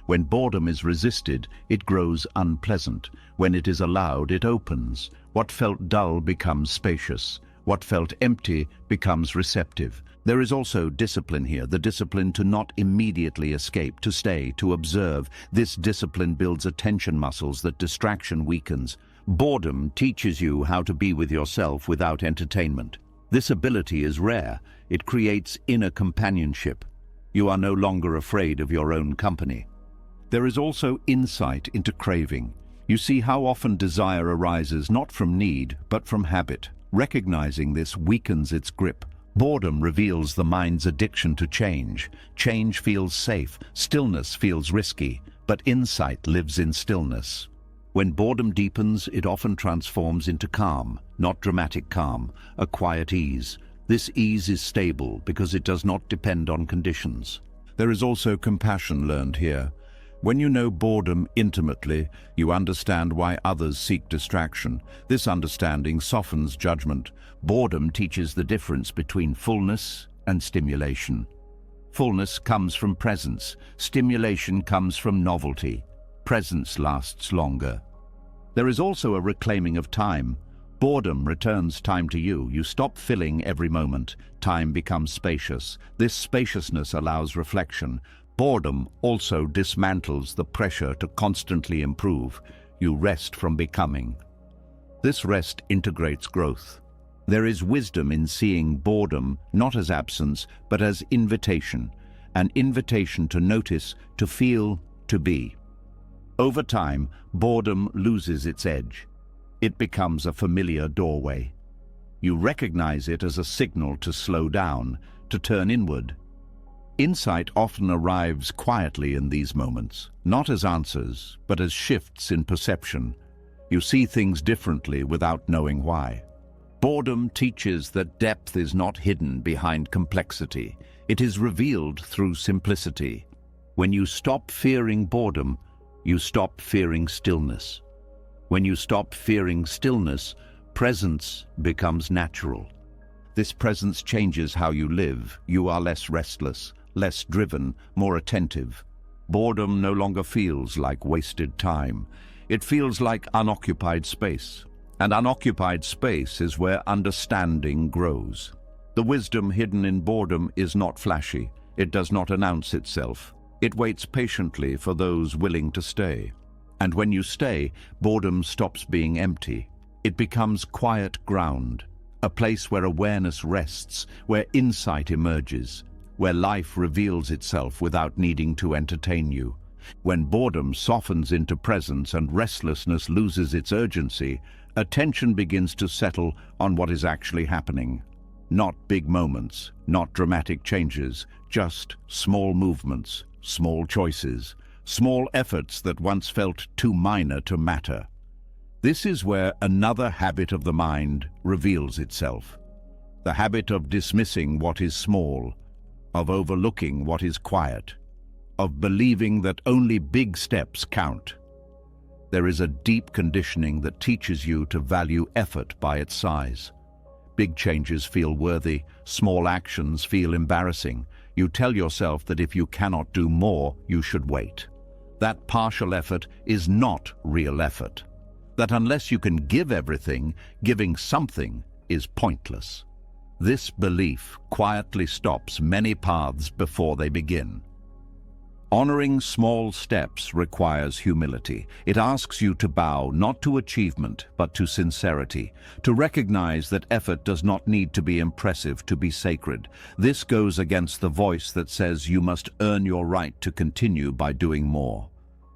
When boredom is resisted, it grows unpleasant. When it is allowed, it opens. What felt dull becomes spacious. What felt empty becomes receptive. There is also discipline here, the discipline to not immediately escape, to stay, to observe. This discipline builds attention muscles that distraction weakens. Boredom teaches you how to be with yourself without entertainment. This ability is rare. It creates inner companionship. You are no longer afraid of your own company. There is also insight into craving. You see how often desire arises not from need, but from habit. Recognizing this weakens its grip. Boredom reveals the mind's addiction to change. Change feels safe, stillness feels risky, but insight lives in stillness. When boredom deepens, it often transforms into calm, not dramatic calm, a quiet ease. This ease is stable because it does not depend on conditions. There is also compassion learned here. When you know boredom intimately, you understand why others seek distraction. This understanding softens judgment. Boredom teaches the difference between fullness and stimulation. Fullness comes from presence. Stimulation comes from novelty. Presence lasts longer. There is also a reclaiming of time. Boredom returns time to you. You stop filling every moment. Time becomes spacious. This spaciousness allows reflection. Boredom also dismantles the pressure to constantly improve. You rest from becoming. This rest integrates growth. There is wisdom in seeing boredom not as absence, but as invitation. An invitation to notice, to feel, to be. Over time, boredom loses its edge. It becomes a familiar doorway. You recognize it as a signal to slow down, to turn inward. Insight often arrives quietly in these moments, not as answers, but as shifts in perception. You see things differently without knowing why. Boredom teaches that depth is not hidden behind complexity. It is revealed through simplicity. When you stop fearing boredom, you stop fearing stillness. When you stop fearing stillness, presence becomes natural. This presence changes how you live. You are less restless, less driven, more attentive. Boredom no longer feels like wasted time. It feels like unoccupied space. And unoccupied space is where understanding grows. The wisdom hidden in boredom is not flashy. It does not announce itself. It waits patiently for those willing to stay. And when you stay, boredom stops being empty. It becomes quiet ground, a place where awareness rests, where insight emerges, where life reveals itself without needing to entertain you. When boredom softens into presence and restlessness loses its urgency, attention begins to settle on what is actually happening. Not big moments, not dramatic changes, just small movements, small choices, small efforts that once felt too minor to matter. This is where another habit of the mind reveals itself. The habit of dismissing what is small, of overlooking what is quiet, of believing that only big steps count. There is a deep conditioning that teaches you to value effort by its size. Big changes feel worthy, small actions feel embarrassing. You tell yourself that if you cannot do more, you should wait. That partial effort is not real effort. That unless you can give everything, giving something is pointless. This belief quietly stops many paths before they begin. Honoring small steps requires humility. It asks you to bow not to achievement, but to sincerity, to recognize that effort does not need to be impressive to be sacred. This goes against the voice that says you must earn your right to continue by doing more.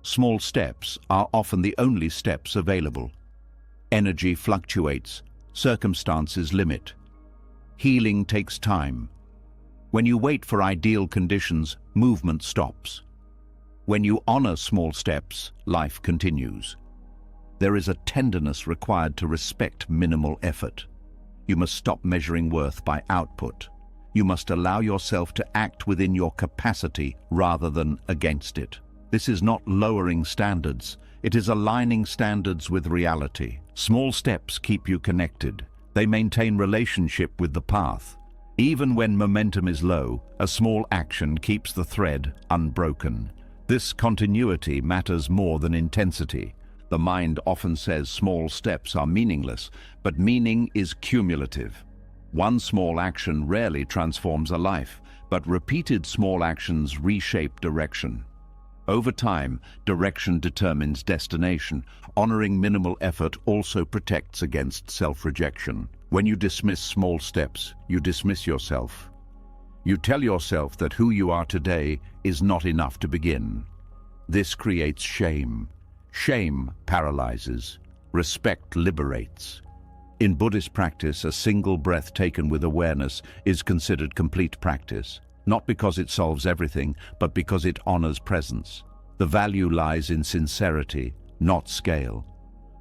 Small steps are often the only steps available. Energy fluctuates, circumstances limit. Healing takes time. When you wait for ideal conditions, movement stops. When you honor small steps, life continues. There is a tenderness required to respect minimal effort. You must stop measuring worth by output. You must allow yourself to act within your capacity rather than against it. This is not lowering standards. It is aligning standards with reality. Small steps keep you connected. They maintain relationship with the path. Even when momentum is low, a small action keeps the thread unbroken. This continuity matters more than intensity. The mind often says small steps are meaningless, but meaning is cumulative. One small action rarely transforms a life, but repeated small actions reshape direction. Over time, direction determines destination. Honoring minimal effort also protects against self-rejection. When you dismiss small steps, you dismiss yourself. You tell yourself that who you are today is not enough to begin. This creates shame. Shame paralyzes. Respect liberates. In Buddhist practice, a single breath taken with awareness is considered complete practice. Not because it solves everything, but because it honors presence. The value lies in sincerity, not scale.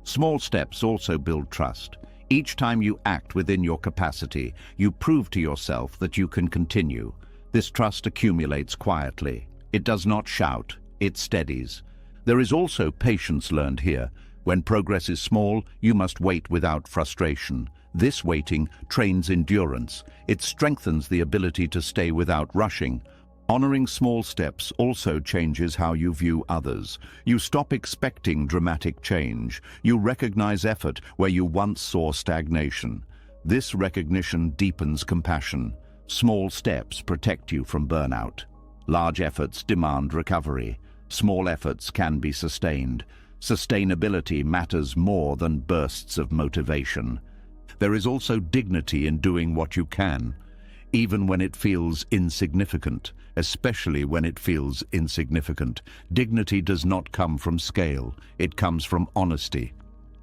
Small steps also build trust. Each time you act within your capacity, you prove to yourself that you can continue. This trust accumulates quietly. It does not shout, it steadies. There is also patience learned here. When progress is small, you must wait without frustration. This waiting trains endurance. It strengthens the ability to stay without rushing. Honoring small steps also changes how you view others. You stop expecting dramatic change. You recognize effort where you once saw stagnation. This recognition deepens compassion. Small steps protect you from burnout. Large efforts demand recovery. Small efforts can be sustained. Sustainability matters more than bursts of motivation. There is also dignity in doing what you can, even when it feels insignificant, especially when it feels insignificant. Dignity does not come from scale, it comes from honesty.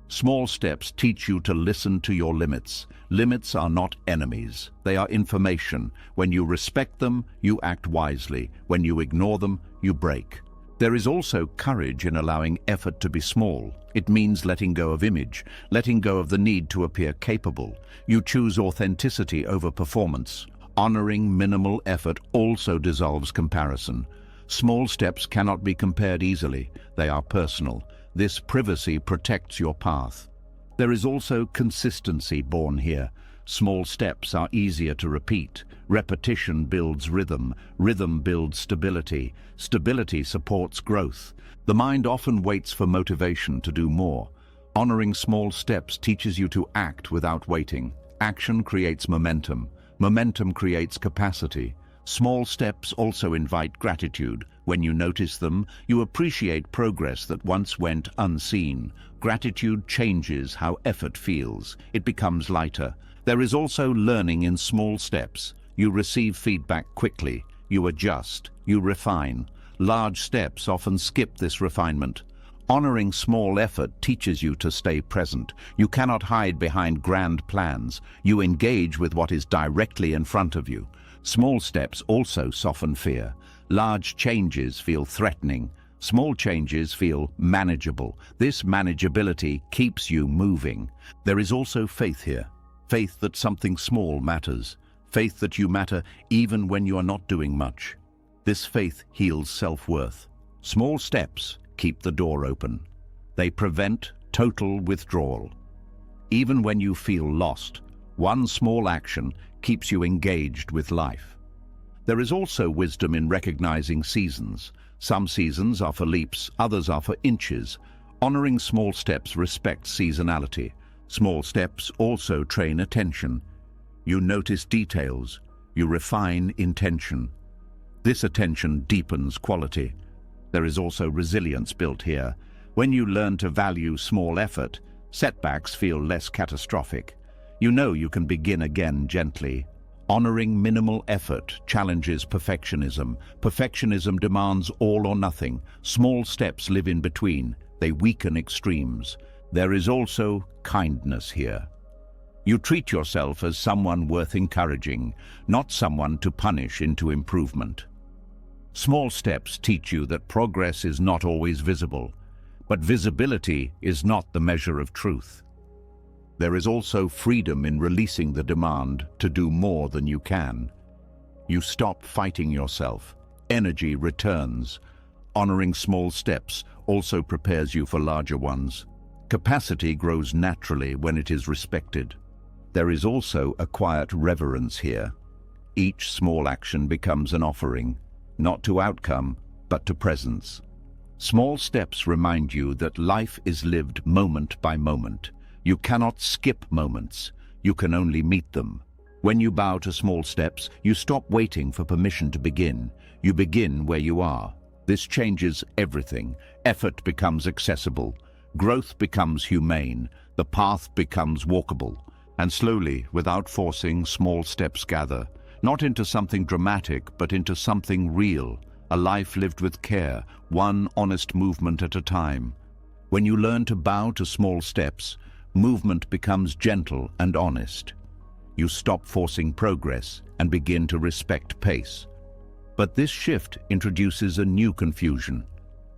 Small steps teach you to listen to your limits. Limits are not enemies, they are information. When you respect them, you act wisely. When you ignore them, you break. There is also courage in allowing effort to be small. It means letting go of image, letting go of the need to appear capable. You choose authenticity over performance. Honoring minimal effort also dissolves comparison. Small steps cannot be compared easily. They are personal. This privacy protects your path. There is also consistency born here. Small steps are easier to repeat. Repetition builds rhythm. Rhythm builds stability. Stability supports growth. The mind often waits for motivation to do more. Honoring small steps teaches you to act without waiting. Action creates momentum. Momentum creates capacity. Small steps also invite gratitude. When you notice them, you appreciate progress that once went unseen. Gratitude changes how effort feels. It becomes lighter. There is also learning in small steps. You receive feedback quickly. You adjust. You refine. Large steps often skip this refinement. Honoring small effort teaches you to stay present. You cannot hide behind grand plans. You engage with what is directly in front of you. Small steps also soften fear. Large changes feel threatening. Small changes feel manageable. This manageability keeps you moving. There is also faith here. Faith that something small matters. Faith that you matter even when you are not doing much. This faith heals self-worth. Small steps keep the door open. They prevent total withdrawal. Even when you feel lost, One small action keeps you engaged with life. There is also wisdom in recognizing seasons. Some seasons are for leaps, others are for inches. Honoring small steps respects seasonality. Small steps also train attention. You notice details. You refine intention. This attention deepens quality. There is also resilience built here. When you learn to value small effort, setbacks feel less catastrophic. You know you can begin again gently. Honoring minimal effort challenges perfectionism. Perfectionism demands all or nothing. Small steps live in between. They weaken extremes. There is also kindness here. You treat yourself as someone worth encouraging, not someone to punish into improvement. Small steps teach you that progress is not always visible, but visibility is not the measure of truth. There is also freedom in releasing the demand to do more than you can. You stop fighting yourself. Energy returns. Honoring small steps also prepares you for larger ones. Capacity grows naturally when it is respected. There is also a quiet reverence here. Each small action becomes an offering, not to outcome, but to presence. Small steps remind you that life is lived moment by moment. You cannot skip moments. You can only meet them. When you bow to small steps, you stop waiting for permission to begin. You begin where you are. This changes everything. Effort becomes accessible. Growth becomes humane. The path becomes walkable. And slowly, without forcing, small steps gather, not into something dramatic, but into something real, a life lived with care, one honest movement at a time. When you learn to bow to small steps, movement becomes gentle and honest. You stop forcing progress and begin to respect pace. But this shift introduces a new confusion.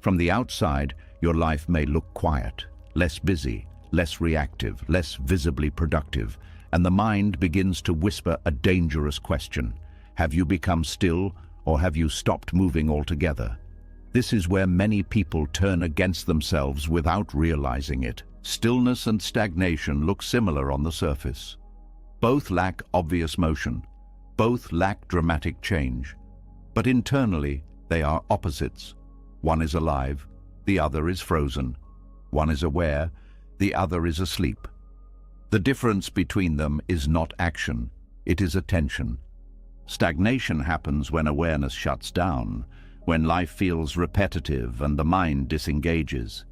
From the outside, your life may look quiet, less busy, less reactive, less visibly productive, and the mind begins to whisper a dangerous question. Have you become still, or have you stopped moving altogether? This is where many people turn against themselves without realizing it. Stillness and stagnation look similar on the surface. Both lack obvious motion. Both lack dramatic change. But internally, they are opposites. One is alive, the other is frozen. One is aware, the other is asleep. The difference between them is not action, it is attention. Stagnation happens when awareness shuts down, when life feels repetitive and the mind disengages.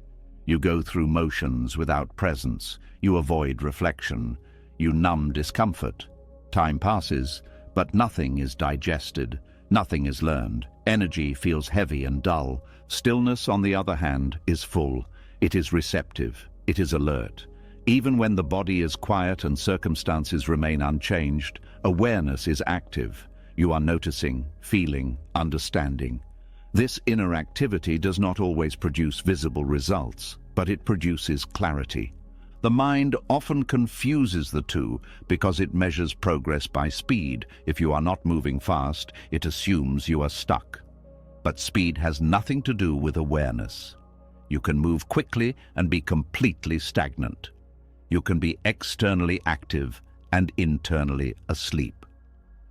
You go through motions without presence, you avoid reflection, you numb discomfort. Time passes, but nothing is digested, nothing is learned. Energy feels heavy and dull. Stillness, on the other hand, is full. It is receptive, it is alert. Even when the body is quiet and circumstances remain unchanged, awareness is active. You are noticing, feeling, understanding. This inner activity does not always produce visible results, but it produces clarity. The mind often confuses the two because it measures progress by speed. If you are not moving fast, it assumes you are stuck. But speed has nothing to do with awareness. You can move quickly and be completely stagnant. You can be externally active and internally asleep.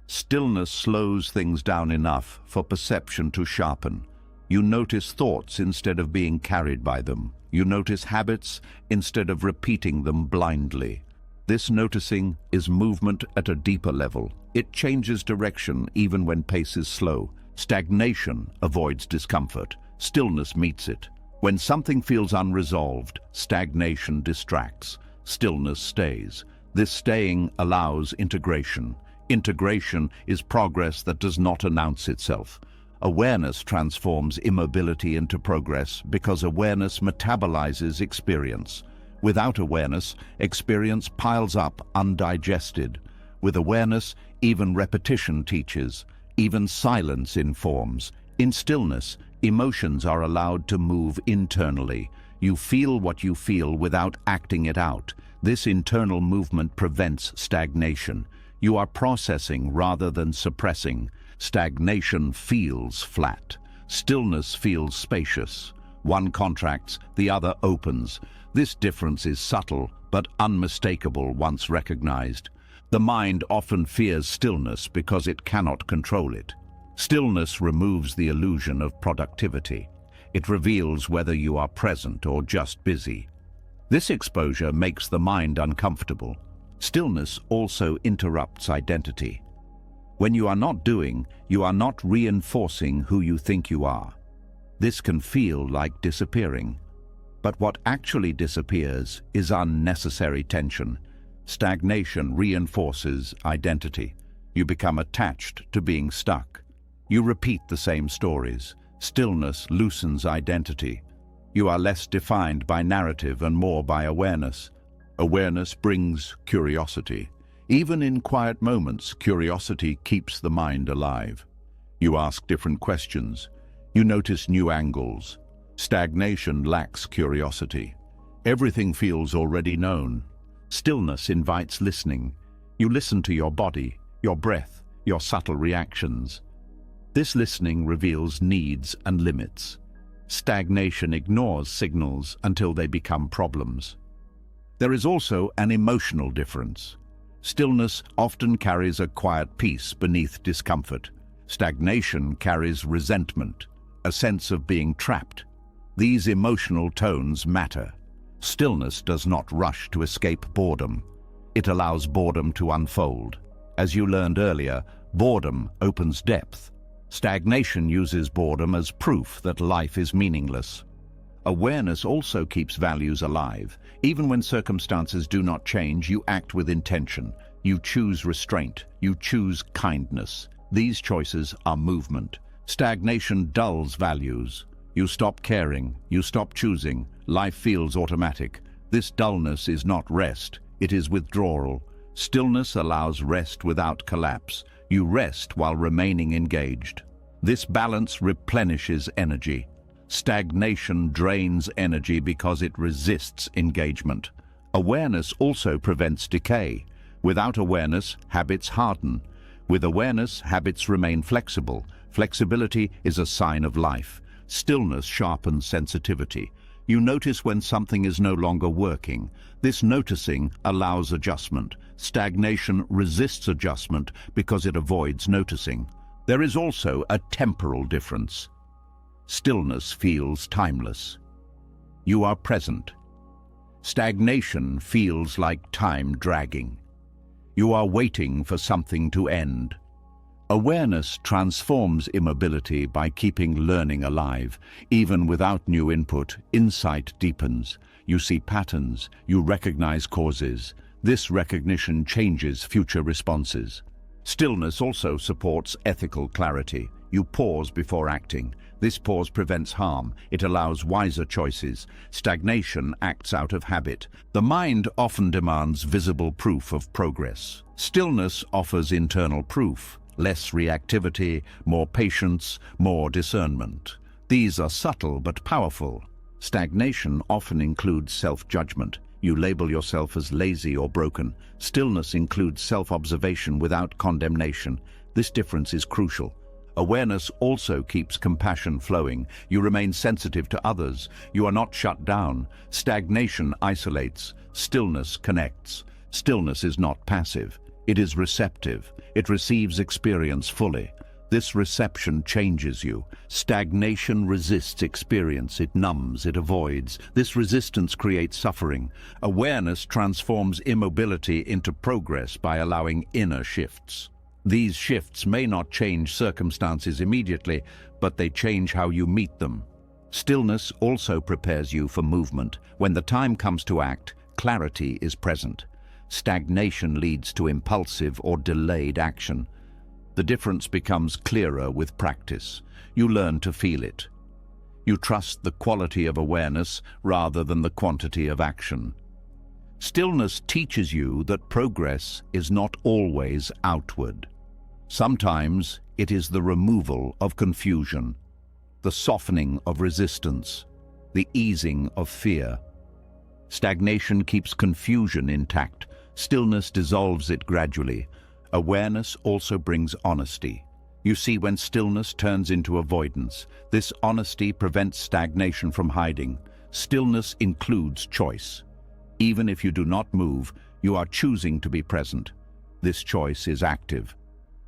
Stillness slows things down enough for perception to sharpen. You notice thoughts instead of being carried by them. You notice habits instead of repeating them blindly. This noticing is movement at a deeper level. It changes direction even when pace is slow. Stagnation avoids discomfort. Stillness meets it. When something feels unresolved, stagnation distracts. Stillness stays. This staying allows integration. Integration is progress that does not announce itself. Awareness transforms immobility into progress because awareness metabolizes experience. Without awareness, experience piles up undigested. With awareness, even repetition teaches, even silence informs. In stillness, emotions are allowed to move internally. You feel what you feel without acting it out. This internal movement prevents stagnation. You are processing rather than suppressing. Stagnation feels flat. Stillness feels spacious. One contracts, the other opens. This difference is subtle but unmistakable once recognized. The mind often fears stillness because it cannot control it. Stillness removes the illusion of productivity. It reveals whether you are present or just busy. This exposure makes the mind uncomfortable. Stillness also interrupts identity. When you are not doing, you are not reinforcing who you think you are. This can feel like disappearing. But what actually disappears is unnecessary tension. Stagnation reinforces identity. You become attached to being stuck. You repeat the same stories. Stillness loosens identity. You are less defined by narrative and more by awareness. Awareness brings curiosity. Even in quiet moments, curiosity keeps the mind alive. You ask different questions. You notice new angles. Stagnation lacks curiosity. Everything feels already known. Stillness invites listening. You listen to your body, your breath, your subtle reactions. This listening reveals needs and limits. Stagnation ignores signals until they become problems. There is also an emotional difference. Stillness often carries a quiet peace beneath discomfort. Stagnation carries resentment, a sense of being trapped. These emotional tones matter. Stillness does not rush to escape boredom. It allows boredom to unfold. As you learned earlier, boredom opens depth. Stagnation uses boredom as proof that life is meaningless. Awareness also keeps values alive. Even when circumstances do not change, you act with intention. You choose restraint. You choose kindness. These choices are movement. Stagnation dulls values. You stop caring. You stop choosing. Life feels automatic. This dullness is not rest. It is withdrawal. Stillness allows rest without collapse. You rest while remaining engaged. This balance replenishes energy. Stagnation drains energy because it resists engagement. Awareness also prevents decay. Without awareness, habits harden. With awareness, habits remain flexible. Flexibility is a sign of life. Stillness sharpens sensitivity. You notice when something is no longer working. This noticing allows adjustment. Stagnation resists adjustment because it avoids noticing. There is also a temporal difference. Stillness feels timeless. You are present. Stagnation feels like time dragging. You are waiting for something to end. Awareness transforms immobility by keeping learning alive. Even without new input, insight deepens. You see patterns, you recognize causes. This recognition changes future responses. Stillness also supports ethical clarity. You pause before acting. This pause prevents harm. It allows wiser choices. Stagnation acts out of habit. The mind often demands visible proof of progress. Stillness offers internal proof. Less reactivity, more patience, more discernment. These are subtle but powerful. Stagnation often includes self-judgment. You label yourself as lazy or broken. Stillness includes self-observation without condemnation. This difference is crucial. Awareness also keeps compassion flowing. You remain sensitive to others. You are not shut down. Stagnation isolates. Stillness connects. Stillness is not passive. It is receptive. It receives experience fully. This reception changes you. Stagnation resists experience. It numbs, it avoids. This resistance creates suffering. Awareness transforms immobility into progress by allowing inner shifts. These shifts may not change circumstances immediately, but they change how you meet them. Stillness also prepares you for movement. When the time comes to act, clarity is present. Stagnation leads to impulsive or delayed action. The difference becomes clearer with practice. You learn to feel it. You trust the quality of awareness rather than the quantity of action. Stillness teaches you that progress is not always outward. Sometimes it is the removal of confusion, the softening of resistance, the easing of fear. Stagnation keeps confusion intact. Stillness dissolves it gradually. Awareness also brings honesty. You see when stillness turns into avoidance. This honesty prevents stagnation from hiding. Stillness includes choice. Even if you do not move, you are choosing to be present. This choice is active.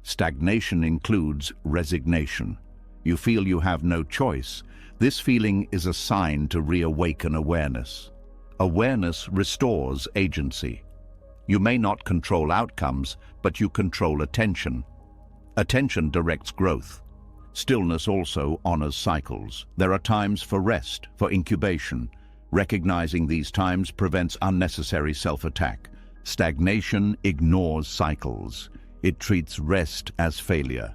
Stagnation includes resignation. You feel you have no choice. This feeling is a sign to reawaken awareness. Awareness restores agency. You may not control outcomes, but you control attention. Attention directs growth. Stillness also honors cycles. There are times for rest, for incubation. Recognizing these times prevents unnecessary self-attack. Stagnation ignores cycles. It treats rest as failure.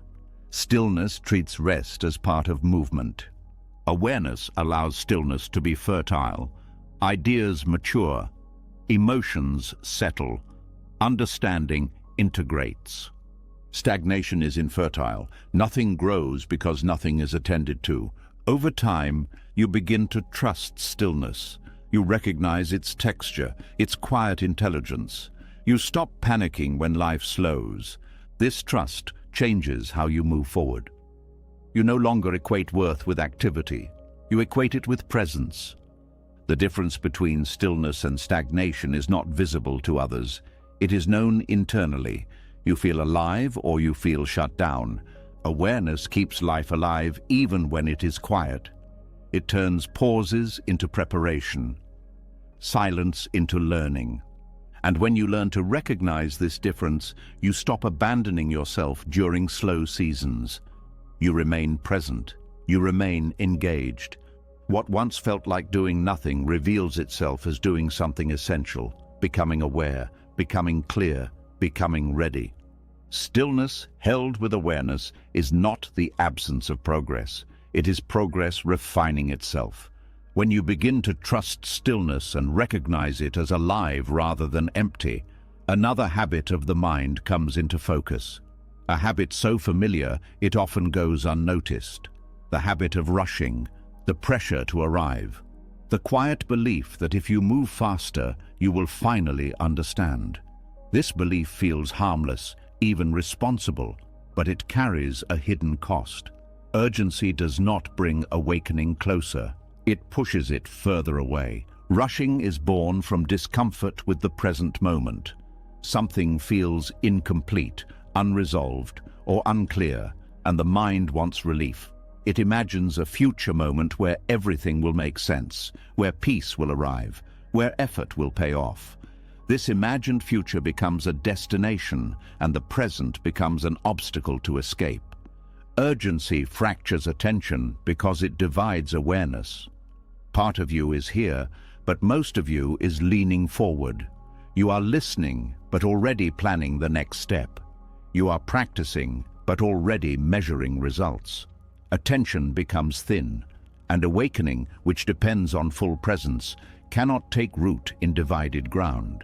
Stillness treats rest as part of movement. Awareness allows stillness to be fertile. Ideas mature. Emotions settle. Understanding integrates. Stagnation is infertile. Nothing grows because nothing is attended to. Over time, you begin to trust stillness. You recognize its texture, its quiet intelligence. You stop panicking when life slows. This trust changes how you move forward. You no longer equate worth with activity. You equate it with presence. The difference between stillness and stagnation is not visible to others. It is known internally. You feel alive or you feel shut down. Awareness keeps life alive even when it is quiet. It turns pauses into preparation, silence into learning. And when you learn to recognize this difference, you stop abandoning yourself during slow seasons. You remain present. You remain engaged. What once felt like doing nothing reveals itself as doing something essential, becoming aware, becoming clear, becoming ready. Stillness held with awareness is not the absence of progress. It is progress refining itself. When you begin to trust stillness and recognize it as alive rather than empty, another habit of the mind comes into focus. A habit so familiar it often goes unnoticed. The habit of rushing, the pressure to arrive. The quiet belief that if you move faster, you will finally understand. This belief feels harmless, even responsible, but it carries a hidden cost. Urgency does not bring awakening closer. It pushes it further away. Rushing is born from discomfort with the present moment. Something feels incomplete, unresolved, or unclear, and the mind wants relief. It imagines a future moment where everything will make sense, where peace will arrive, where effort will pay off. This imagined future becomes a destination, and the present becomes an obstacle to escape. Urgency fractures attention because it divides awareness. Part of you is here, but most of you is leaning forward. You are listening, but already planning the next step. You are practicing, but already measuring results. Attention becomes thin, and awakening, which depends on full presence, cannot take root in divided ground.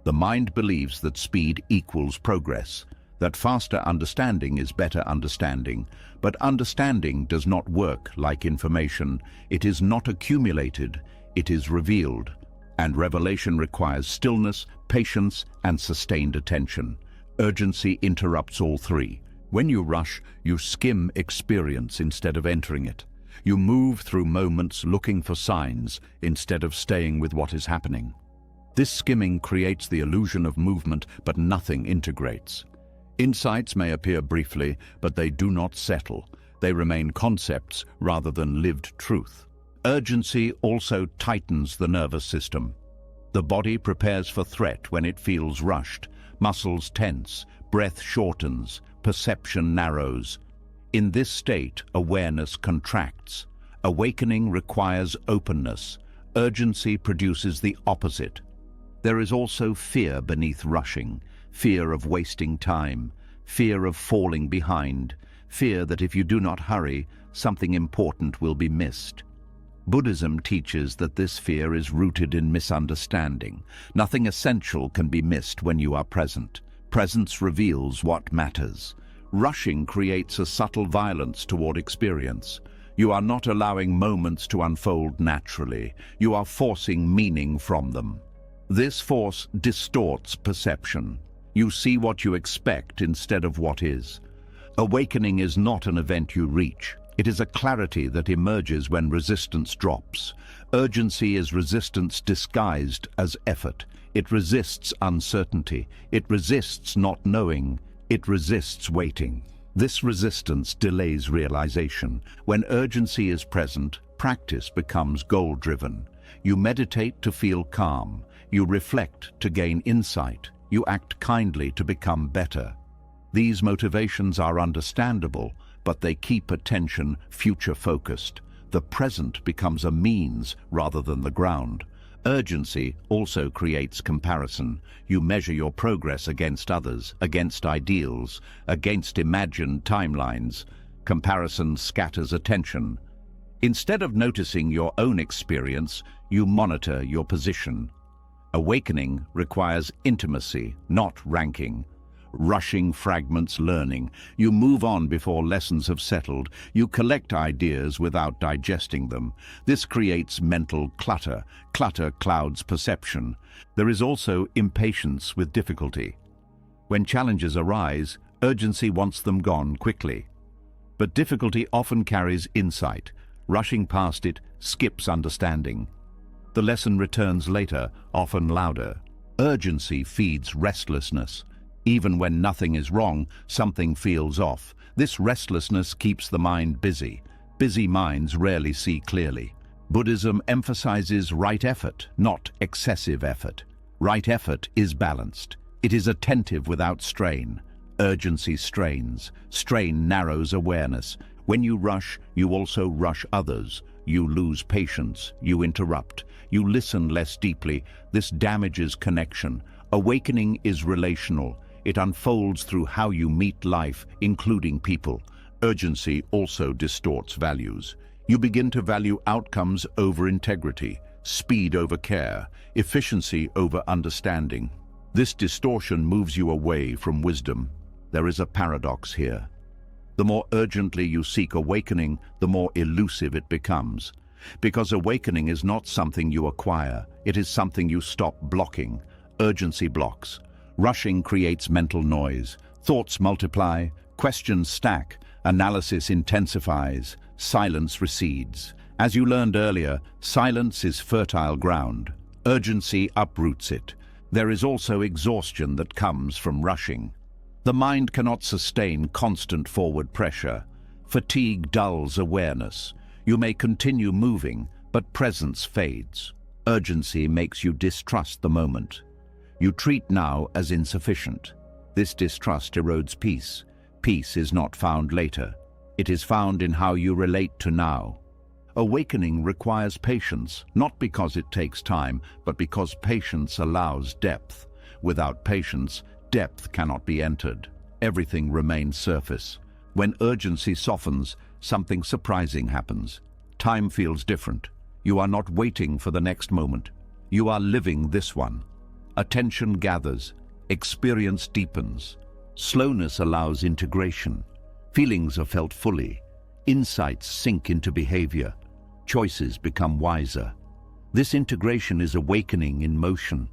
The mind believes that speed equals progress, that faster understanding is better understanding, but understanding does not work like information. It is not accumulated, it is revealed, and revelation requires stillness, patience, and sustained attention. Urgency interrupts all three. When you rush, you skim experience instead of entering it. You move through moments looking for signs instead of staying with what is happening. This skimming creates the illusion of movement, but nothing integrates. Insights may appear briefly, but they do not settle. They remain concepts rather than lived truth. Urgency also tightens the nervous system. The body prepares for threat when it feels rushed. Muscles tense, breath shortens, perception narrows. In this state, awareness contracts. Awakening requires openness. Urgency produces the opposite. There is also fear beneath rushing, fear of wasting time, fear of falling behind, fear that if you do not hurry, something important will be missed. Buddhism teaches that this fear is rooted in misunderstanding. Nothing essential can be missed when you are present. Presence reveals what matters. Rushing creates a subtle violence toward experience. You are not allowing moments to unfold naturally. You are forcing meaning from them. This force distorts perception. You see what you expect instead of what is. Awakening is not an event you reach. It is a clarity that emerges when resistance drops. Urgency is resistance disguised as effort. It resists uncertainty. It resists not knowing. It resists waiting. This resistance delays realization. When urgency is present, practice becomes goal-driven. You meditate to feel calm. You reflect to gain insight. You act kindly to become better. These motivations are understandable, but they keep attention future-focused. The present becomes a means rather than the ground. Urgency also creates comparison. You measure your progress against others, against ideals, against imagined timelines. Comparison scatters attention. Instead of noticing your own experience, you monitor your position. Awakening requires intimacy, not ranking. Rushing fragments learning. You move on before lessons have settled. You collect ideas without digesting them. This creates mental clutter. Clutter clouds perception. There is also impatience with difficulty. When challenges arise, urgency wants them gone quickly. But difficulty often carries insight. Rushing past it skips understanding. The lesson returns later, often louder. Urgency feeds restlessness. Even when nothing is wrong, something feels off. This restlessness keeps the mind busy. Busy minds rarely see clearly. Buddhism emphasizes right effort, not excessive effort. Right effort is balanced. It is attentive without strain. Urgency strains. Strain narrows awareness. When you rush, you also rush others. You lose patience. You interrupt. You listen less deeply. This damages connection. Awakening is relational. It unfolds through how you meet life, including people. Urgency also distorts values. You begin to value outcomes over integrity, speed over care, efficiency over understanding. This distortion moves you away from wisdom. There is a paradox here. The more urgently you seek awakening, the more elusive it becomes. Because awakening is not something you acquire, it is something you stop blocking. Urgency blocks. Rushing creates mental noise. Thoughts multiply, questions stack, analysis intensifies, silence recedes. As you learned earlier, silence is fertile ground. Urgency uproots it. There is also exhaustion that comes from rushing. The mind cannot sustain constant forward pressure. Fatigue dulls awareness. You may continue moving, but presence fades. Urgency makes you distrust the moment. You treat now as insufficient. This distrust erodes peace. Peace is not found later. It is found in how you relate to now. Awakening requires patience, not because it takes time, but because patience allows depth. Without patience, depth cannot be entered. Everything remains surface. When urgency softens, something surprising happens. Time feels different. You are not waiting for the next moment. You are living this one. Attention gathers, experience deepens. Slowness allows integration. Feelings are felt fully. Insights sink into behavior. Choices become wiser. This integration is awakening in motion.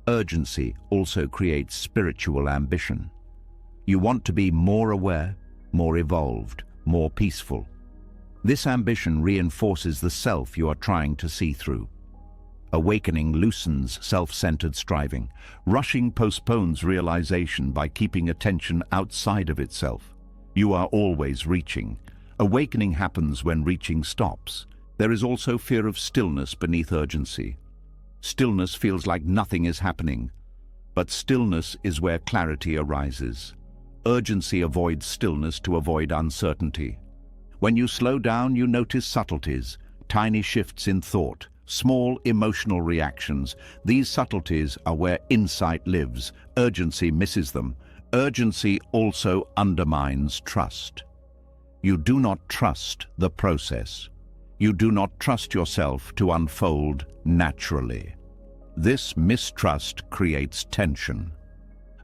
Urgency also creates spiritual ambition. You want to be more aware, more evolved, more peaceful. This ambition reinforces the self you are trying to see through. Awakening loosens self-centered striving. Rushing postpones realization by keeping attention outside of itself. You are always reaching. Awakening happens when reaching stops. There is also fear of stillness beneath urgency. Stillness feels like nothing is happening, but stillness is where clarity arises. Urgency avoids stillness to avoid uncertainty. When you slow down, you notice subtleties, tiny shifts in thought, small emotional reactions. These subtleties are where insight lives. Urgency misses them. Urgency also undermines trust. You do not trust the process. You do not trust yourself to unfold naturally. This mistrust creates tension.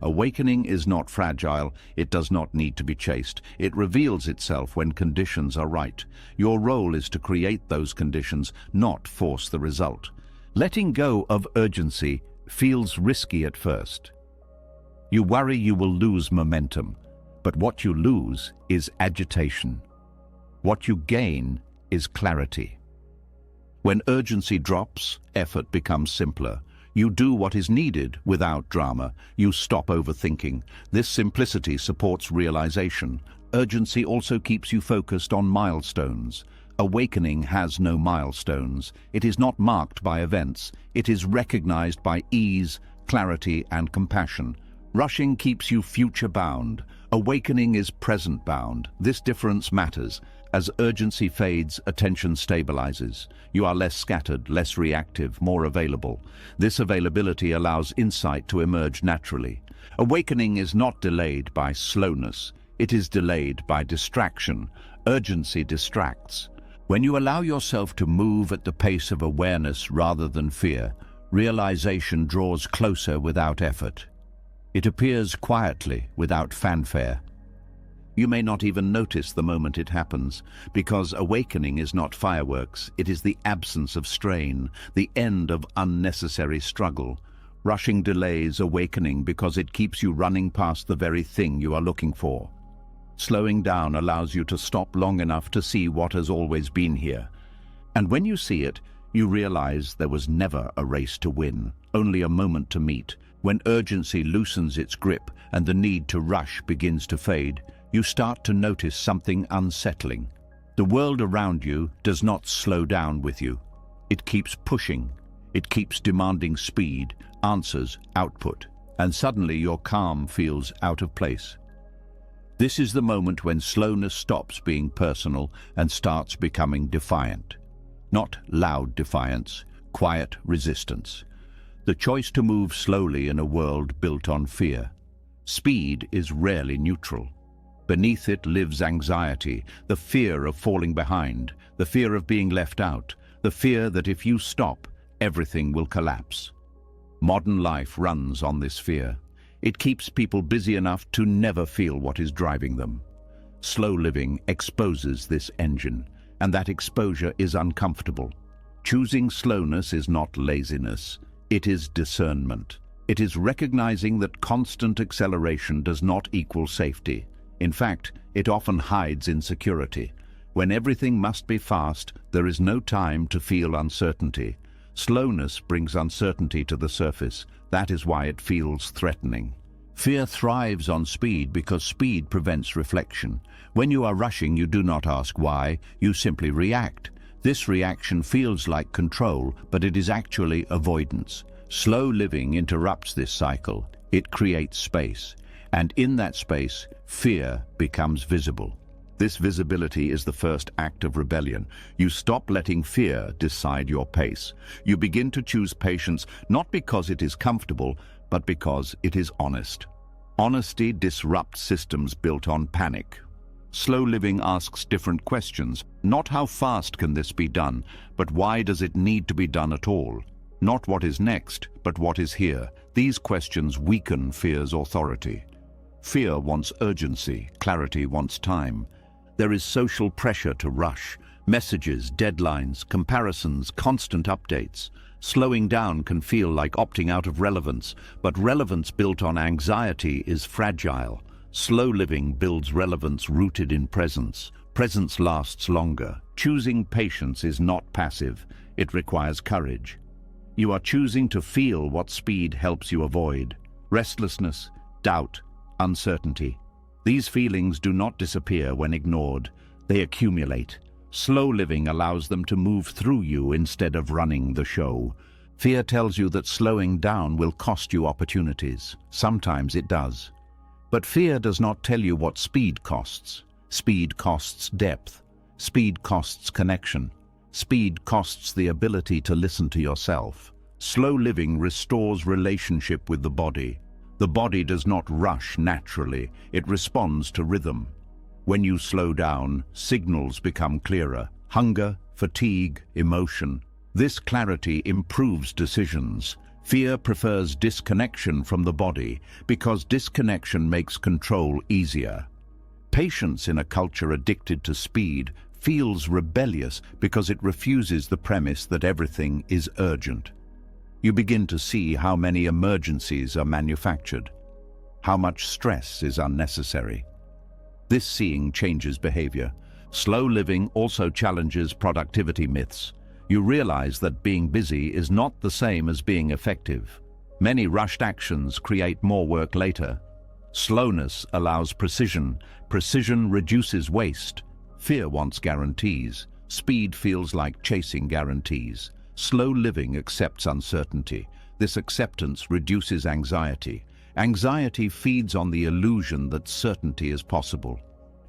Awakening is not fragile. It does not need to be chased. It reveals itself when conditions are right. Your role is to create those conditions, not force the result. Letting go of urgency feels risky at first. You worry you will lose momentum, but what you lose is agitation. What you gain is clarity. When urgency drops, effort becomes simpler. You do what is needed without drama. You stop overthinking. This simplicity supports realization. Urgency also keeps you focused on milestones. Awakening has no milestones. It is not marked by events. It is recognized by ease, clarity, and compassion. Rushing keeps you future-bound. Awakening is present-bound. This difference matters. As urgency fades, attention stabilizes. You are less scattered, less reactive, more available. This availability allows insight to emerge naturally. Awakening is not delayed by slowness. It is delayed by distraction. Urgency distracts. When you allow yourself to move at the pace of awareness rather than fear, realization draws closer without effort. It appears quietly, without fanfare. You may not even notice the moment it happens, because awakening is not fireworks. It is the absence of strain, the end of unnecessary struggle. Rushing delays awakening because it keeps you running past the very thing you are looking for. Slowing down allows you to stop long enough to see what has always been here. And when you see it, you realize there was never a race to win, only a moment to meet. When urgency loosens its grip and the need to rush begins to fade, you start to notice something unsettling. The world around you does not slow down with you. It keeps pushing. It keeps demanding speed, answers, output. And suddenly your calm feels out of place. This is the moment when slowness stops being personal and starts becoming defiant. Not loud defiance, quiet resistance. The choice to move slowly in a world built on fear. Speed is rarely neutral. Beneath it lives anxiety, the fear of falling behind, the fear of being left out, the fear that if you stop, everything will collapse. Modern life runs on this fear. It keeps people busy enough to never feel what is driving them. Slow living exposes this engine, and that exposure is uncomfortable. Choosing slowness is not laziness. It is discernment. It is recognizing that constant acceleration does not equal safety. In fact, it often hides insecurity. When everything must be fast, there is no time to feel uncertainty. Slowness brings uncertainty to the surface. That is why it feels threatening. Fear thrives on speed because speed prevents reflection. When you are rushing, you do not ask why, you simply react. This reaction feels like control, but it is actually avoidance. Slow living interrupts this cycle. It creates space. And in that space, fear becomes visible. This visibility is the first act of rebellion. You stop letting fear decide your pace. You begin to choose patience not because it is comfortable, but because it is honest. Honesty disrupts systems built on panic. Slow living asks different questions. Not how fast can this be done, but why does it need to be done at all? Not what is next, but what is here. These questions weaken fear's authority. Fear wants urgency, clarity wants time. There is social pressure to rush. Messages, deadlines, comparisons, constant updates. Slowing down can feel like opting out of relevance, but relevance built on anxiety is fragile. Slow living builds relevance rooted in presence. Presence lasts longer. Choosing patience is not passive. It requires courage. You are choosing to feel what speed helps you avoid. Restlessness, doubt, uncertainty. These feelings do not disappear when ignored. They accumulate. Slow living allows them to move through you instead of running the show. Fear tells you that slowing down will cost you opportunities. Sometimes it does. But fear does not tell you what speed costs. Speed costs depth. Speed costs connection. Speed costs the ability to listen to yourself. Slow living restores relationship with the body. The body does not rush naturally. It responds to rhythm. When you slow down, signals become clearer. Hunger, fatigue, emotion. This clarity improves decisions. Fear prefers disconnection from the body because disconnection makes control easier. Patience in a culture addicted to speed feels rebellious because it refuses the premise that everything is urgent. You begin to see how many emergencies are manufactured, how much stress is unnecessary. This seeing changes behavior. Slow living also challenges productivity myths. You realize that being busy is not the same as being effective. Many rushed actions create more work later. Slowness allows precision. Precision reduces waste. Fear wants guarantees. Speed feels like chasing guarantees. Slow living accepts uncertainty. This acceptance reduces anxiety. Anxiety feeds on the illusion that certainty is possible.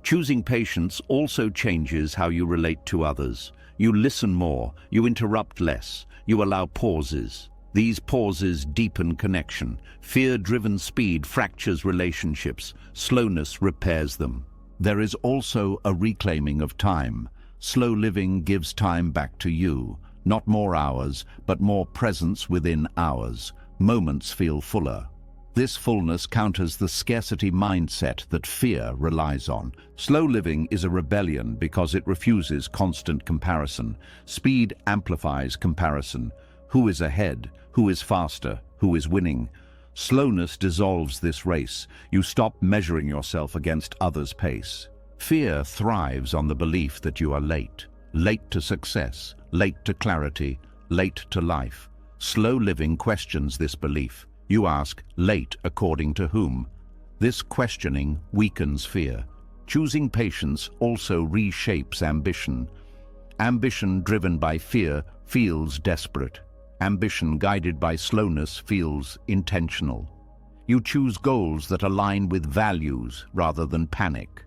Choosing patience also changes how you relate to others. You listen more, you interrupt less, you allow pauses. These pauses deepen connection. Fear-driven speed fractures relationships. Slowness repairs them. There is also a reclaiming of time. Slow living gives time back to you. Not more hours, but more presence within hours. Moments feel fuller. This fullness counters the scarcity mindset that fear relies on. Slow living is a rebellion because it refuses constant comparison. Speed amplifies comparison. Who is ahead? Who is faster? Who is winning? Slowness dissolves this race. You stop measuring yourself against others' pace. Fear thrives on the belief that you are late. Late to success, late to clarity, late to life. Slow living questions this belief. You ask, late according to whom? This questioning weakens fear. Choosing patience also reshapes ambition. Ambition driven by fear feels desperate. Ambition guided by slowness feels intentional. You choose goals that align with values rather than panic.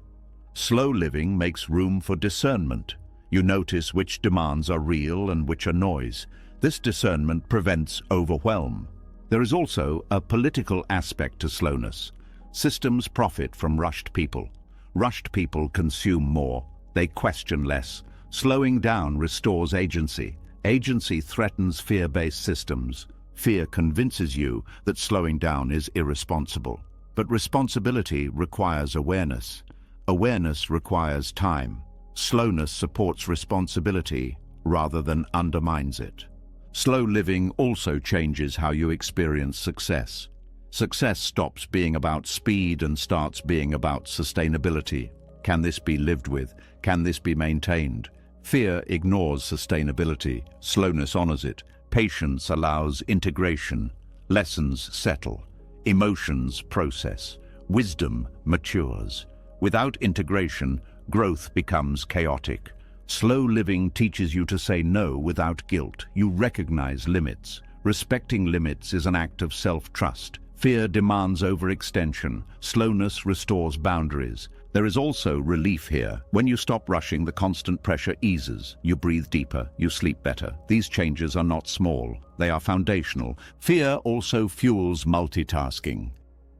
Slow living makes room for discernment. You notice which demands are real and which are noise. This discernment prevents overwhelm. There is also a political aspect to slowness. Systems profit from rushed people. Rushed people consume more. They question less. Slowing down restores agency. Agency threatens fear-based systems. Fear convinces you that slowing down is irresponsible. But responsibility requires awareness. Awareness requires time. Slowness supports responsibility rather than undermines it. Slow living also changes how you experience success. Success stops being about speed and starts being about sustainability. Can this be lived with? Can this be maintained? Fear ignores sustainability. Slowness honors it. Patience allows integration. Lessons settle. Emotions process. Wisdom matures. Without integration, growth becomes chaotic. Slow living teaches you to say no without guilt. You recognize limits. Respecting limits is an act of self-trust. Fear demands overextension. Slowness restores boundaries. There is also relief here. When you stop rushing, the constant pressure eases. You breathe deeper. You sleep better. These changes are not small. They are foundational. Fear also fuels multitasking.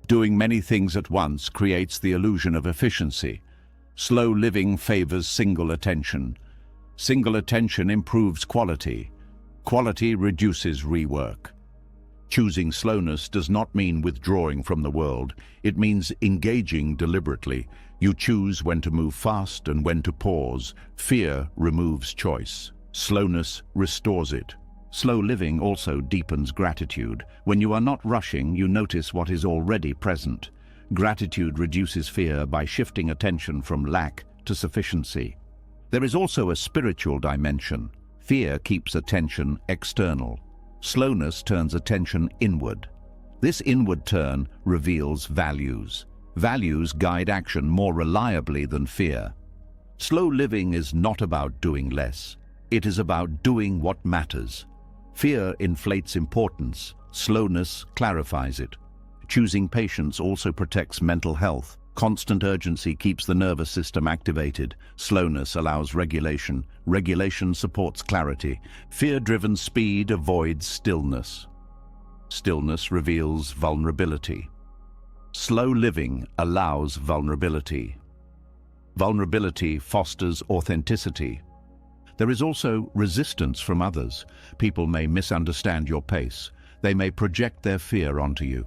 Doing many things at once creates the illusion of efficiency. Slow living favors single attention. Single attention improves quality. Quality reduces rework. Choosing slowness does not mean withdrawing from the world. It means engaging deliberately. You choose when to move fast and when to pause. Fear removes choice. Slowness restores it. Slow living also deepens gratitude. When you are not rushing, you notice what is already present. Gratitude reduces fear by shifting attention from lack to sufficiency. There is also a spiritual dimension. Fear keeps attention external. Slowness turns attention inward. This inward turn reveals values. Values guide action more reliably than fear. Slow living is not about doing less. It is about doing what matters. Fear inflates importance. Slowness clarifies it. Choosing patience also protects mental health. Constant urgency keeps the nervous system activated. Slowness allows regulation. Regulation supports clarity. Fear-driven speed avoids stillness. Stillness reveals vulnerability. Slow living allows vulnerability. Vulnerability fosters authenticity. There is also resistance from others. People may misunderstand your pace. They may project their fear onto you.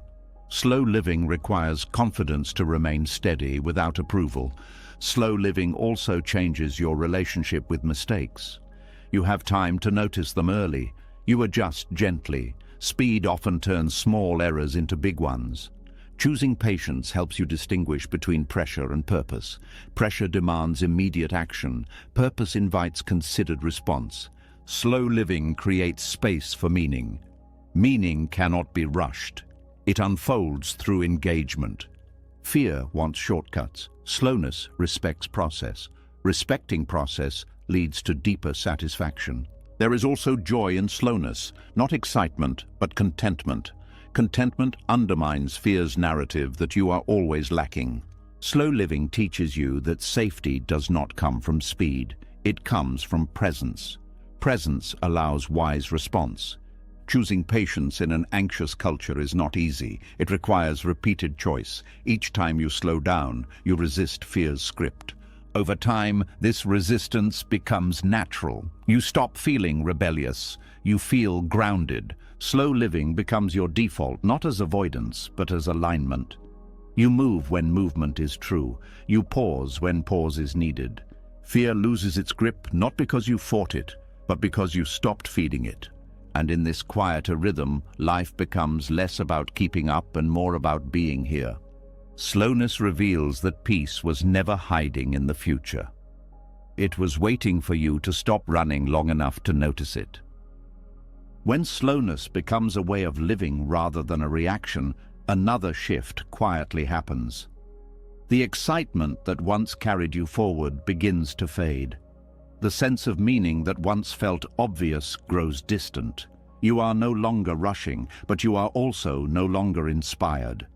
Slow living requires confidence to remain steady without approval. Slow living also changes your relationship with mistakes. You have time to notice them early. You adjust gently. Speed often turns small errors into big ones. Choosing patience helps you distinguish between pressure and purpose. Pressure demands immediate action. Purpose invites considered response. Slow living creates space for meaning. Meaning cannot be rushed. It unfolds through engagement. Fear wants shortcuts. Slowness respects process. Respecting process leads to deeper satisfaction. There is also joy in slowness, not excitement, but contentment. Contentment undermines fear's narrative that you are always lacking. Slow living teaches you that safety does not come from speed. It comes from presence. Presence allows wise response. Choosing patience in an anxious culture is not easy. It requires repeated choice. Each time you slow down, you resist fear's script. Over time, this resistance becomes natural. You stop feeling rebellious. You feel grounded. Slow living becomes your default, not as avoidance, but as alignment. You move when movement is true. You pause when pause is needed. Fear loses its grip not because you fought it, but because you stopped feeding it. And in this quieter rhythm, life becomes less about keeping up and more about being here. Slowness reveals that peace was never hiding in the future. It was waiting for you to stop running long enough to notice it. When slowness becomes a way of living rather than a reaction, another shift quietly happens. The excitement that once carried you forward begins to fade. The sense of meaning that once felt obvious grows distant. You are no longer rushing, but you are also no longer inspired.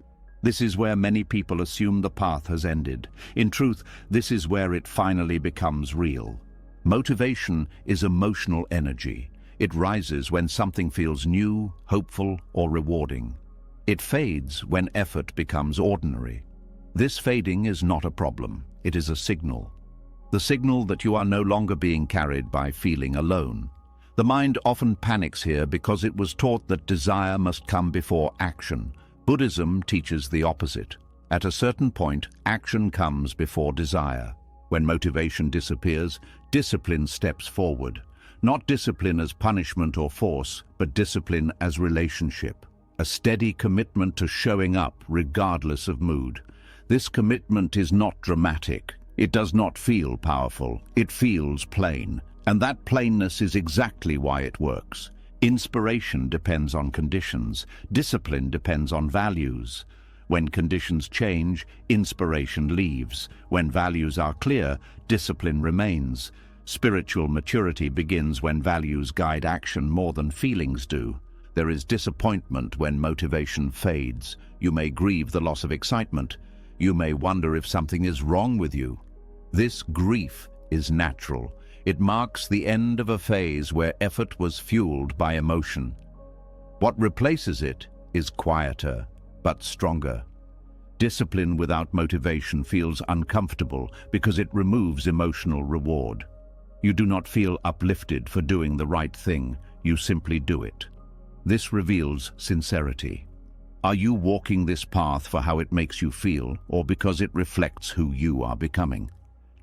This is where many people assume the path has ended. In truth, this is where it finally becomes real. Motivation is emotional energy. It rises when something feels new, hopeful, or rewarding. It fades when effort becomes ordinary. This fading is not a problem. It is a signal. The signal that you are no longer being carried by feeling alone. The mind often panics here because it was taught that desire must come before action. Buddhism teaches the opposite. At a certain point, action comes before desire. When motivation disappears, discipline steps forward. Not discipline as punishment or force, but discipline as relationship. A steady commitment to showing up regardless of mood. This commitment is not dramatic. It does not feel powerful. It feels plain. And that plainness is exactly why it works. Inspiration depends on conditions. Discipline depends on values. When conditions change, inspiration leaves. When values are clear, discipline remains. Spiritual maturity begins when values guide action more than feelings do. There is disappointment when motivation fades. You may grieve the loss of excitement. You may wonder if something is wrong with you. This grief is natural. It marks the end of a phase where effort was fueled by emotion. What replaces it is quieter, but stronger. Discipline without motivation feels uncomfortable because it removes emotional reward. You do not feel uplifted for doing the right thing, you simply do it. This reveals sincerity. Are you walking this path for how it makes you feel, or because it reflects who you are becoming?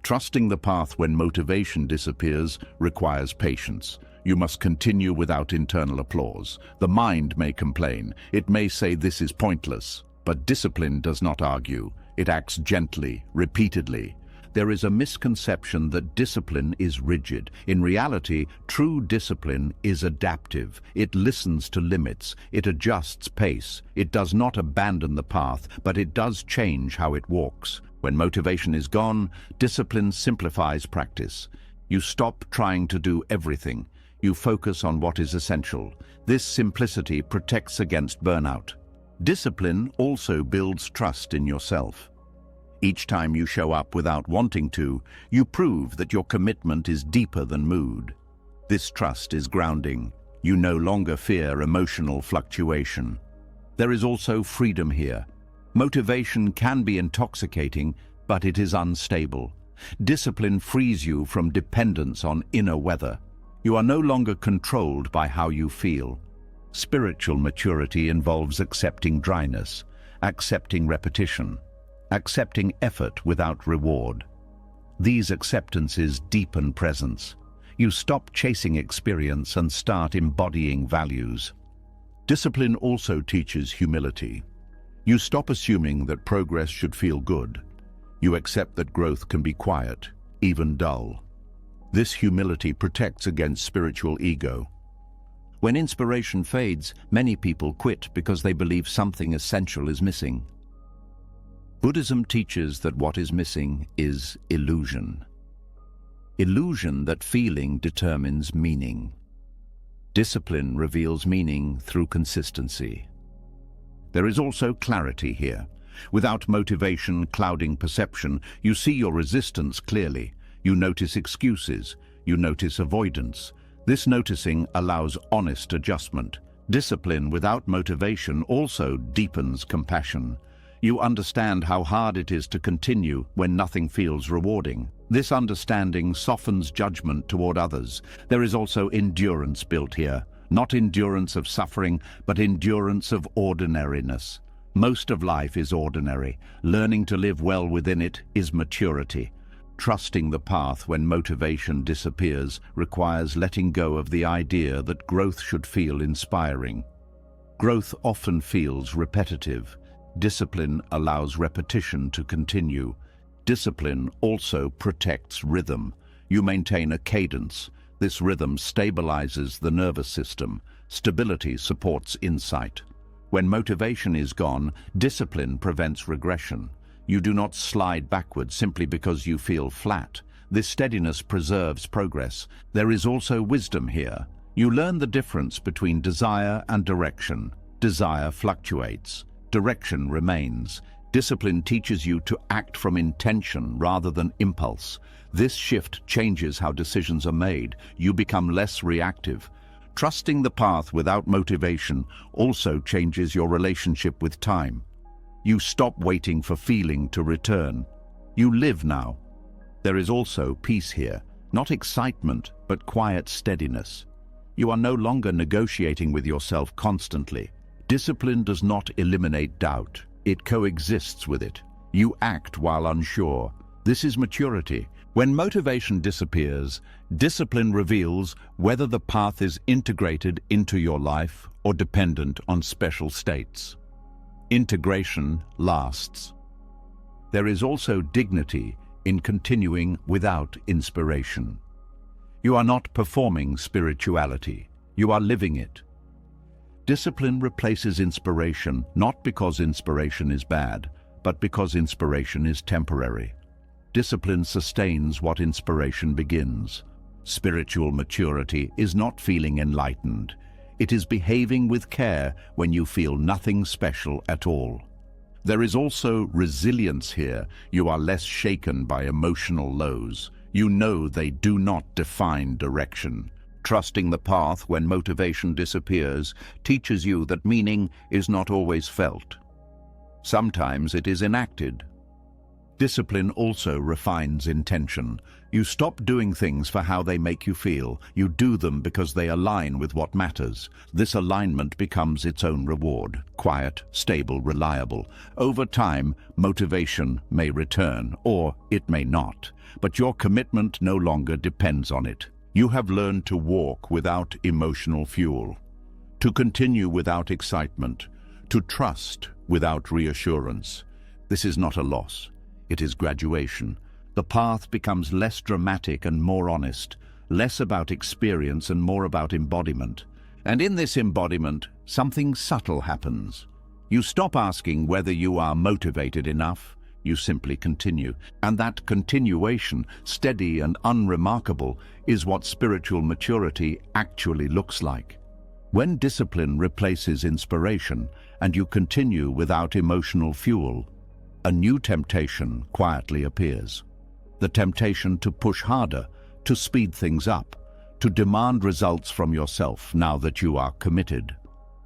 Trusting the path when motivation disappears requires patience. You must continue without internal applause. The mind may complain. It may say this is pointless. But discipline does not argue. It acts gently, repeatedly. There is a misconception that discipline is rigid. In reality, true discipline is adaptive. It listens to limits. It adjusts pace. It does not abandon the path, but it does change how it walks. When motivation is gone, discipline simplifies practice. You stop trying to do everything. You focus on what is essential. This simplicity protects against burnout. Discipline also builds trust in yourself. Each time you show up without wanting to, you prove that your commitment is deeper than mood. This trust is grounding. You no longer fear emotional fluctuation. There is also freedom here. Motivation can be intoxicating, but it is unstable. Discipline frees you from dependence on inner weather. You are no longer controlled by how you feel. Spiritual maturity involves accepting dryness, accepting repetition, accepting effort without reward. These acceptances deepen presence. You stop chasing experience and start embodying values. Discipline also teaches humility. You stop assuming that progress should feel good. You accept that growth can be quiet, even dull. This humility protects against spiritual ego. When inspiration fades, many people quit because they believe something essential is missing. Buddhism teaches that what is missing is illusion. Illusion that feeling determines meaning. Discipline reveals meaning through consistency. There is also clarity here. Without motivation clouding perception, you see your resistance clearly. You notice excuses. You notice avoidance. This noticing allows honest adjustment. Discipline without motivation also deepens compassion. You understand how hard it is to continue when nothing feels rewarding. This understanding softens judgment toward others. There is also endurance built here. Not endurance of suffering, but endurance of ordinariness. Most of life is ordinary. Learning to live well within it is maturity. Trusting the path when motivation disappears requires letting go of the idea that growth should feel inspiring. Growth often feels repetitive. Discipline allows repetition to continue. Discipline also protects rhythm. You maintain a cadence. This rhythm stabilizes the nervous system. Stability supports insight. When motivation is gone, discipline prevents regression. You do not slide backward simply because you feel flat. This steadiness preserves progress. There is also wisdom here. You learn the difference between desire and direction. Desire fluctuates. Direction remains. Discipline teaches you to act from intention rather than impulse. This shift changes how decisions are made. You become less reactive. Trusting the path without motivation also changes your relationship with time. You stop waiting for feeling to return. You live now. There is also peace here, not excitement, but quiet steadiness. You are no longer negotiating with yourself constantly. Discipline does not eliminate doubt. It coexists with it. You act while unsure. This is maturity. When motivation disappears, discipline reveals whether the path is integrated into your life or dependent on special states. Integration lasts. There is also dignity in continuing without inspiration. You are not performing spirituality. You are living it. Discipline replaces inspiration, not because inspiration is bad, but because inspiration is temporary. Discipline sustains what inspiration begins. Spiritual maturity is not feeling enlightened. It is behaving with care when you feel nothing special at all. There is also resilience here. You are less shaken by emotional lows. You know they do not define direction. Trusting the path when motivation disappears teaches you that meaning is not always felt. Sometimes it is enacted. Discipline also refines intention. You stop doing things for how they make you feel. You do them because they align with what matters. This alignment becomes its own reward. Quiet, stable, reliable. Over time, motivation may return, or it may not. But your commitment no longer depends on it. You have learned to walk without emotional fuel, to continue without excitement, to trust without reassurance. This is not a loss. It is graduation. The path becomes less dramatic and more honest, less about experience and more about embodiment. And in this embodiment, something subtle happens. You stop asking whether you are motivated enough. You simply continue. And that continuation, steady and unremarkable, is what spiritual maturity actually looks like. When discipline replaces inspiration and you continue without emotional fuel, a new temptation quietly appears. The temptation to push harder, to speed things up, to demand results from yourself now that you are committed.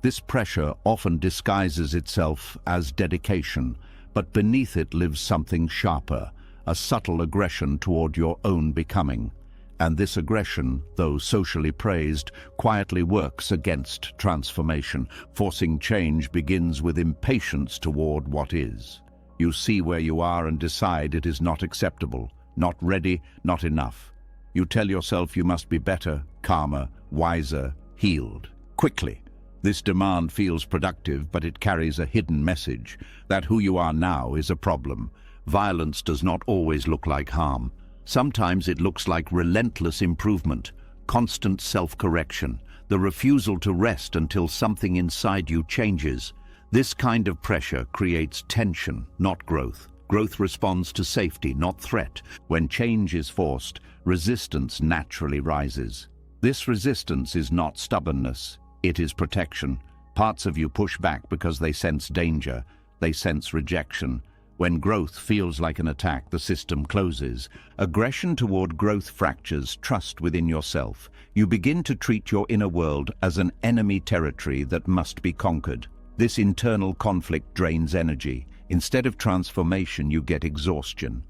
This pressure often disguises itself as dedication, but beneath it lives something sharper, a subtle aggression toward your own becoming. And this aggression, though socially praised, quietly works against transformation. Forcing change begins with impatience toward what is. You see where you are and decide it is not acceptable, not ready, not enough. You tell yourself you must be better, calmer, wiser, healed. Quickly. This demand feels productive, but it carries a hidden message that who you are now is a problem. Violence does not always look like harm. Sometimes it looks like relentless improvement, constant self-correction, the refusal to rest until something inside you changes. This kind of pressure creates tension, not growth. Growth responds to safety, not threat. When change is forced, resistance naturally rises. This resistance is not stubbornness. It is protection. Parts of you push back because they sense danger. They sense rejection. When growth feels like an attack, the system closes. Aggression toward growth fractures trust within yourself. You begin to treat your inner world as an enemy territory that must be conquered. This internal conflict drains energy. Instead of transformation, you get exhaustion.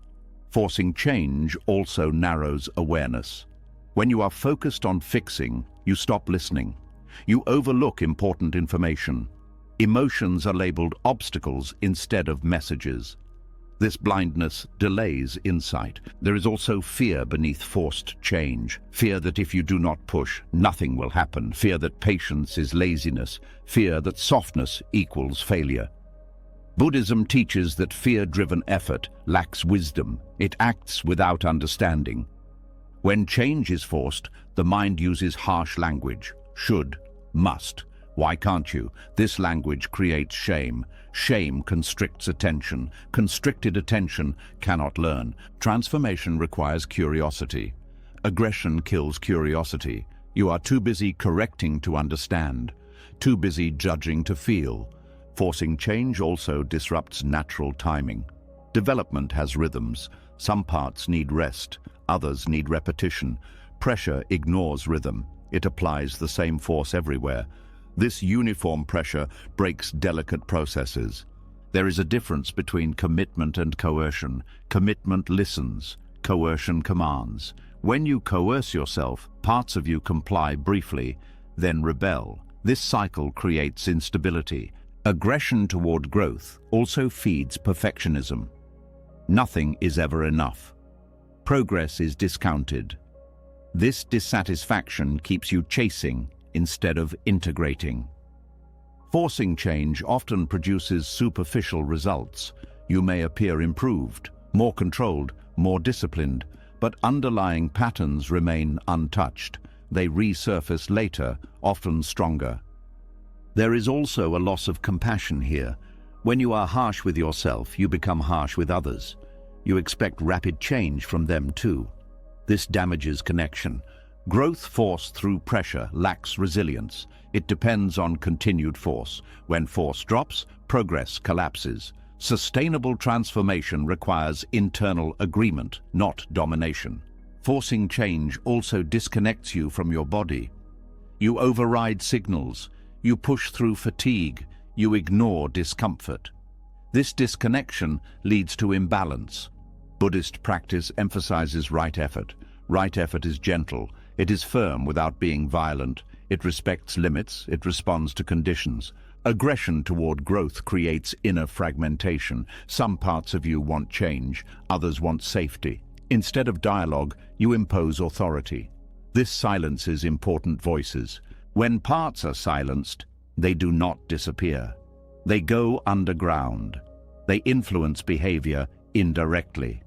Forcing change also narrows awareness. When you are focused on fixing, you stop listening. You overlook important information. Emotions are labeled obstacles instead of messages. This blindness delays insight. There is also fear beneath forced change. Fear that if you do not push, nothing will happen. Fear that patience is laziness. Fear that softness equals failure. Buddhism teaches that fear-driven effort lacks wisdom. It acts without understanding. When change is forced, the mind uses harsh language. Should, must. Why can't you? This language creates shame. Shame constricts attention. Constricted attention cannot learn. Transformation requires curiosity. Aggression kills curiosity. You are too busy correcting to understand, too busy judging to feel. Forcing change also disrupts natural timing. Development has rhythms. Some parts need rest, others need repetition. Pressure ignores rhythm. It applies the same force everywhere. This uniform pressure breaks delicate processes. There is a difference between commitment and coercion. Commitment listens, coercion commands. When you coerce yourself, parts of you comply briefly, then rebel. This cycle creates instability. Aggression toward growth also feeds perfectionism. Nothing is ever enough. Progress is discounted. This dissatisfaction keeps you chasing instead of integrating. Forcing change often produces superficial results. You may appear improved, more controlled, more disciplined, but underlying patterns remain untouched. They resurface later, often stronger. There is also a loss of compassion here. When you are harsh with yourself, you become harsh with others. You expect rapid change from them too. This damages connection. Growth forced through pressure lacks resilience. It depends on continued force. When force drops, progress collapses. Sustainable transformation requires internal agreement, not domination. Forcing change also disconnects you from your body. You override signals. You push through fatigue. You ignore discomfort. This disconnection leads to imbalance. Buddhist practice emphasizes right effort. Right effort is gentle. It is firm without being violent. It respects limits. It responds to conditions. Aggression toward growth creates inner fragmentation. Some parts of you want change, others want safety. Instead of dialogue, you impose authority. This silences important voices. When parts are silenced, they do not disappear. They go underground. They influence behavior indirectly.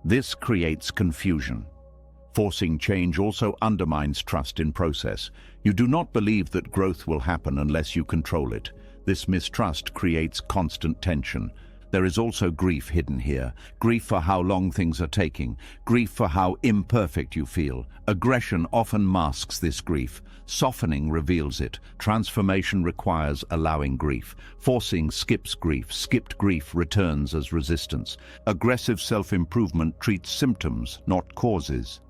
This creates confusion. Forcing change also undermines trust in process. You do not believe that growth will happen unless you control it. This mistrust creates constant tension. There is also grief hidden here. Grief for how long things are taking. Grief for how imperfect you feel. Aggression often masks this grief. Softening reveals it. Transformation requires allowing grief. Forcing skips grief. Skipped grief returns as resistance. Aggressive self-improvement treats symptoms, not causes.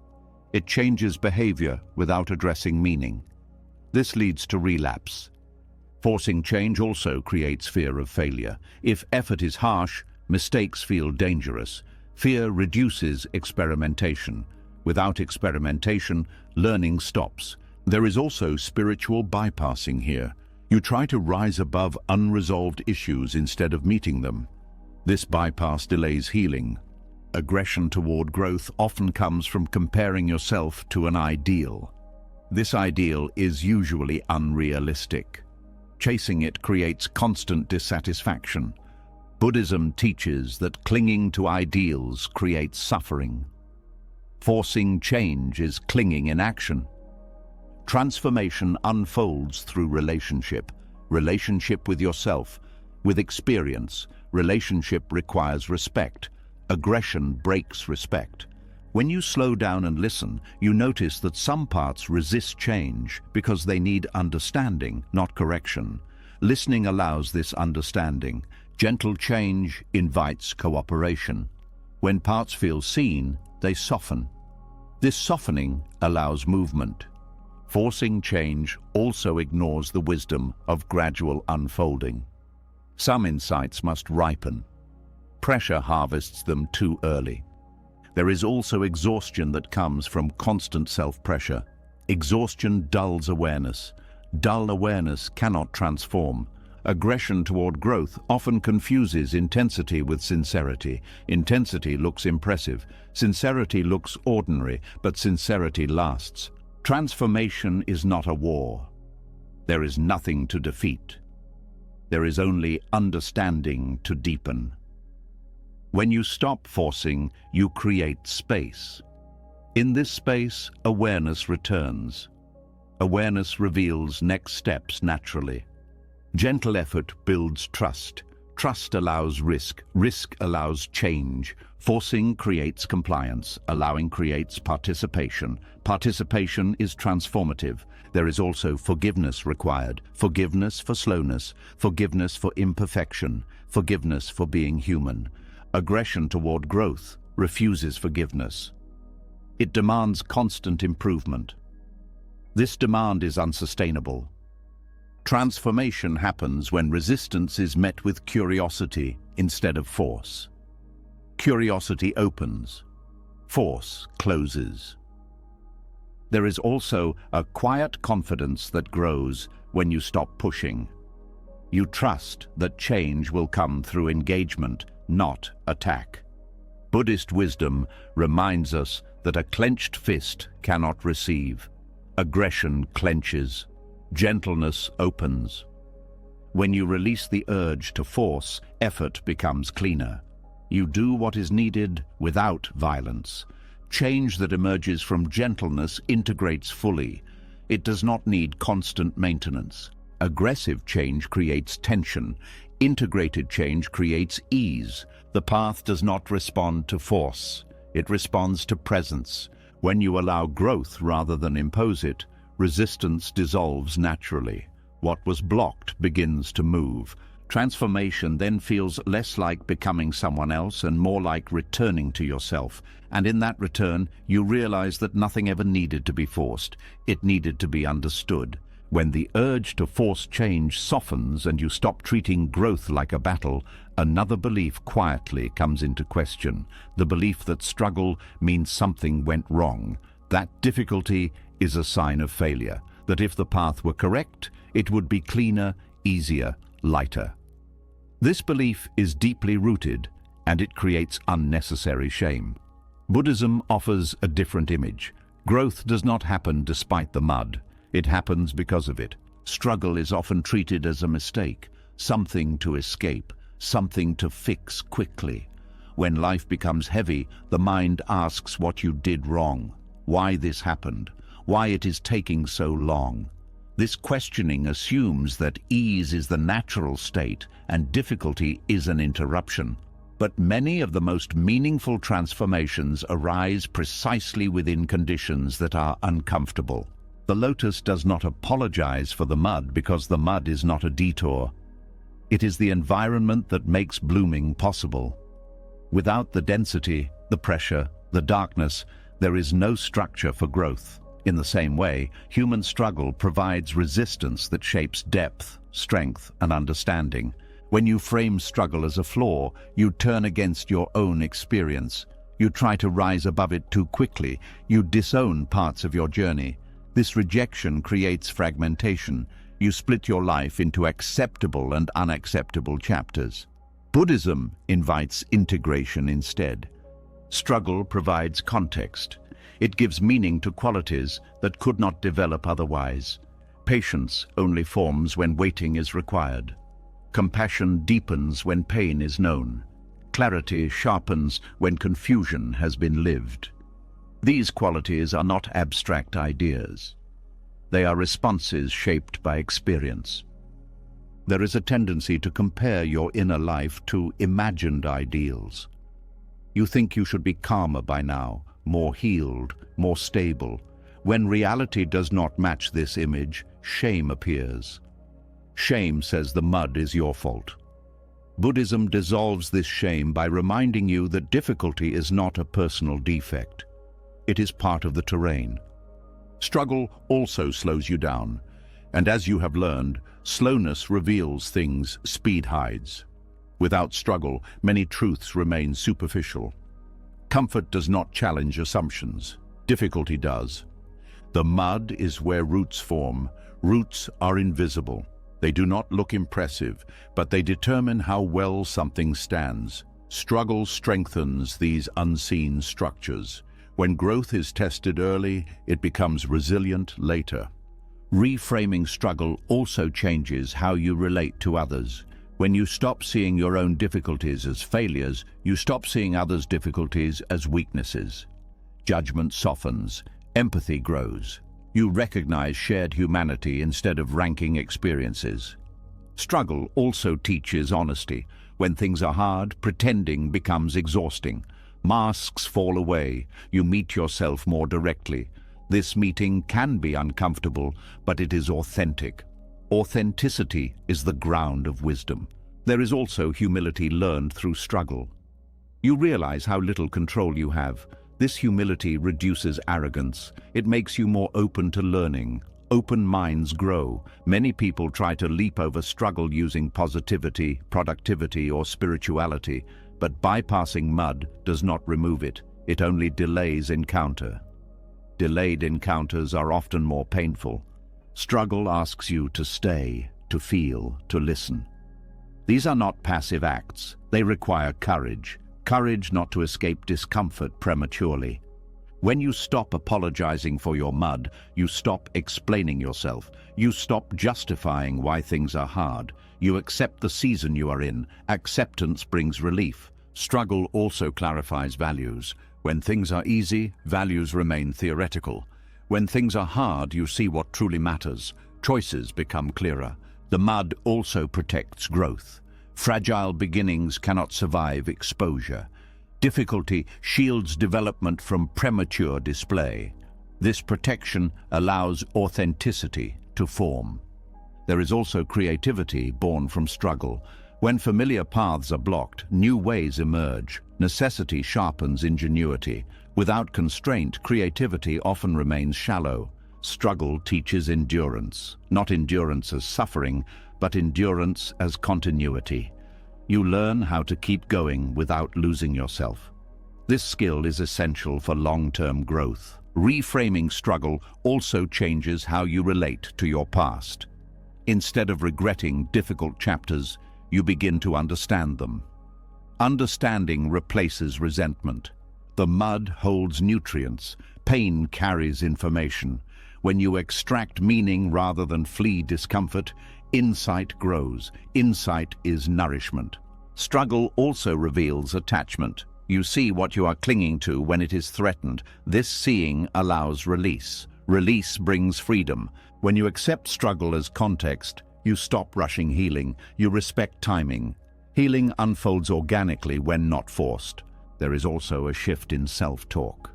It changes behavior without addressing meaning. This leads to relapse. Forcing change also creates fear of failure. If effort is harsh, mistakes feel dangerous. Fear reduces experimentation. Without experimentation, learning stops. There is also spiritual bypassing here. You try to rise above unresolved issues instead of meeting them. This bypass delays healing. Aggression toward growth often comes from comparing yourself to an ideal. This ideal is usually unrealistic. Chasing it creates constant dissatisfaction. Buddhism teaches that clinging to ideals creates suffering. Forcing change is clinging in action. Transformation unfolds through relationship. Relationship with yourself, with experience. Relationship requires respect. Aggression breaks respect. When you slow down and listen, you notice that some parts resist change because they need understanding, not correction. Listening allows this understanding. Gentle change invites cooperation. When parts feel seen, they soften. This softening allows movement. Forcing change also ignores the wisdom of gradual unfolding. Some insights must ripen. Pressure harvests them too early. There is also exhaustion that comes from constant self-pressure. Exhaustion dulls awareness. Dull awareness cannot transform. Aggression toward growth often confuses intensity with sincerity. Intensity looks impressive. Sincerity looks ordinary, but sincerity lasts. Transformation is not a war. There is nothing to defeat. There is only understanding to deepen. When you stop forcing, you create space. In this space, awareness returns. Awareness reveals next steps naturally. Gentle effort builds trust. Trust allows risk. Risk allows change. Forcing creates compliance. Allowing creates participation. Participation is transformative. There is also forgiveness required. Forgiveness for slowness. Forgiveness for imperfection. Forgiveness for being human. Aggression toward growth refuses forgiveness. It demands constant improvement. This demand is unsustainable. Transformation happens when resistance is met with curiosity instead of force. Curiosity opens. Force closes. There is also a quiet confidence that grows when you stop pushing. You trust that change will come through engagement, not attack. Buddhist wisdom reminds us that a clenched fist cannot receive. Aggression clenches. Gentleness opens. When you release the urge to force, effort becomes cleaner. You do what is needed without violence. Change that emerges from gentleness integrates fully. It does not need constant maintenance. Aggressive change creates tension. Integrated change creates ease. The path does not respond to force. It responds to presence. When you allow growth rather than impose it, resistance dissolves naturally. What was blocked begins to move. Transformation then feels less like becoming someone else and more like returning to yourself. And in that return, you realize that nothing ever needed to be forced. It needed to be understood. When the urge to force change softens and you stop treating growth like a battle, another belief quietly comes into question. The belief that struggle means something went wrong. That difficulty is a sign of failure. That if the path were correct, it would be cleaner, easier, lighter. This belief is deeply rooted, and it creates unnecessary shame. Buddhism offers a different image. Growth does not happen despite the mud. It happens because of it. Struggle is often treated as a mistake, something to escape, something to fix quickly. When life becomes heavy, the mind asks what you did wrong, why this happened, why it is taking so long. This questioning assumes that ease is the natural state and difficulty is an interruption. But many of the most meaningful transformations arise precisely within conditions that are uncomfortable. The lotus does not apologize for the mud because the mud is not a detour. It is the environment that makes blooming possible. Without the density, the pressure, the darkness, there is no structure for growth. In the same way, human struggle provides resistance that shapes depth, strength, and understanding. When you frame struggle as a flaw, you turn against your own experience. You try to rise above it too quickly. You disown parts of your journey. This rejection creates fragmentation. You split your life into acceptable and unacceptable chapters. Buddhism invites integration instead. Struggle provides context. It gives meaning to qualities that could not develop otherwise. Patience only forms when waiting is required. Compassion deepens when pain is known. Clarity sharpens when confusion has been lived. These qualities are not abstract ideas. They are responses shaped by experience. There is a tendency to compare your inner life to imagined ideals. You think you should be calmer by now, more healed, more stable. When reality does not match this image, shame appears. Shame says the mud is your fault. Buddhism dissolves this shame by reminding you that difficulty is not a personal defect. It is part of the terrain. Struggle also slows you down, and as you have learned, slowness reveals things speed hides. Without struggle, many truths remain superficial. Comfort does not challenge assumptions. Difficulty does. The mud is where roots form. Roots are invisible. They do not look impressive, but they determine how well something stands. Struggle strengthens these unseen structures. When growth is tested early, it becomes resilient later. Reframing struggle also changes how you relate to others. When you stop seeing your own difficulties as failures, you stop seeing others' difficulties as weaknesses. Judgment softens, empathy grows. You recognize shared humanity instead of ranking experiences. Struggle also teaches honesty. When things are hard, pretending becomes exhausting. Masks fall away. You meet yourself more directly. This meeting can be uncomfortable, but it is authentic. Authenticity is the ground of wisdom. There is also humility learned through struggle. You realize how little control you have. This humility reduces arrogance. It makes you more open to learning. Open minds grow. Many people try to leap over struggle using positivity, productivity, or spirituality, but bypassing mud does not remove it. It only delays encounter. Delayed encounters are often more painful. Struggle asks you to stay, to feel, to listen. These are not passive acts. They require courage. Courage not to escape discomfort prematurely. When you stop apologizing for your mud, you stop explaining yourself. You stop justifying why things are hard. You accept the season you are in. Acceptance brings relief. Struggle also clarifies values. When things are easy, values remain theoretical. When things are hard, you see what truly matters. Choices become clearer. The mud also protects growth. Fragile beginnings cannot survive exposure. Difficulty shields development from premature display. This protection allows authenticity to form. There is also creativity born from struggle. When familiar paths are blocked, new ways emerge. Necessity sharpens ingenuity. Without constraint, creativity often remains shallow. Struggle teaches endurance, not endurance as suffering, but endurance as continuity. You learn how to keep going without losing yourself. This skill is essential for long-term growth. Reframing struggle also changes how you relate to your past. Instead of regretting difficult chapters, you begin to understand them. Understanding replaces resentment. The mud holds nutrients. Pain carries information. When you extract meaning rather than flee discomfort, insight grows. Insight is nourishment. Struggle also reveals attachment. You see what you are clinging to when it is threatened. This seeing allows release. Release brings freedom. When you accept struggle as context, you stop rushing healing. You respect timing. Healing unfolds organically when not forced. There is also a shift in self-talk.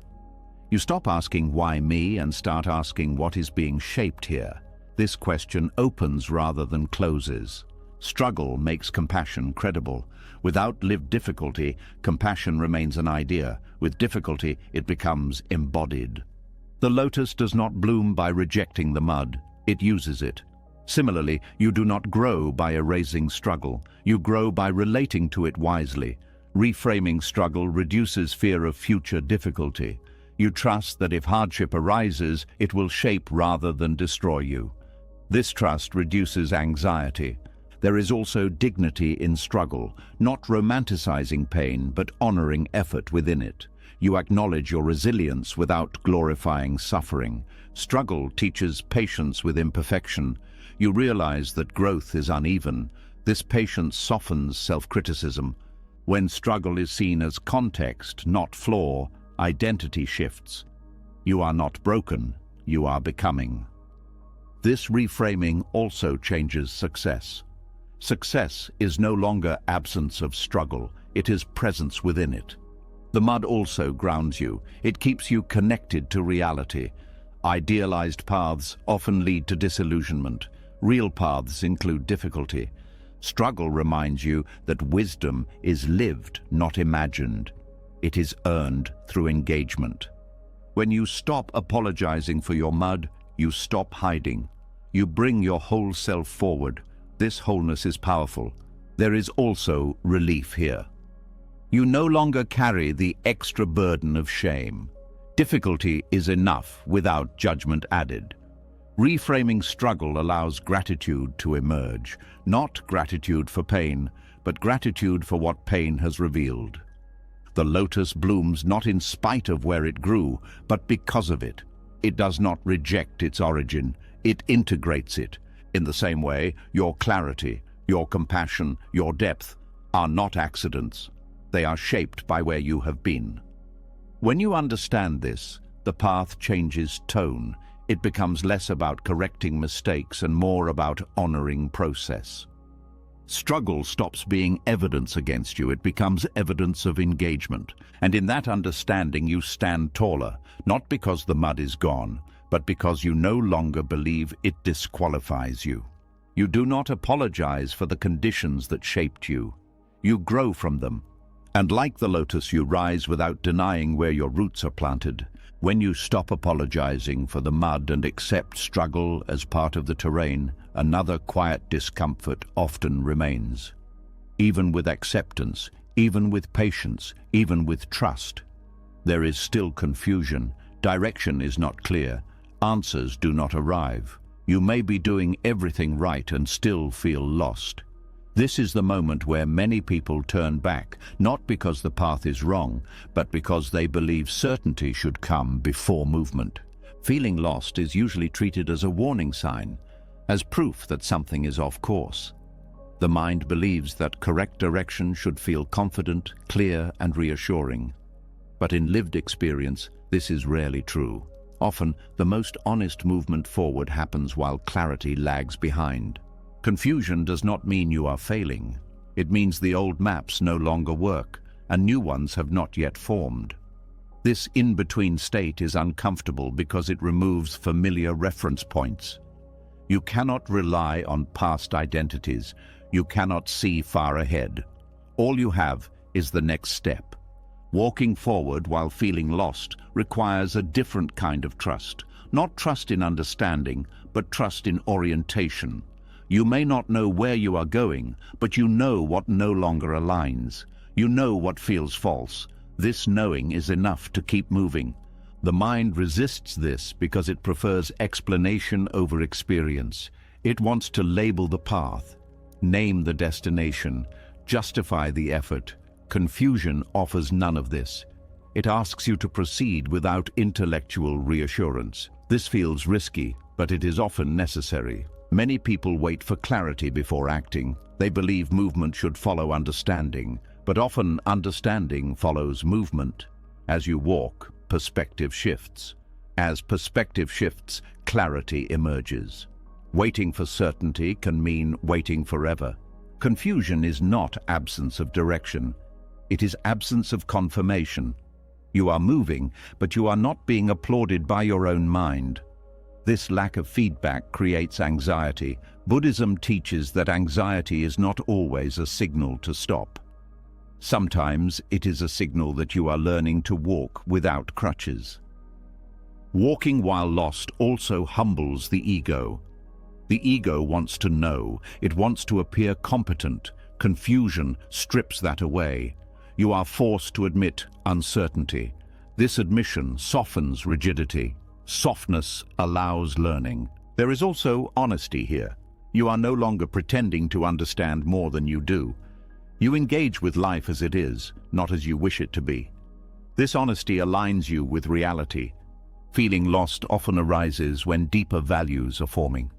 You stop asking why me and start asking what is being shaped here. This question opens rather than closes. Struggle makes compassion credible. Without lived difficulty, compassion remains an idea. With difficulty, it becomes embodied. The lotus does not bloom by rejecting the mud. It uses it. Similarly, you do not grow by erasing struggle. You grow by relating to it wisely. Reframing struggle reduces fear of future difficulty. You trust that if hardship arises, it will shape rather than destroy you. This trust reduces anxiety. There is also dignity in struggle, not romanticizing pain, but honoring effort within it. You acknowledge your resilience without glorifying suffering. Struggle teaches patience with imperfection. You realize that growth is uneven. This patience softens self-criticism. When struggle is seen as context, not flaw, identity shifts. You are not broken, you are becoming. This reframing also changes success. Success is no longer absence of struggle, it is presence within it. The mud also grounds you. It keeps you connected to reality. Idealized paths often lead to disillusionment. Real paths include difficulty. Struggle reminds you that wisdom is lived, not imagined. It is earned through engagement. When you stop apologizing for your mud, you stop hiding. You bring your whole self forward. This wholeness is powerful. There is also relief here. You no longer carry the extra burden of shame. Difficulty is enough without judgment added. Reframing struggle allows gratitude to emerge, not gratitude for pain, but gratitude for what pain has revealed. The lotus blooms not in spite of where it grew, but because of it. It does not reject its origin, it integrates it. In the same way, your clarity, your compassion, your depth are not accidents. They are shaped by where you have been. When you understand this, the path changes tone. It becomes less about correcting mistakes and more about honoring process. Struggle stops being evidence against you. It becomes evidence of engagement. And in that understanding, you stand taller, not because the mud is gone, but because you no longer believe it disqualifies you. You do not apologize for the conditions that shaped you. You grow from them. And like the lotus, you rise without denying where your roots are planted. When you stop apologizing for the mud and accept struggle as part of the terrain, another quiet discomfort often remains. Even with acceptance, even with patience, even with trust, there is still confusion. Direction is not clear. Answers do not arrive. You may be doing everything right and still feel lost. This is the moment where many people turn back, not because the path is wrong, but because they believe certainty should come before movement. Feeling lost is usually treated as a warning sign, as proof that something is off course. The mind believes that correct direction should feel confident, clear, and reassuring. But in lived experience, this is rarely true. Often, the most honest movement forward happens while clarity lags behind. Confusion does not mean you are failing. It means the old maps no longer work, and new ones have not yet formed. This in-between state is uncomfortable because it removes familiar reference points. You cannot rely on past identities. You cannot see far ahead. All you have is the next step. Walking forward while feeling lost requires a different kind of trust. Not trust in understanding, but trust in orientation. You may not know where you are going, but you know what no longer aligns. You know what feels false. This knowing is enough to keep moving. The mind resists this because it prefers explanation over experience. It wants to label the path, name the destination, justify the effort. Confusion offers none of this. It asks you to proceed without intellectual reassurance. This feels risky, but it is often necessary. Many people wait for clarity before acting. They believe movement should follow understanding, but often understanding follows movement. As you walk, perspective shifts. As perspective shifts, clarity emerges. Waiting for certainty can mean waiting forever. Confusion is not absence of direction. It is absence of confirmation. You are moving, but you are not being applauded by your own mind. This lack of feedback creates anxiety. Buddhism teaches that anxiety is not always a signal to stop. Sometimes it is a signal that you are learning to walk without crutches. Walking while lost also humbles the ego. The ego wants to know. It wants to appear competent. Confusion strips that away. You are forced to admit uncertainty. This admission softens rigidity. Softness allows learning. There is also honesty here. You are no longer pretending to understand more than you do. You engage with life as it is, not as you wish it to be. This honesty aligns you with reality. Feeling lost often arises when deeper values are forming.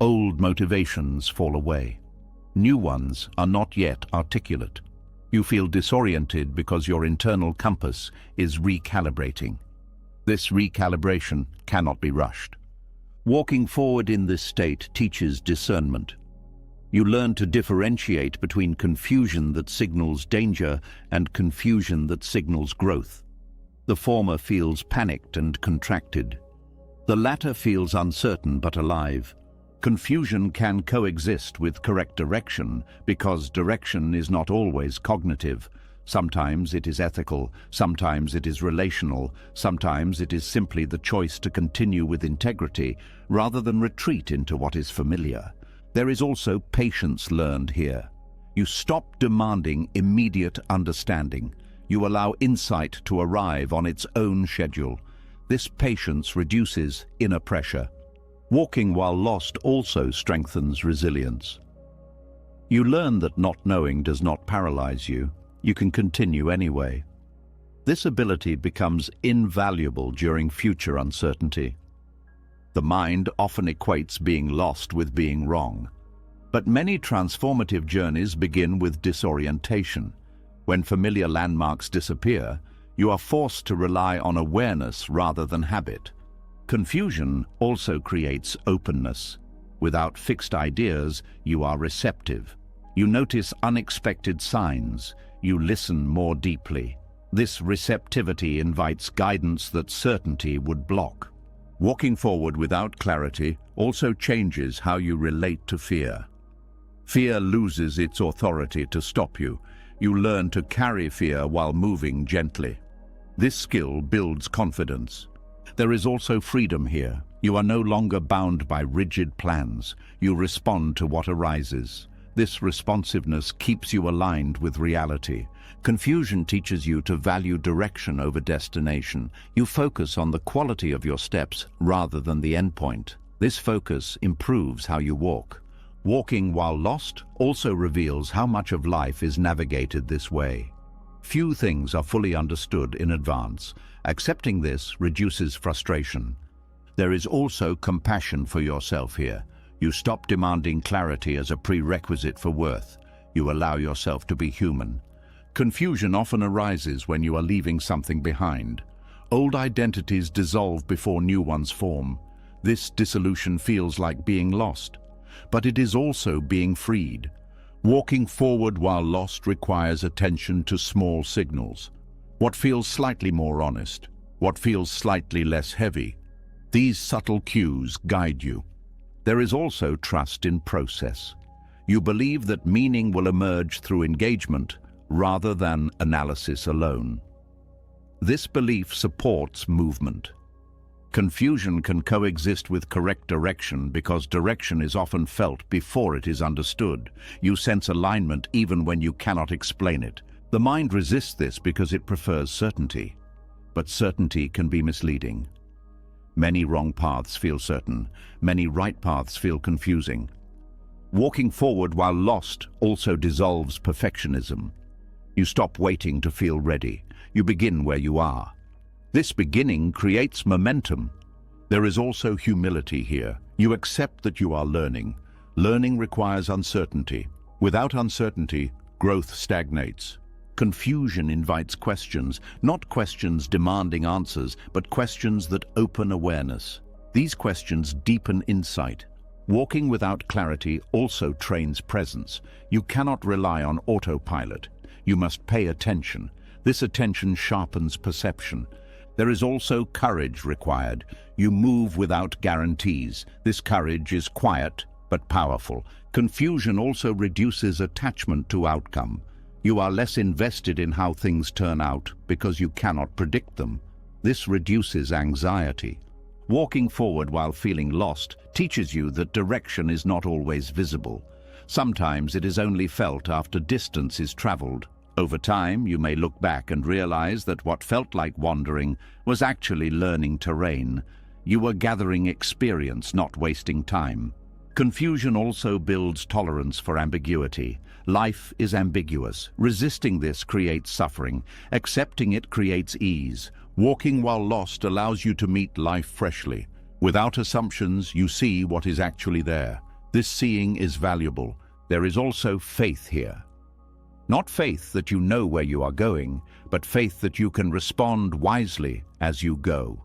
Old motivations fall away. New ones are not yet articulate. You feel disoriented because your internal compass is recalibrating. This recalibration cannot be rushed. Walking forward in this state teaches discernment. You learn to differentiate between confusion that signals danger and confusion that signals growth. The former feels panicked and contracted. The latter feels uncertain but alive. Confusion can coexist with correct direction because direction is not always cognitive. Sometimes it is ethical, sometimes it is relational, sometimes it is simply the choice to continue with integrity rather than retreat into what is familiar. There is also patience learned here. You stop demanding immediate understanding. You allow insight to arrive on its own schedule. This patience reduces inner pressure. Walking while lost also strengthens resilience. You learn that not knowing does not paralyze you. You can continue anyway. This ability becomes invaluable during future uncertainty. The mind often equates being lost with being wrong. But many transformative journeys begin with disorientation. When familiar landmarks disappear, you are forced to rely on awareness rather than habit. Confusion also creates openness. Without fixed ideas, you are receptive. You notice unexpected signs. You listen more deeply. This receptivity invites guidance that certainty would block. Walking forward without clarity also changes how you relate to fear. Fear loses its authority to stop you. You learn to carry fear while moving gently. This skill builds confidence. There is also freedom here. You are no longer bound by rigid plans. You respond to what arises. This responsiveness keeps you aligned with reality. Confusion teaches you to value direction over destination. You focus on the quality of your steps rather than the endpoint. This focus improves how you walk. Walking while lost also reveals how much of life is navigated this way. Few things are fully understood in advance. Accepting this reduces frustration. There is also compassion for yourself here. You stop demanding clarity as a prerequisite for worth. You allow yourself to be human. Confusion often arises when you are leaving something behind. Old identities dissolve before new ones form. This dissolution feels like being lost, but it is also being freed. Walking forward while lost requires attention to small signals. What feels slightly more honest? What feels slightly less heavy? These subtle cues guide you. There is also trust in process. You believe that meaning will emerge through engagement rather than analysis alone. This belief supports movement. Confusion can coexist with correct direction because direction is often felt before it is understood. You sense alignment even when you cannot explain it. The mind resists this because it prefers certainty. But certainty can be misleading. Many wrong paths feel certain. Many right paths feel confusing. Walking forward while lost also dissolves perfectionism. You stop waiting to feel ready. You begin where you are. This beginning creates momentum. There is also humility here. You accept that you are learning. Learning requires uncertainty. Without uncertainty, growth stagnates. Confusion invites questions, not questions demanding answers, but questions that open awareness. These questions deepen insight. Walking without clarity also trains presence. You cannot rely on autopilot. You must pay attention. This attention sharpens perception. There is also courage required. You move without guarantees. This courage is quiet but powerful. Confusion also reduces attachment to outcome. You are less invested in how things turn out because you cannot predict them. This reduces anxiety. Walking forward while feeling lost teaches you that direction is not always visible. Sometimes it is only felt after distance is traveled. Over time, you may look back and realize that what felt like wandering was actually learning terrain. You were gathering experience, not wasting time. Confusion also builds tolerance for ambiguity. Life is ambiguous. Resisting this creates suffering. Accepting it creates ease. Walking while lost allows you to meet life freshly. Without assumptions, you see what is actually there. This seeing is valuable. There is also faith here. Not faith that you know where you are going, but faith that you can respond wisely as you go.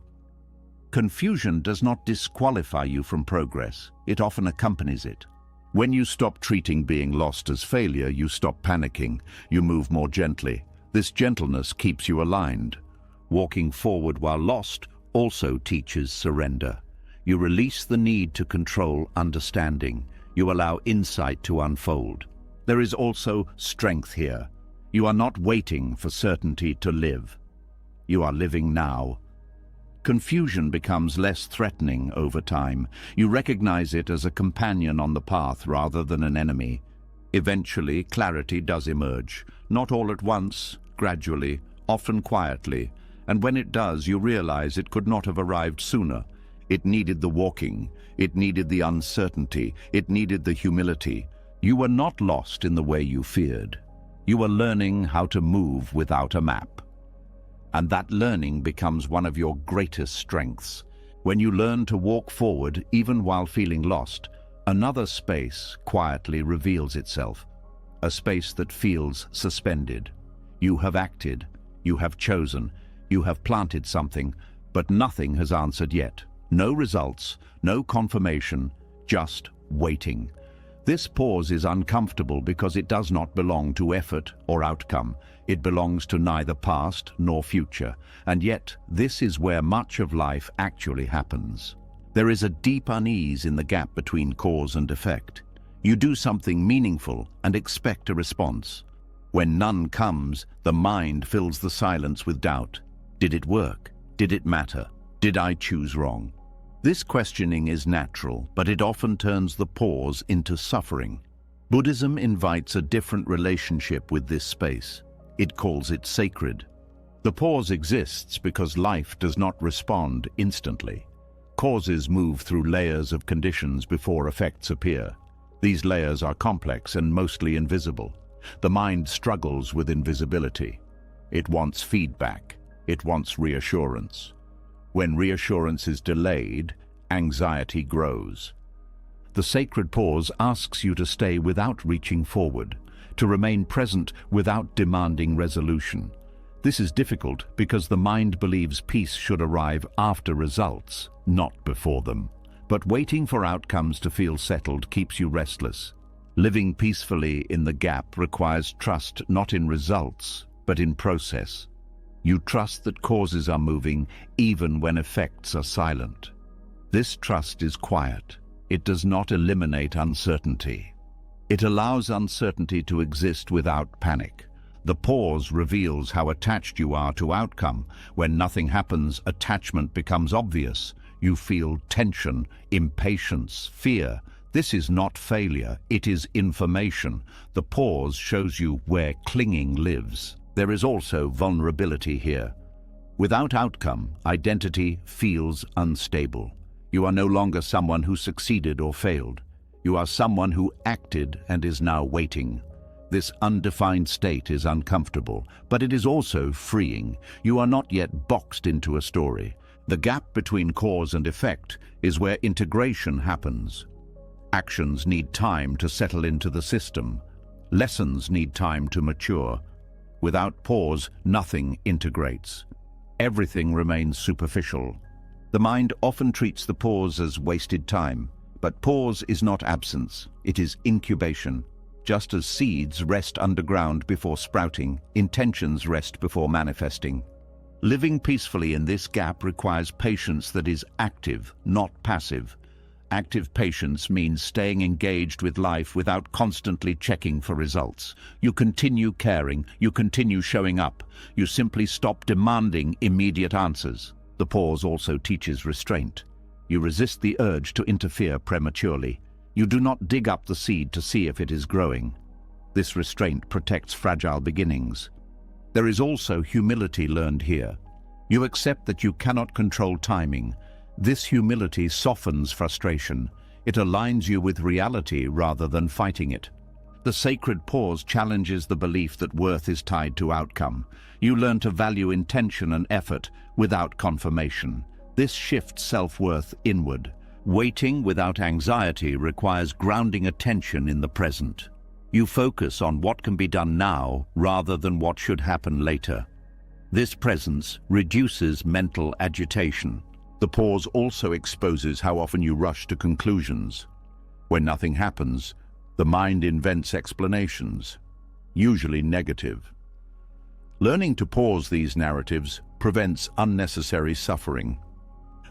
Confusion does not disqualify you from progress. It often accompanies it. When you stop treating being lost as failure, you stop panicking. You move more gently. This gentleness keeps you aligned. Walking forward while lost also teaches surrender. You release the need to control understanding. You allow insight to unfold. There is also strength here. You are not waiting for certainty to live. You are living now. Confusion becomes less threatening over time. You recognize it as a companion on the path rather than an enemy. Eventually, clarity does emerge. Not all at once, gradually, often quietly. And when it does, you realize it could not have arrived sooner. It needed the walking. It needed the uncertainty. It needed the humility. You were not lost in the way you feared. You were learning how to move without a map. And that learning becomes one of your greatest strengths. When you learn to walk forward, even while feeling lost, another space quietly reveals itself. A space that feels suspended. You have acted. You have chosen. You have planted something, but nothing has answered yet. No results, no confirmation, just waiting. This pause is uncomfortable because it does not belong to effort or outcome. It belongs to neither past nor future. And yet, this is where much of life actually happens. There is a deep unease in the gap between cause and effect. You do something meaningful and expect a response. When none comes, the mind fills the silence with doubt. Did it work? Did it matter? Did I choose wrong? This questioning is natural, but it often turns the pause into suffering. Buddhism invites a different relationship with this space. It calls it sacred. The pause exists because life does not respond instantly. Causes move through layers of conditions before effects appear. These layers are complex and mostly invisible. The mind struggles with invisibility. It wants feedback. It wants reassurance. When reassurance is delayed, anxiety grows. The sacred pause asks you to stay without reaching forward, to remain present without demanding resolution. This is difficult because the mind believes peace should arrive after results, not before them. But waiting for outcomes to feel settled keeps you restless. Living peacefully in the gap requires trust not in results, but in process. You trust that causes are moving even when effects are silent. This trust is quiet. It does not eliminate uncertainty. It allows uncertainty to exist without panic. The pause reveals how attached you are to outcome. When nothing happens, attachment becomes obvious. You feel tension, impatience, fear. This is not failure, it is information. The pause shows you where clinging lives. There is also vulnerability here. Without outcome, identity feels unstable. You are no longer someone who succeeded or failed. You are someone who acted and is now waiting. This undefined state is uncomfortable, but it is also freeing. You are not yet boxed into a story. The gap between cause and effect is where integration happens. Actions need time to settle into the system. Lessons need time to mature. Without pause, nothing integrates. Everything remains superficial. The mind often treats the pause as wasted time, but pause is not absence, it is incubation. Just as seeds rest underground before sprouting, intentions rest before manifesting. Living peacefully in this gap requires patience that is active, not passive. Active patience means staying engaged with life without constantly checking for results. You continue caring, you continue showing up. You simply stop demanding immediate answers. The pause also teaches restraint. You resist the urge to interfere prematurely. You do not dig up the seed to see if it is growing. This restraint protects fragile beginnings. There is also humility learned here. You accept that you cannot control timing. This humility softens frustration. It aligns you with reality rather than fighting it. The sacred pause challenges the belief that worth is tied to outcome. You learn to value intention and effort without confirmation. This shifts self-worth inward. Waiting without anxiety requires grounding attention in the present. You focus on what can be done now rather than what should happen later. This presence reduces mental agitation. The pause also exposes how often you rush to conclusions. When nothing happens, the mind invents explanations, usually negative. Learning to pause these narratives prevents unnecessary suffering.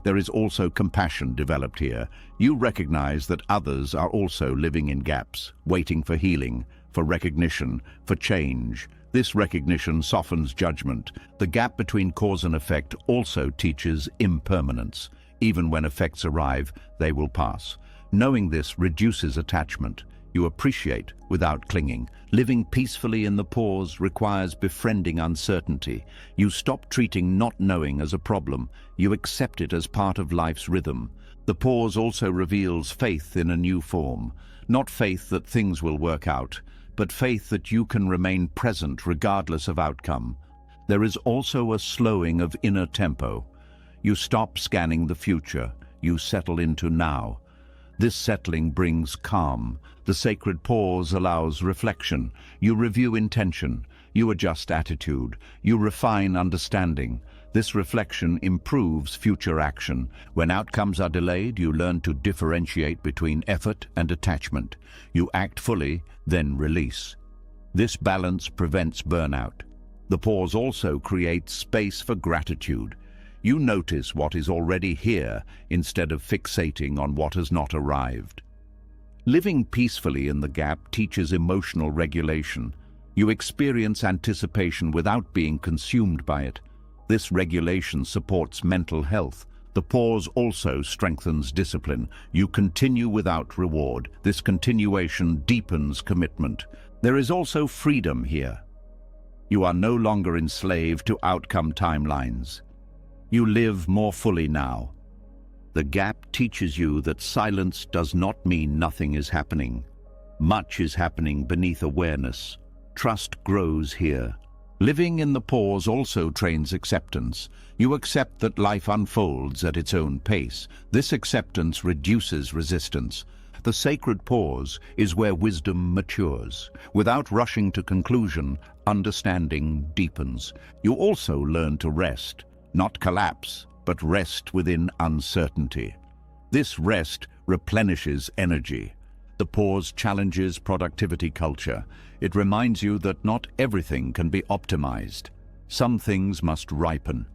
There is also compassion developed here. You recognize that others are also living in gaps, waiting for healing, for recognition, for change. This recognition softens judgment. The gap between cause and effect also teaches impermanence. Even when effects arrive, they will pass. Knowing this reduces attachment. You appreciate without clinging. Living peacefully in the pause requires befriending uncertainty. You stop treating not knowing as a problem. You accept it as part of life's rhythm. The pause also reveals faith in a new form. Not faith that things will work out, but faith that you can remain present regardless of outcome. There is also a slowing of inner tempo. You stop scanning the future. You settle into now. This settling brings calm. The sacred pause allows reflection. You review intention. You adjust attitude. You refine understanding. This reflection improves future action. When outcomes are delayed, you learn to differentiate between effort and attachment. You act fully, then release. This balance prevents burnout. The pause also creates space for gratitude. You notice what is already here instead of fixating on what has not arrived. Living peacefully in the gap teaches emotional regulation. You experience anticipation without being consumed by it. This regulation supports mental health. The pause also strengthens discipline. You continue without reward. This continuation deepens commitment. There is also freedom here. You are no longer enslaved to outcome timelines. You live more fully now. The gap teaches you that silence does not mean nothing is happening. Much is happening beneath awareness. Trust grows here. Living in the pause also trains acceptance. You accept that life unfolds at its own pace. This acceptance reduces resistance. The sacred pause is where wisdom matures. Without rushing to conclusion, understanding deepens. You also learn to rest. Not collapse, but rest within uncertainty. This rest replenishes energy. The pause challenges productivity culture. It reminds you that not everything can be optimized. Some things must ripen.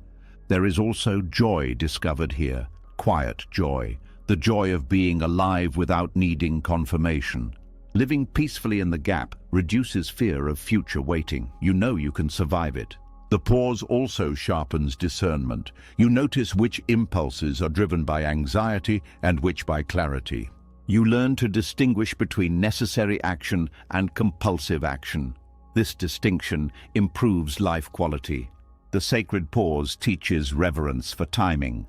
There is also joy discovered here, quiet joy, the joy of being alive without needing confirmation. Living peacefully in the gap reduces fear of future waiting. You know you can survive it. The pause also sharpens discernment. You notice which impulses are driven by anxiety and which by clarity. You learn to distinguish between necessary action and compulsive action. This distinction improves life quality. The sacred pause teaches reverence for timing.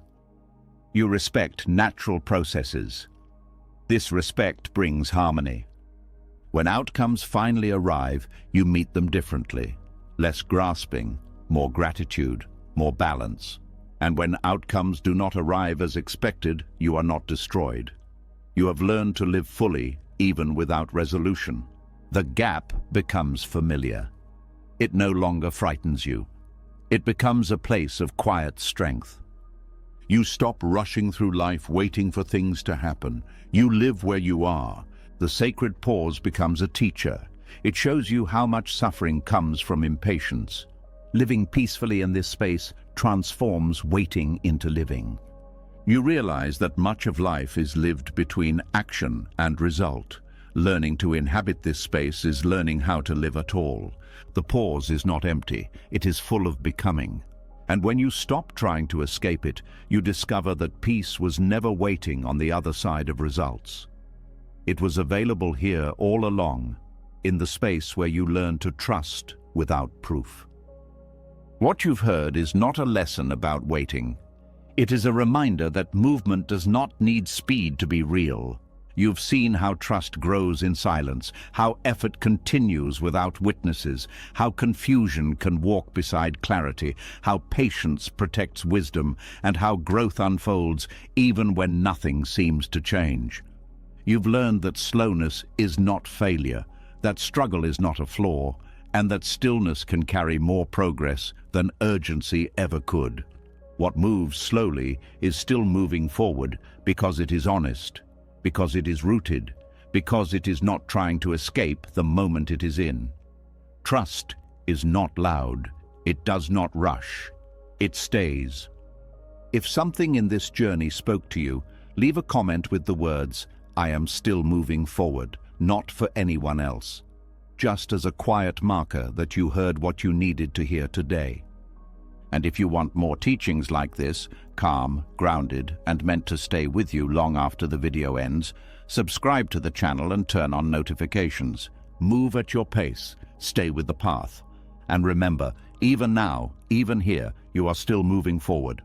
You respect natural processes. This respect brings harmony. When outcomes finally arrive, you meet them differently. Less grasping, more gratitude, more balance. And when outcomes do not arrive as expected, you are not destroyed. You have learned to live fully, even without resolution. The gap becomes familiar. It no longer frightens you. It becomes a place of quiet strength. You stop rushing through life waiting for things to happen. You live where you are. The sacred pause becomes a teacher. It shows you how much suffering comes from impatience. Living peacefully in this space transforms waiting into living. You realize that much of life is lived between action and result. Learning to inhabit this space is learning how to live at all. The pause is not empty, it is full of becoming. And when you stop trying to escape it, you discover that peace was never waiting on the other side of results. It was available here all along, in the space where you learn to trust without proof. What you've heard is not a lesson about waiting. It is a reminder that movement does not need speed to be real. You've seen how trust grows in silence, how effort continues without witnesses, how confusion can walk beside clarity, how patience protects wisdom, and how growth unfolds even when nothing seems to change. You've learned that slowness is not failure, that struggle is not a flaw, and that stillness can carry more progress than urgency ever could. What moves slowly is still moving forward because it is honest, because it is rooted, because it is not trying to escape the moment it is in. Trust is not loud. It does not rush. It stays. If something in this journey spoke to you, leave a comment with the words, "I am still moving forward," not for anyone else, just as a quiet marker that you heard what you needed to hear today. And if you want more teachings like this, calm, grounded, and meant to stay with you long after the video ends, subscribe to the channel and turn on notifications. Move at your pace, stay with the path. And remember, even now, even here, you are still moving forward.